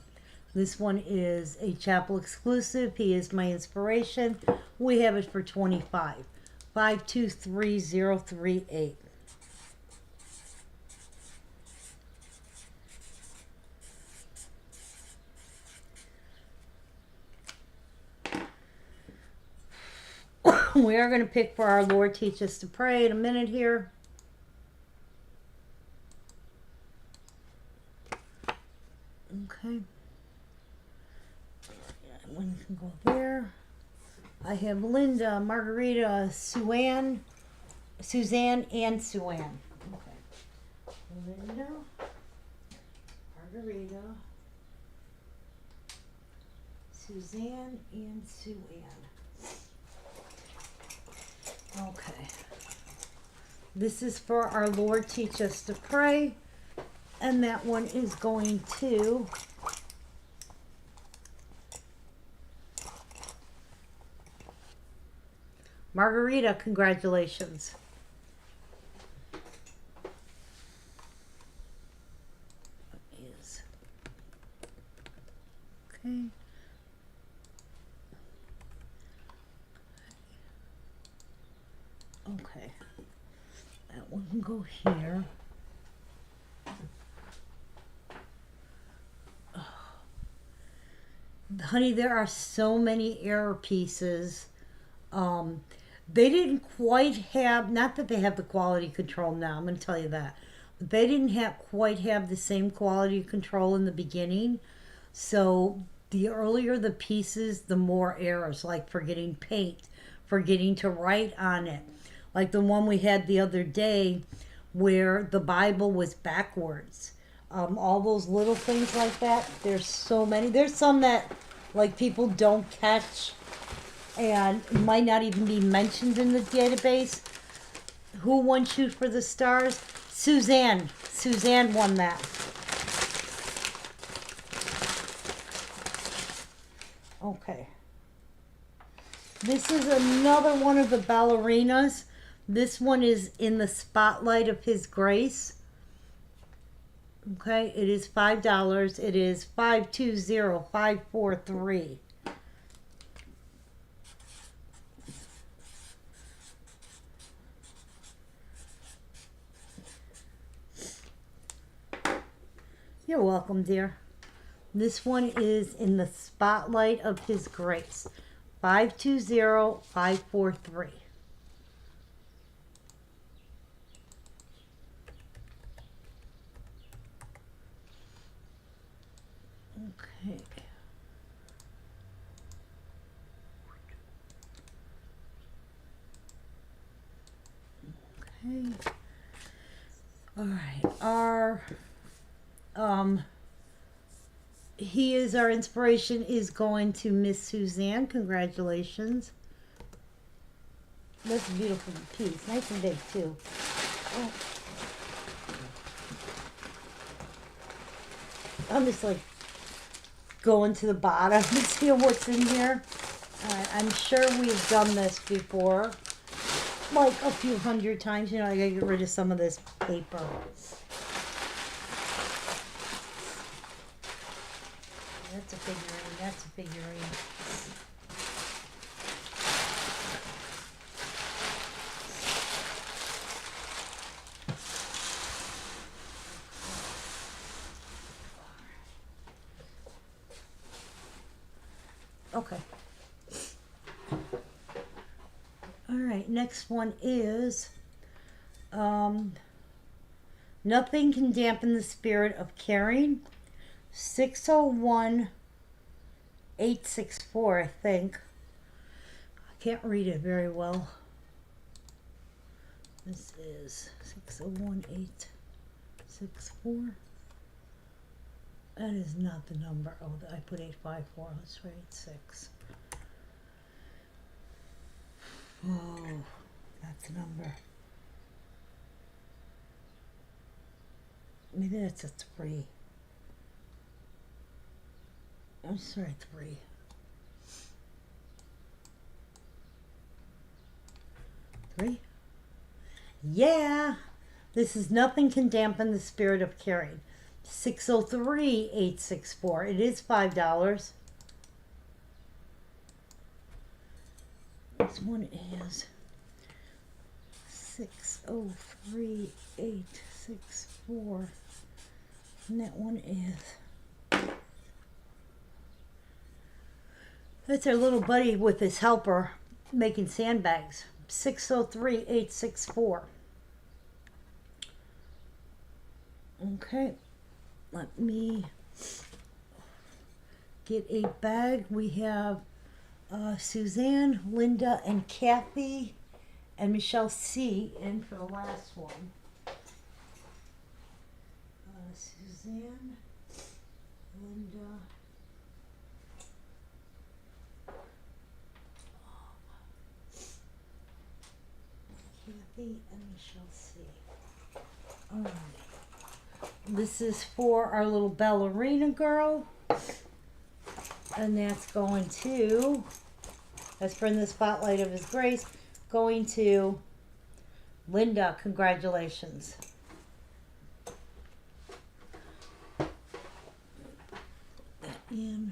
This one is a chapel exclusive. He is My Inspiration. We have it for $25. 523038. We are going to pick for our Lord Teach Us to Pray in a minute here. Okay. One can go there. I have Linda, Margarita, Suzanne, and Sue-Ann. Okay. Linda, Margarita, Suzanne, and Sue-Ann. Okay. This is for our Lord Teach Us to Pray. And that one is going to Margarita. Congratulations. Is okay. Okay. That one's can go here. Honey, there are so many error pieces. They didn't quite have, not that they have the quality control now, I'm going to tell you that. But they didn't quite have the same quality control in the beginning. So the earlier the pieces, the more errors, like forgetting paint, forgetting to write on it. Like the one we had the other day where the Bible was backwards. All those little things like that. There's so many. There's some that like people don't catch and might not even be mentioned in the database. Who won Shoot for the Stars? Suzanne. Suzanne won that. Okay. This is another one of the ballerinas. This one is in the spotlight of His Grace. Okay, it is $5. It is 520543. You're welcome, dear. This one is in the spotlight of His Grace. 520543. Okay. Okay. All right. He is our inspiration is going to Miss Suzanne. Congratulations. That's a beautiful piece. Nice and big too. Oh. I'm just like going to the bottom and seeing what's in here. I'm sure we've done this before, like a few hundred times. You know, I gotta get rid of some of this paper. That's a figurine. That's a figurine. Okay. All right, next one is Nothing Can Dampen the Spirit of Caring. 601864, I think. I can't read it very well. This is 601864. That is not the number. Oh, I put 854. Let's try 86. Oh, that's the number. Maybe that's a 3. I'm sorry, 3. 3? Yeah! This is Nothing Can Dampen the Spirit of Caring. 603864. It is $5. This one is 603864. And that one is, that's our little buddy with his helper making sandbags. 603864. Okay, let me get a bag. We have Suzanne, Linda, and Kathy, and Michelle C. in for the last one. Suzanne, Linda, Kathy, and Michelle C. All right. This is for our little ballerina girl. And that's going to, that's for in the spotlight of His Grace, going to Linda. Congratulations. Put that in.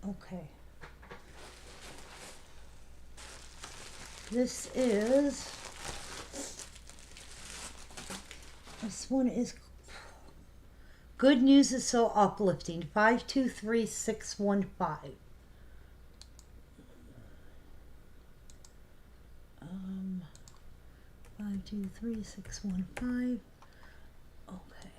Okay. This one is Good News is So Uplifting. 523615. 523615. Okay.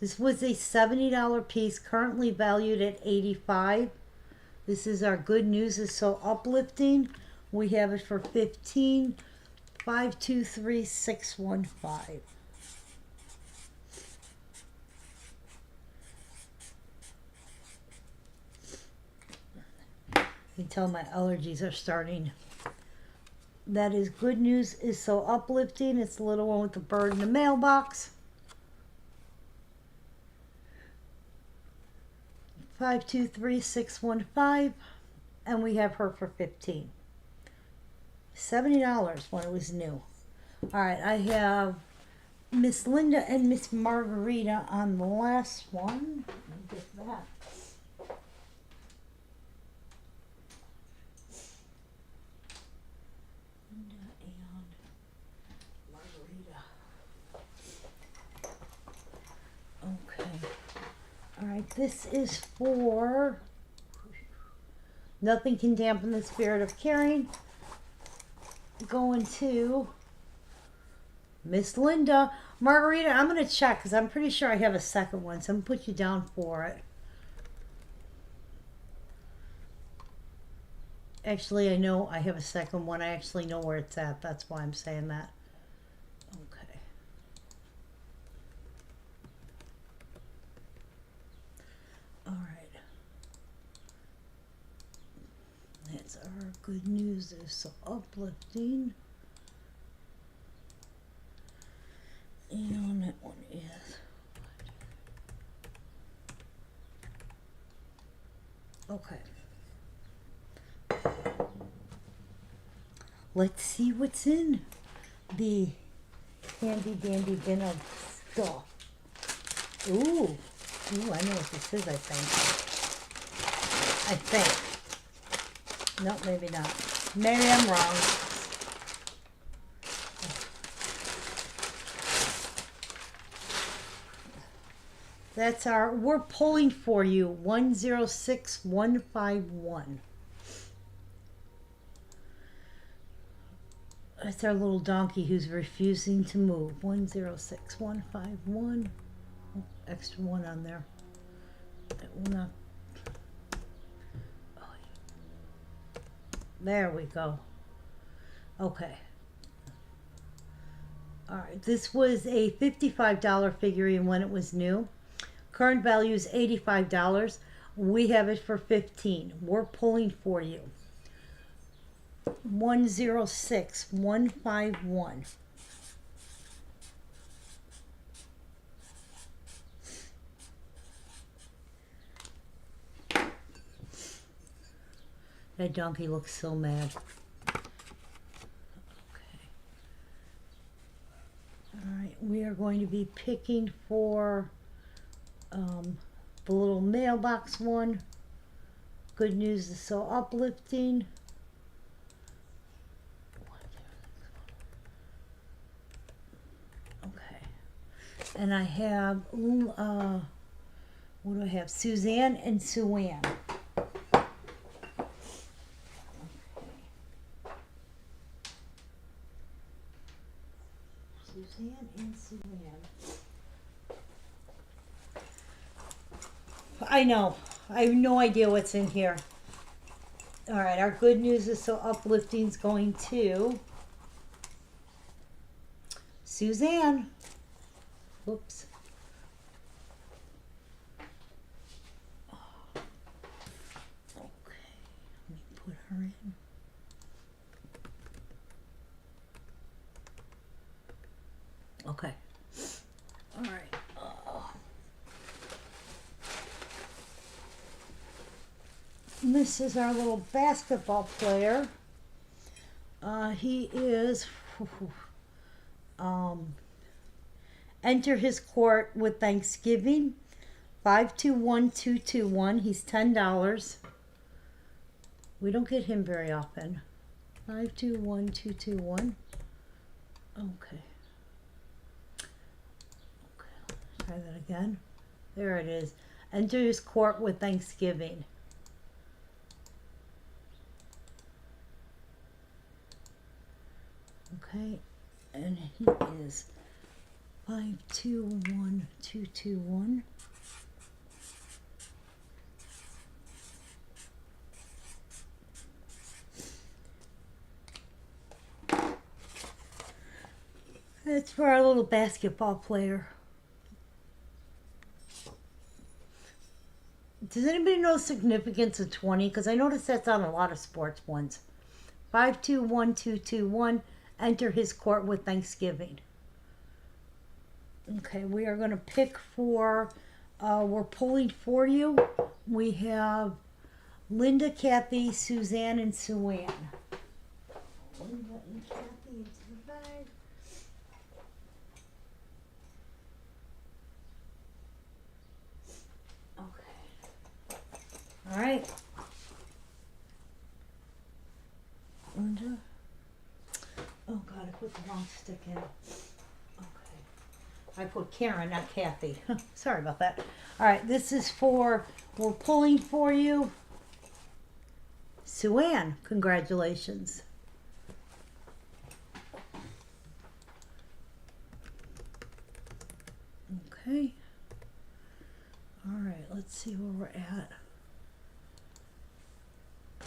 This was a $70 piece, currently valued at $85. This is our Good News is So Uplifting. We have it for 15. 523615. You can tell my allergies are starting. That is Good News is So Uplifting. It's the little one with the bird in the mailbox. 523615. And we have her for 15. $70 when it was new. Alright, I have Miss Linda and Miss Margarita on the last one. Let me get that. Linda and Margarita. Okay. Alright, this is for Nothing Can Dampen the Spirit of Caring. Going to Miss Linda. Margarita, I'm going to check because I'm pretty sure I have a second one, so I'm going to put you down for it. Actually, I know I have a second one. I actually know where it's at. That's why I'm saying that. Okay. All right. That's our Good News is So Uplifting. And that one is. Okay. Let's see what's in the handy dandy bin of stuff. Ooh. I know what this is, I think. No, maybe not. Maybe I'm wrong. That's our, we're pulling for you, 106151. That's our little donkey who's refusing to move. 106151. Oh, extra one on there. That will not. Oh, there we go. Okay. Alright, this was a $55 figurine when it was new. Current value is $85. We have it for 15. We're pulling for you. 106151. That donkey looks so mad. Okay. Alright, we are going to be picking for the little mailbox one. Good News is So Uplifting. Okay. And I have, what do I have? Suzanne and Sue-Ann. Suzanne and Sue-Ann. I know. I have no idea what's in here. Alright, our Good News is So Uplifting is going to Suzanne. Whoops. Okay, let me put her in. Okay. Alright. This is our little basketball player. He is enter his court with Thanksgiving. 521221. He's $10. We don't get him very often. 521221. Okay. Try that again. There it is. Enter his court with thanksgiving. Okay, and he is 521221. That's for our little basketball player. Does anybody know the significance of 20? Because I noticed that's on a lot of sports ones. 521221. Enter his court with thanksgiving. Okay, we are going to pick for, we're pulling for you. We have Linda, Kathy, Suzanne, and Sue Ann. Linda and Kathy into the bag. Okay. All right. Linda. Oh God, I put the wrong stick in. Okay. I put Karen, not Kathy. Sorry about that. All right, this is for, we're pulling for you. Sue Ann, congratulations. Okay. All right, let's see where we're at.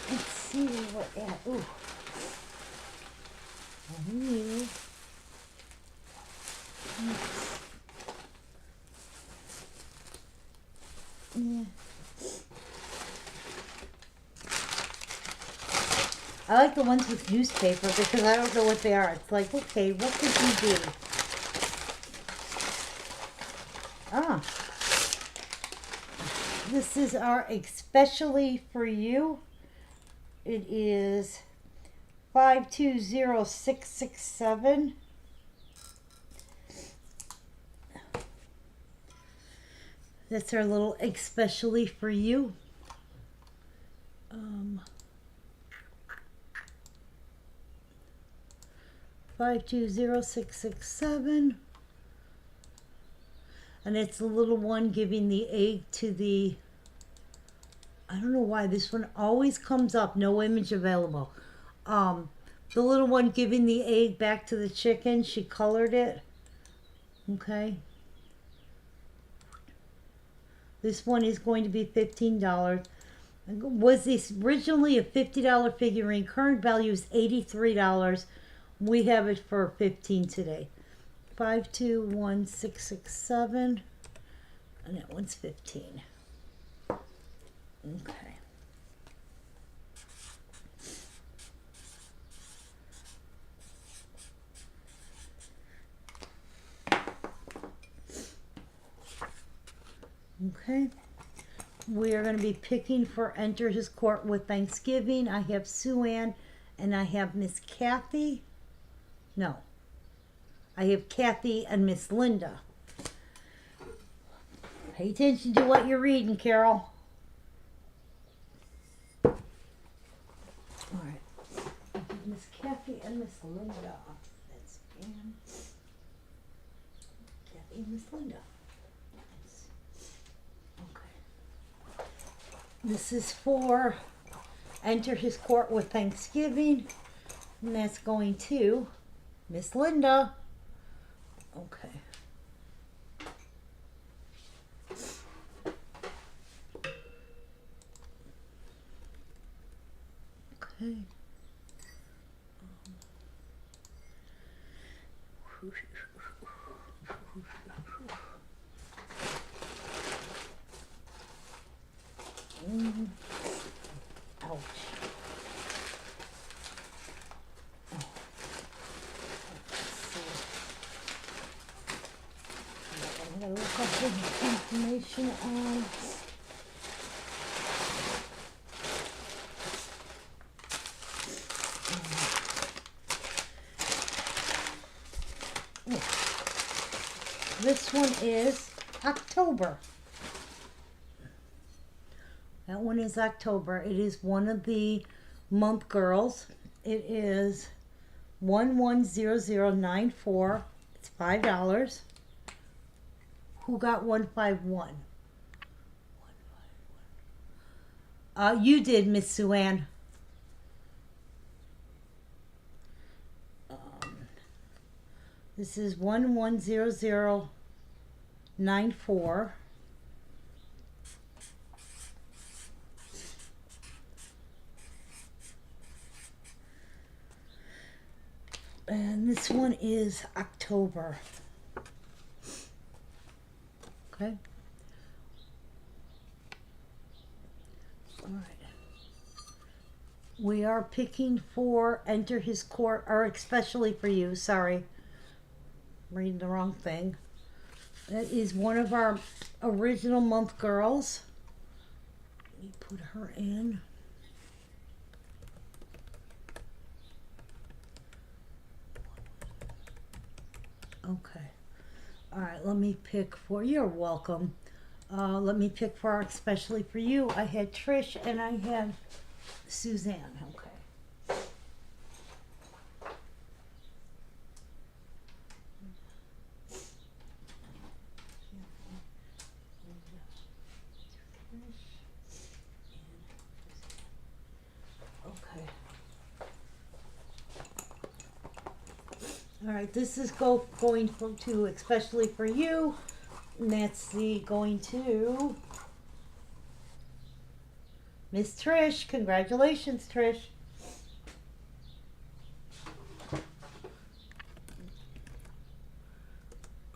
Let's see where we're at. Ooh. Ooh. Yeah. I like the ones with newspaper because I don't know what they are. It's like, okay, what could you do? Ah. This is our especially for you. It is 520667. That's our little especially for you. 520667. And it's the little one giving the egg to the, I don't know why this one always comes up, no image available. The little one giving the egg back to the chicken, she colored it. Okay. This one is going to be $15. Was this originally a $50 figurine? Current value is $83. We have it for $15 today. 521667, and that one's 15. Okay. Okay. We are going to be picking for Enter His Court with Thanksgiving. I have Sue Ann and I have Miss Kathy. No. I have Kathy and Miss Linda. Pay attention to what you're reading, Carol. All right. Miss Kathy and Miss Linda. That's Ann. Kathy and Miss Linda. Okay. This is for Enter His Court with Thanksgiving. And that's going to Miss Linda. Okay. Okay. Ouch. I'm going to look up the information on. This one is October. That one is October. It is one of the month girls. It is 110094. It's $5. Who got 151? You did, Miss Sue Ann. This is 110094. And this one is October. Okay. All right. We are picking for Enter His Court, or especially for you. Sorry. I'm reading the wrong thing. That is one of our original month girls. Let me put her in. Okay. All right, let me pick for, you're welcome. Let me pick for our especially for you. I had Trish and I had Suzanne. Okay. Okay. All right, this is going to especially for you, and that's the going to Miss Trish. Congratulations, Trish.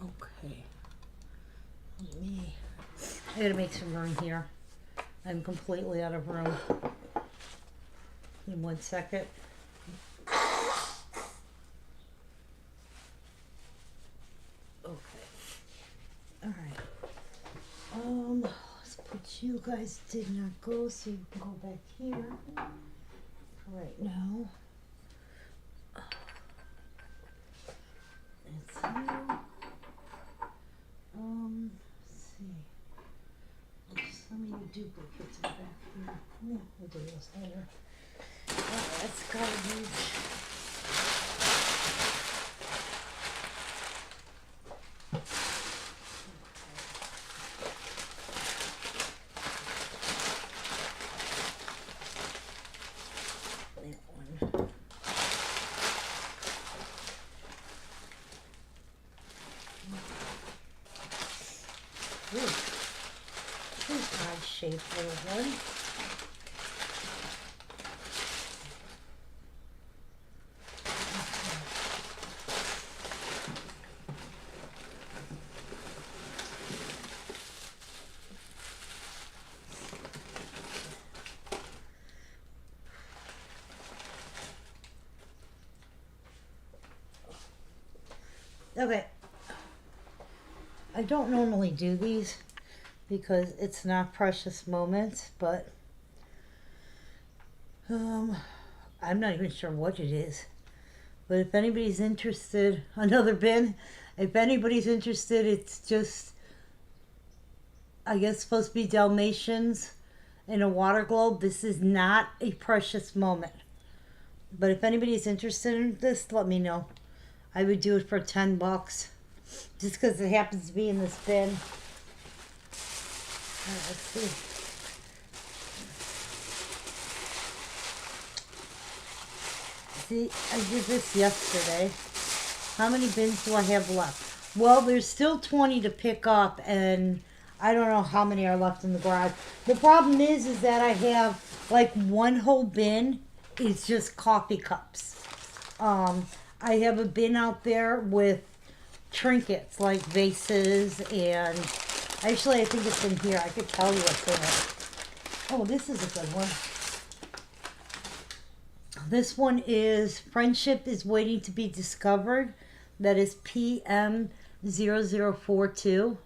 Okay. I gotta make some room here. I'm completely out of room. In 1 second. Let's put you guys did not go, so you can go back here right now. It's you. Let's see. Some of you duplicates are back here. Yeah, we'll do those later. That's garbage. Shaped little one. Okay. I don't normally do these because it's not precious moments, but I'm not even sure what it is. But if anybody's interested, another bin, if anybody's interested, it's just, I guess, supposed to be Dalmatians in a water globe. This is not a precious moment. But if anybody's interested in this, let me know. I would do it for $10, just because it happens to be in this bin. Let's see. See, I did this yesterday. How many bins do I have left? Well, there's still 20 to pick up, and I don't know how many are left in the garage. The problem is that I have like one whole bin is just coffee cups. I have a bin out there with trinkets like vases, and actually I think it's in here. I could tell you what's in it. Oh, this is a good one. This one is Friendship is Waiting to be Discovered. That is PM0042.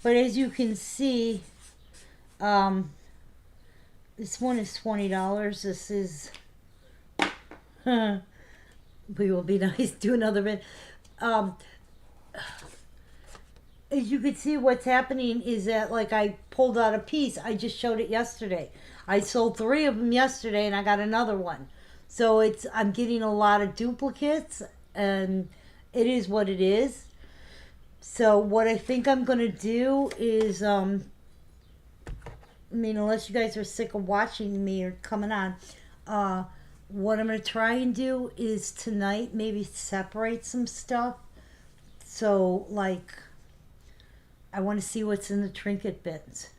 But as you can see, this one is $20. This is, we will be nice. Do another bit. as you can see, what's happening is that, like, I pulled out a piece. I just showed it yesterday. I sold 3 of them yesterday, and I got another one. So I'm getting a lot of duplicates, and it is what it is. So what I think I'm gonna do is, I mean, unless you guys are sick of watching me or coming on, what I'm gonna try and do is tonight maybe separate some stuff. So, like, I want to see what's in the trinket bins.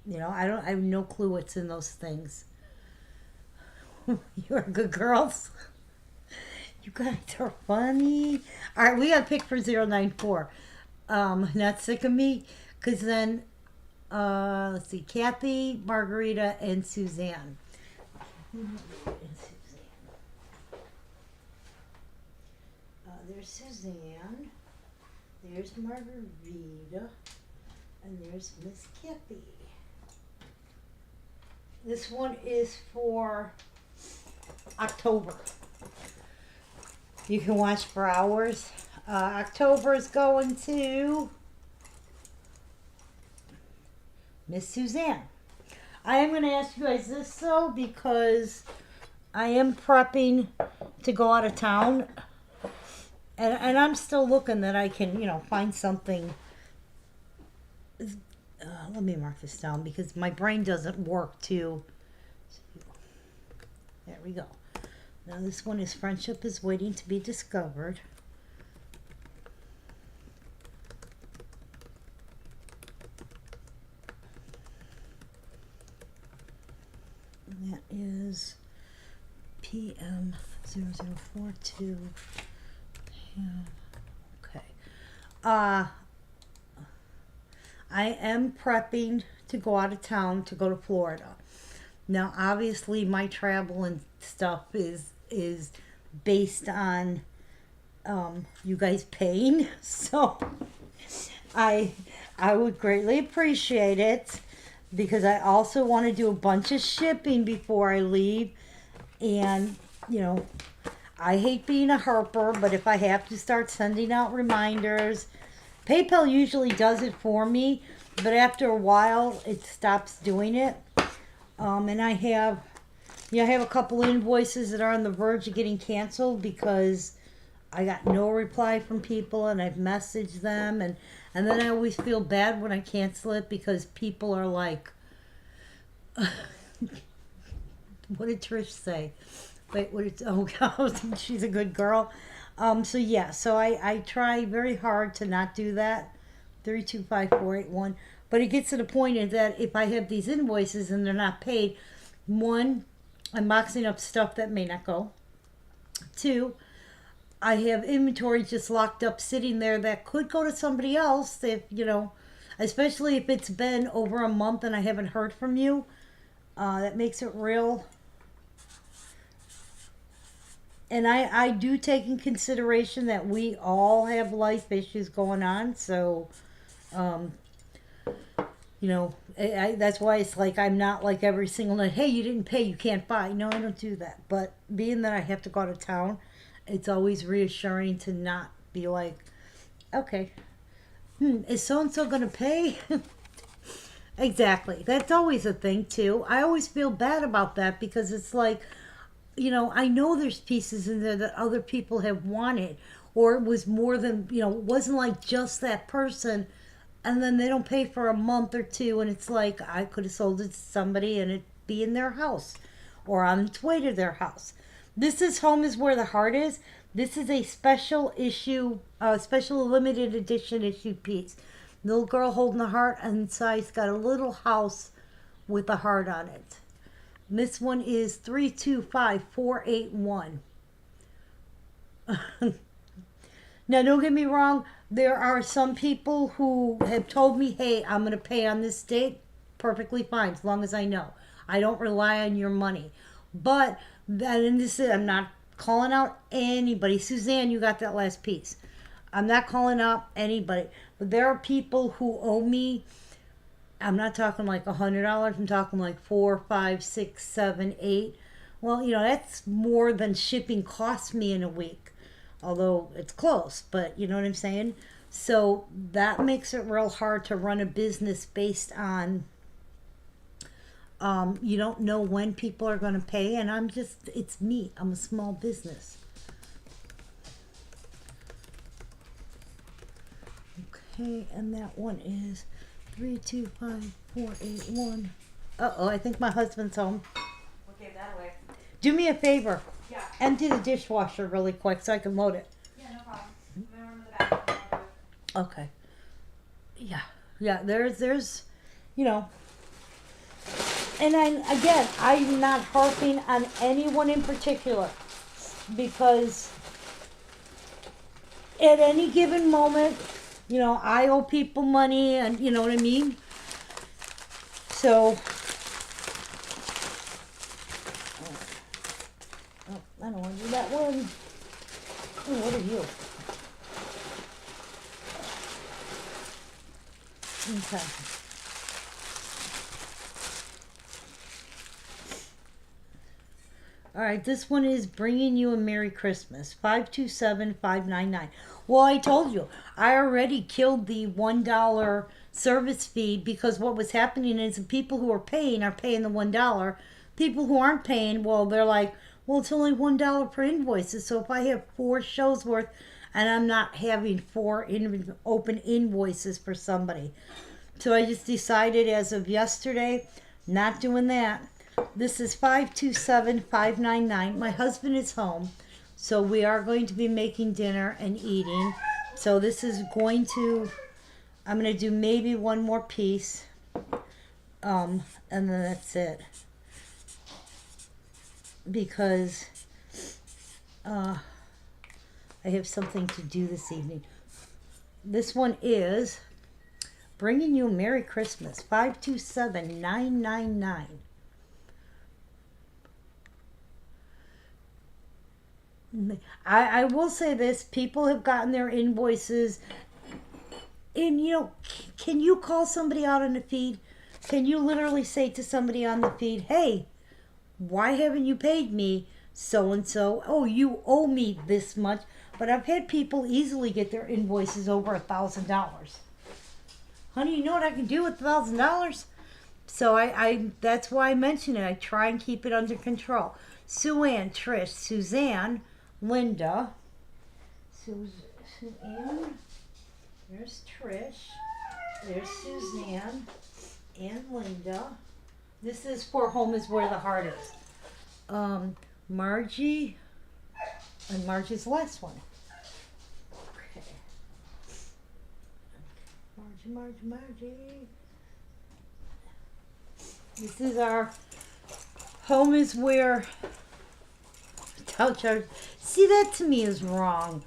You know, I have no clue what's in those things. You're good girls. You guys are funny. All right, we got to pick for 094. Not sick of me, because then, let's see, Kathy, Margarita, and Suzanne. There's Suzanne. There's Margarita. And there's Miss Kathy. This one is for October. You can watch for hours. October is going to Miss Suzanne. I am going to ask you guys this though, because I am prepping to go out of town. And I'm still looking that I can, you know, find something. Let me mark this down because my brain doesn't work too. There we go. Now this one is Friendship is Waiting to be Discovered. And that is PM 0042. Yeah. Okay. I am prepping to go out of town to go to Florida. Now, obviously, my travel and stuff is based on you guys paying. So I would greatly appreciate it, because I also want to do a bunch of shipping before I leave. And, you know, I hate being a herper, but if I have to start sending out reminders, PayPal usually does it for me, but after a while it stops doing it. And I have a couple invoices that are on the verge of getting canceled because I got no reply from people, and I've messaged them, and then I always feel bad when I cancel it because people are like, what did Trish say? Wait, oh God, she's a good girl. So yeah, so I try very hard to not do that. 325481. But it gets to the point that if I have these invoices and they're not paid, 1, I'm boxing up stuff that may not go. 2, I have inventory just locked up sitting there that could go to somebody else if, you know, especially if it's been over a month and I haven't heard from you. That makes it real. And I do take in consideration that we all have life issues going on. So, you know, that's why it's like I'm not like every single night, hey, you didn't pay, you can't buy. No, I don't do that. But being that I have to go out of town, it's always reassuring to not be like, okay, is so-and-so going to pay? Exactly. That's always a thing, too. I always feel bad about that because it's like, you know, I know there's pieces in there that other people have wanted, or it was more than, you know, it wasn't like just that person, and then they don't pay for a month or 2, and it's like I could have sold it to somebody and it be in their house or on its way to their house. This is Home is Where the Heart Is. This is a special issue, special limited edition issue piece. Little girl holding a heart, and inside's got a little house with a heart on it. This one is 325481. Now, don't get me wrong. There are some people who have told me, hey, I'm going to pay on this date. Perfectly fine, as long as I know. I don't rely on your money. But, and this is, I'm not calling out anybody. Suzanne, you got that last piece. I'm not calling out anybody. But there are people who owe me, I'm not talking like $100. I'm talking like 4, 5, 6, 7, 8. Well, you know, that's more than shipping costs me in a week. Although it's close, but you know what I'm saying? So that makes it real hard to run a business based on you don't know when people are going to pay, and it's me. I'm a small business. Okay, and that one is 325481. Uh-oh, I think my husband's home. What gave that away? Do me a favor. Yeah. Empty the dishwasher really quick so I can load it. Yeah, no problem. I'm gonna run to the bathroom. I'll do it. Okay. Yeah, there's, you know, and I'm not harping on anyone in particular, because at any given moment, you know, I owe people money, and you know what I mean? So, oh, I don't want to do that one. Oh, what are you? Okay. All right, this one is bringing you a Merry Christmas. 527599. Well, I told you, I already killed the $1 service fee, because what was happening is the people who are paying the $1. People who aren't paying, well, they're like, well, it's only $1 per invoices. So if I have 4 shows worth and I'm not having 4 open invoices for somebody. So I just decided as of yesterday, not doing that. This is 527599. My husband is home, so we are going to be making dinner and eating. So this is I'm going to do maybe one more piece, and then that's it. Because I have something to do this evening. This one is bringing you a Merry Christmas. 527999. I will say this, people have gotten their invoices, and you know, can you call somebody out on the feed? Can you literally say to somebody on the feed, hey, why haven't you paid me so and so? Oh, you owe me this much. But I've had people easily get their invoices over $1,000. Honey, you know what I can do with $1,000? So I that's why I mention it. I try and keep it under control. Sue Ann, Trish, Suzanne, Linda, Suzanne, there's Trish, there's Suzanne, and Linda. This is for Home is Where the Heart is. Margie, and Margie's the last one. Okay. Margie. This is our Home is Where. See, that to me is wrong.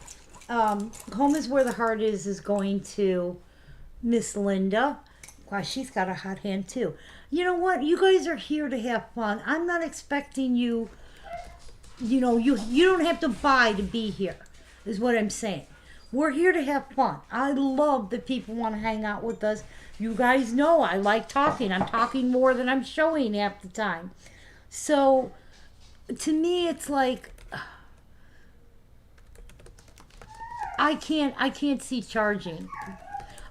Home is Where the Heart is going to Miss Linda. Wow, she's got a hot hand too. You know what? You guys are here to have fun. I'm not expecting you. You know, you don't have to buy to be here, is what I'm saying. We're here to have fun. I love that people want to hang out with us. You guys know I like talking. I'm talking more than I'm showing half the time. So, to me, it's like, I can't see charging.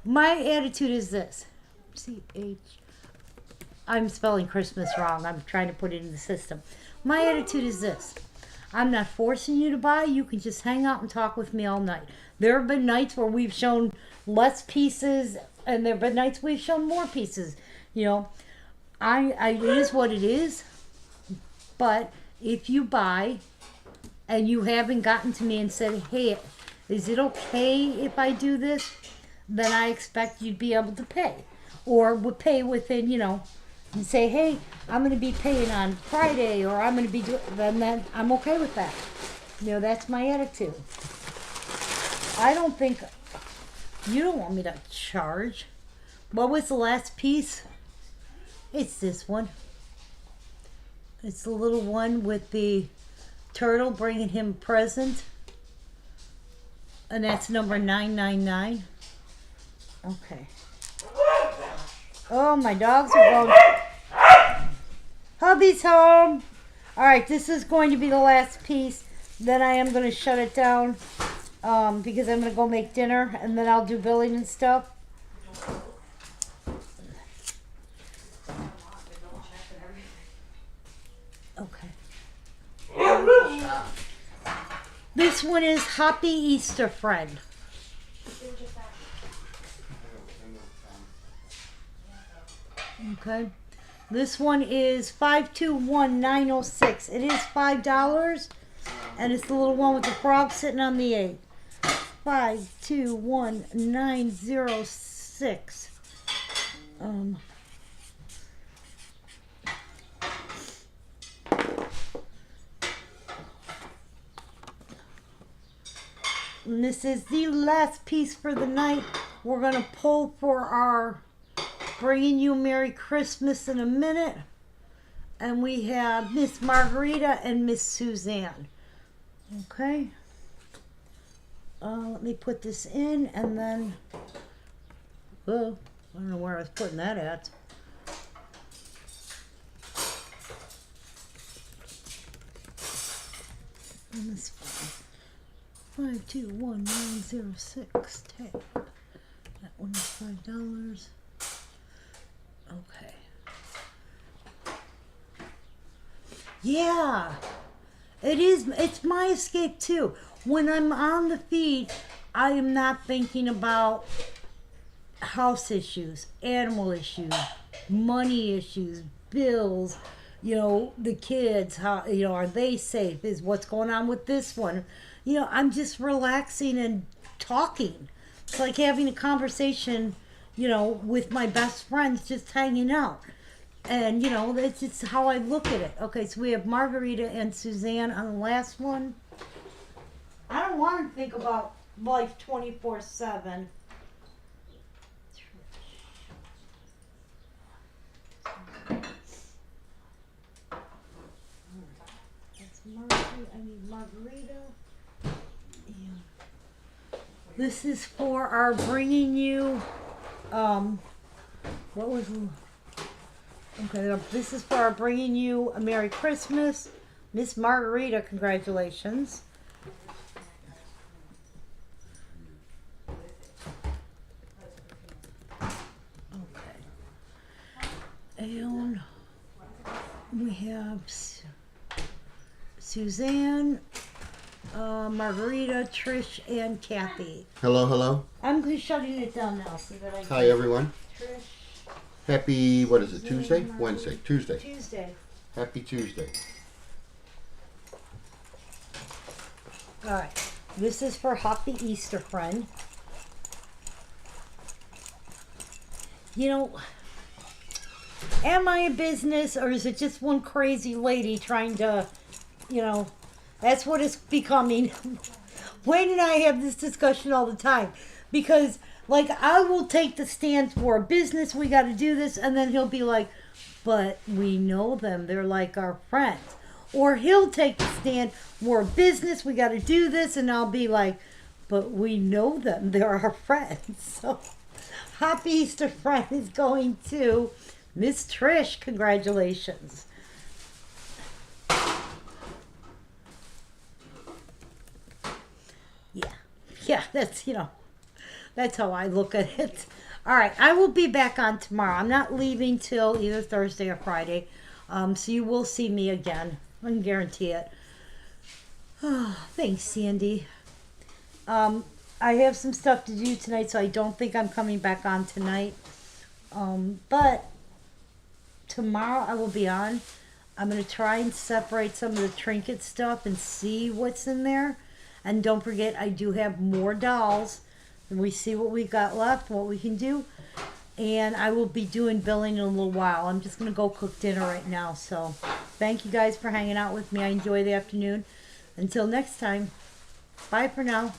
My attitude is this. I'm spelling Christmas wrong. I'm trying to put it in the system. My attitude is this. I'm not forcing you to buy. You can just hang out and talk with me all night. There have been nights where we've shown less pieces, and there have been nights we've shown more pieces. You know, it is what it is. But if you buy and you haven't gotten to me and said, hey, is it okay if I do this? Then I expect you'd be able to pay. Or would pay within, you know, and say, hey, I'm going to be paying on Friday, or I'm going to be doing, then I'm okay with that. You know, that's my attitude. I don't think, you don't want me to charge. What was the last piece? It's this one. It's the little one with the turtle bringing him a present. And that's number 999. Okay. Oh, my dogs are going. Hubby's home. All right, this is going to be the last piece. Then I am going to shut it down. because I'm gonna go make dinner and then I'll do billing and stuff. Okay. This one is Happy Easter Friend. Okay. This one is 521906. It is $5, and it's the little one with the frog sitting on the 8. 521906. And this is the last piece for the night. We're gonna pull for our Bringing You Merry Christmas in a minute. And we have Miss Margarita and Miss Suzanne. Okay. Let me put this in and then, oh, I don't know where I was putting that at. And this one, 521906 tab. That one is $5. Okay. Yeah, it is. It's my escape too. When I'm on the feed, I am not thinking about house issues, animal issues, money issues, bills, the kids, how, are they safe? Is what's going on with this one? I'm just relaxing and talking. It's like having a conversation, with my best friends, just hanging out. And, that's just how I look at it. Okay, so we have Margarita and Suzanne on the last one. I don't want to think about life 24/7. That's I need Margarita. Yeah. This is for our Bringing You, what was, okay, this is for our Bringing You a Merry Christmas. Miss Margarita, congratulations. Okay. And we have Suzanne, Margarita, Trish, and Kathy. Hello, hello. I'm shutting it down now so that I can. Hi, everyone. Trish, Happy, what is it, Suzanne, Tuesday? Margarita. Wednesday, Tuesday. Tuesday. Happy Tuesday. All right. This is for Happy Easter Friend. Am I a business or is it just one crazy lady trying to, that's what it's becoming. Wayne and I have this discussion all the time because, I will take the stand for a business, we got to do this, and then he'll be like, but we know them, they're like our friends. Or he'll take the stand, we're a business, we got to do this, and I'll be like, but we know them, they're our friends. So, Happy Easter Friend is going to Miss Trish, congratulations. Yeah, that's how I look at it. All right, I will be back on tomorrow. I'm not leaving till either Thursday or Friday, so you will see me again. I can guarantee it. Oh, thanks, Sandy. I have some stuff to do tonight, so I don't think I'm coming back on tonight. But tomorrow I will be on. I'm going to try and separate some of the trinket stuff and see what's in there. And don't forget, I do have more dolls. And we see what we got left, what we can do. And I will be doing billing in a little while. I'm just going to go cook dinner right now. So thank you guys for hanging out with me. I enjoy the afternoon. Until next time, bye for now.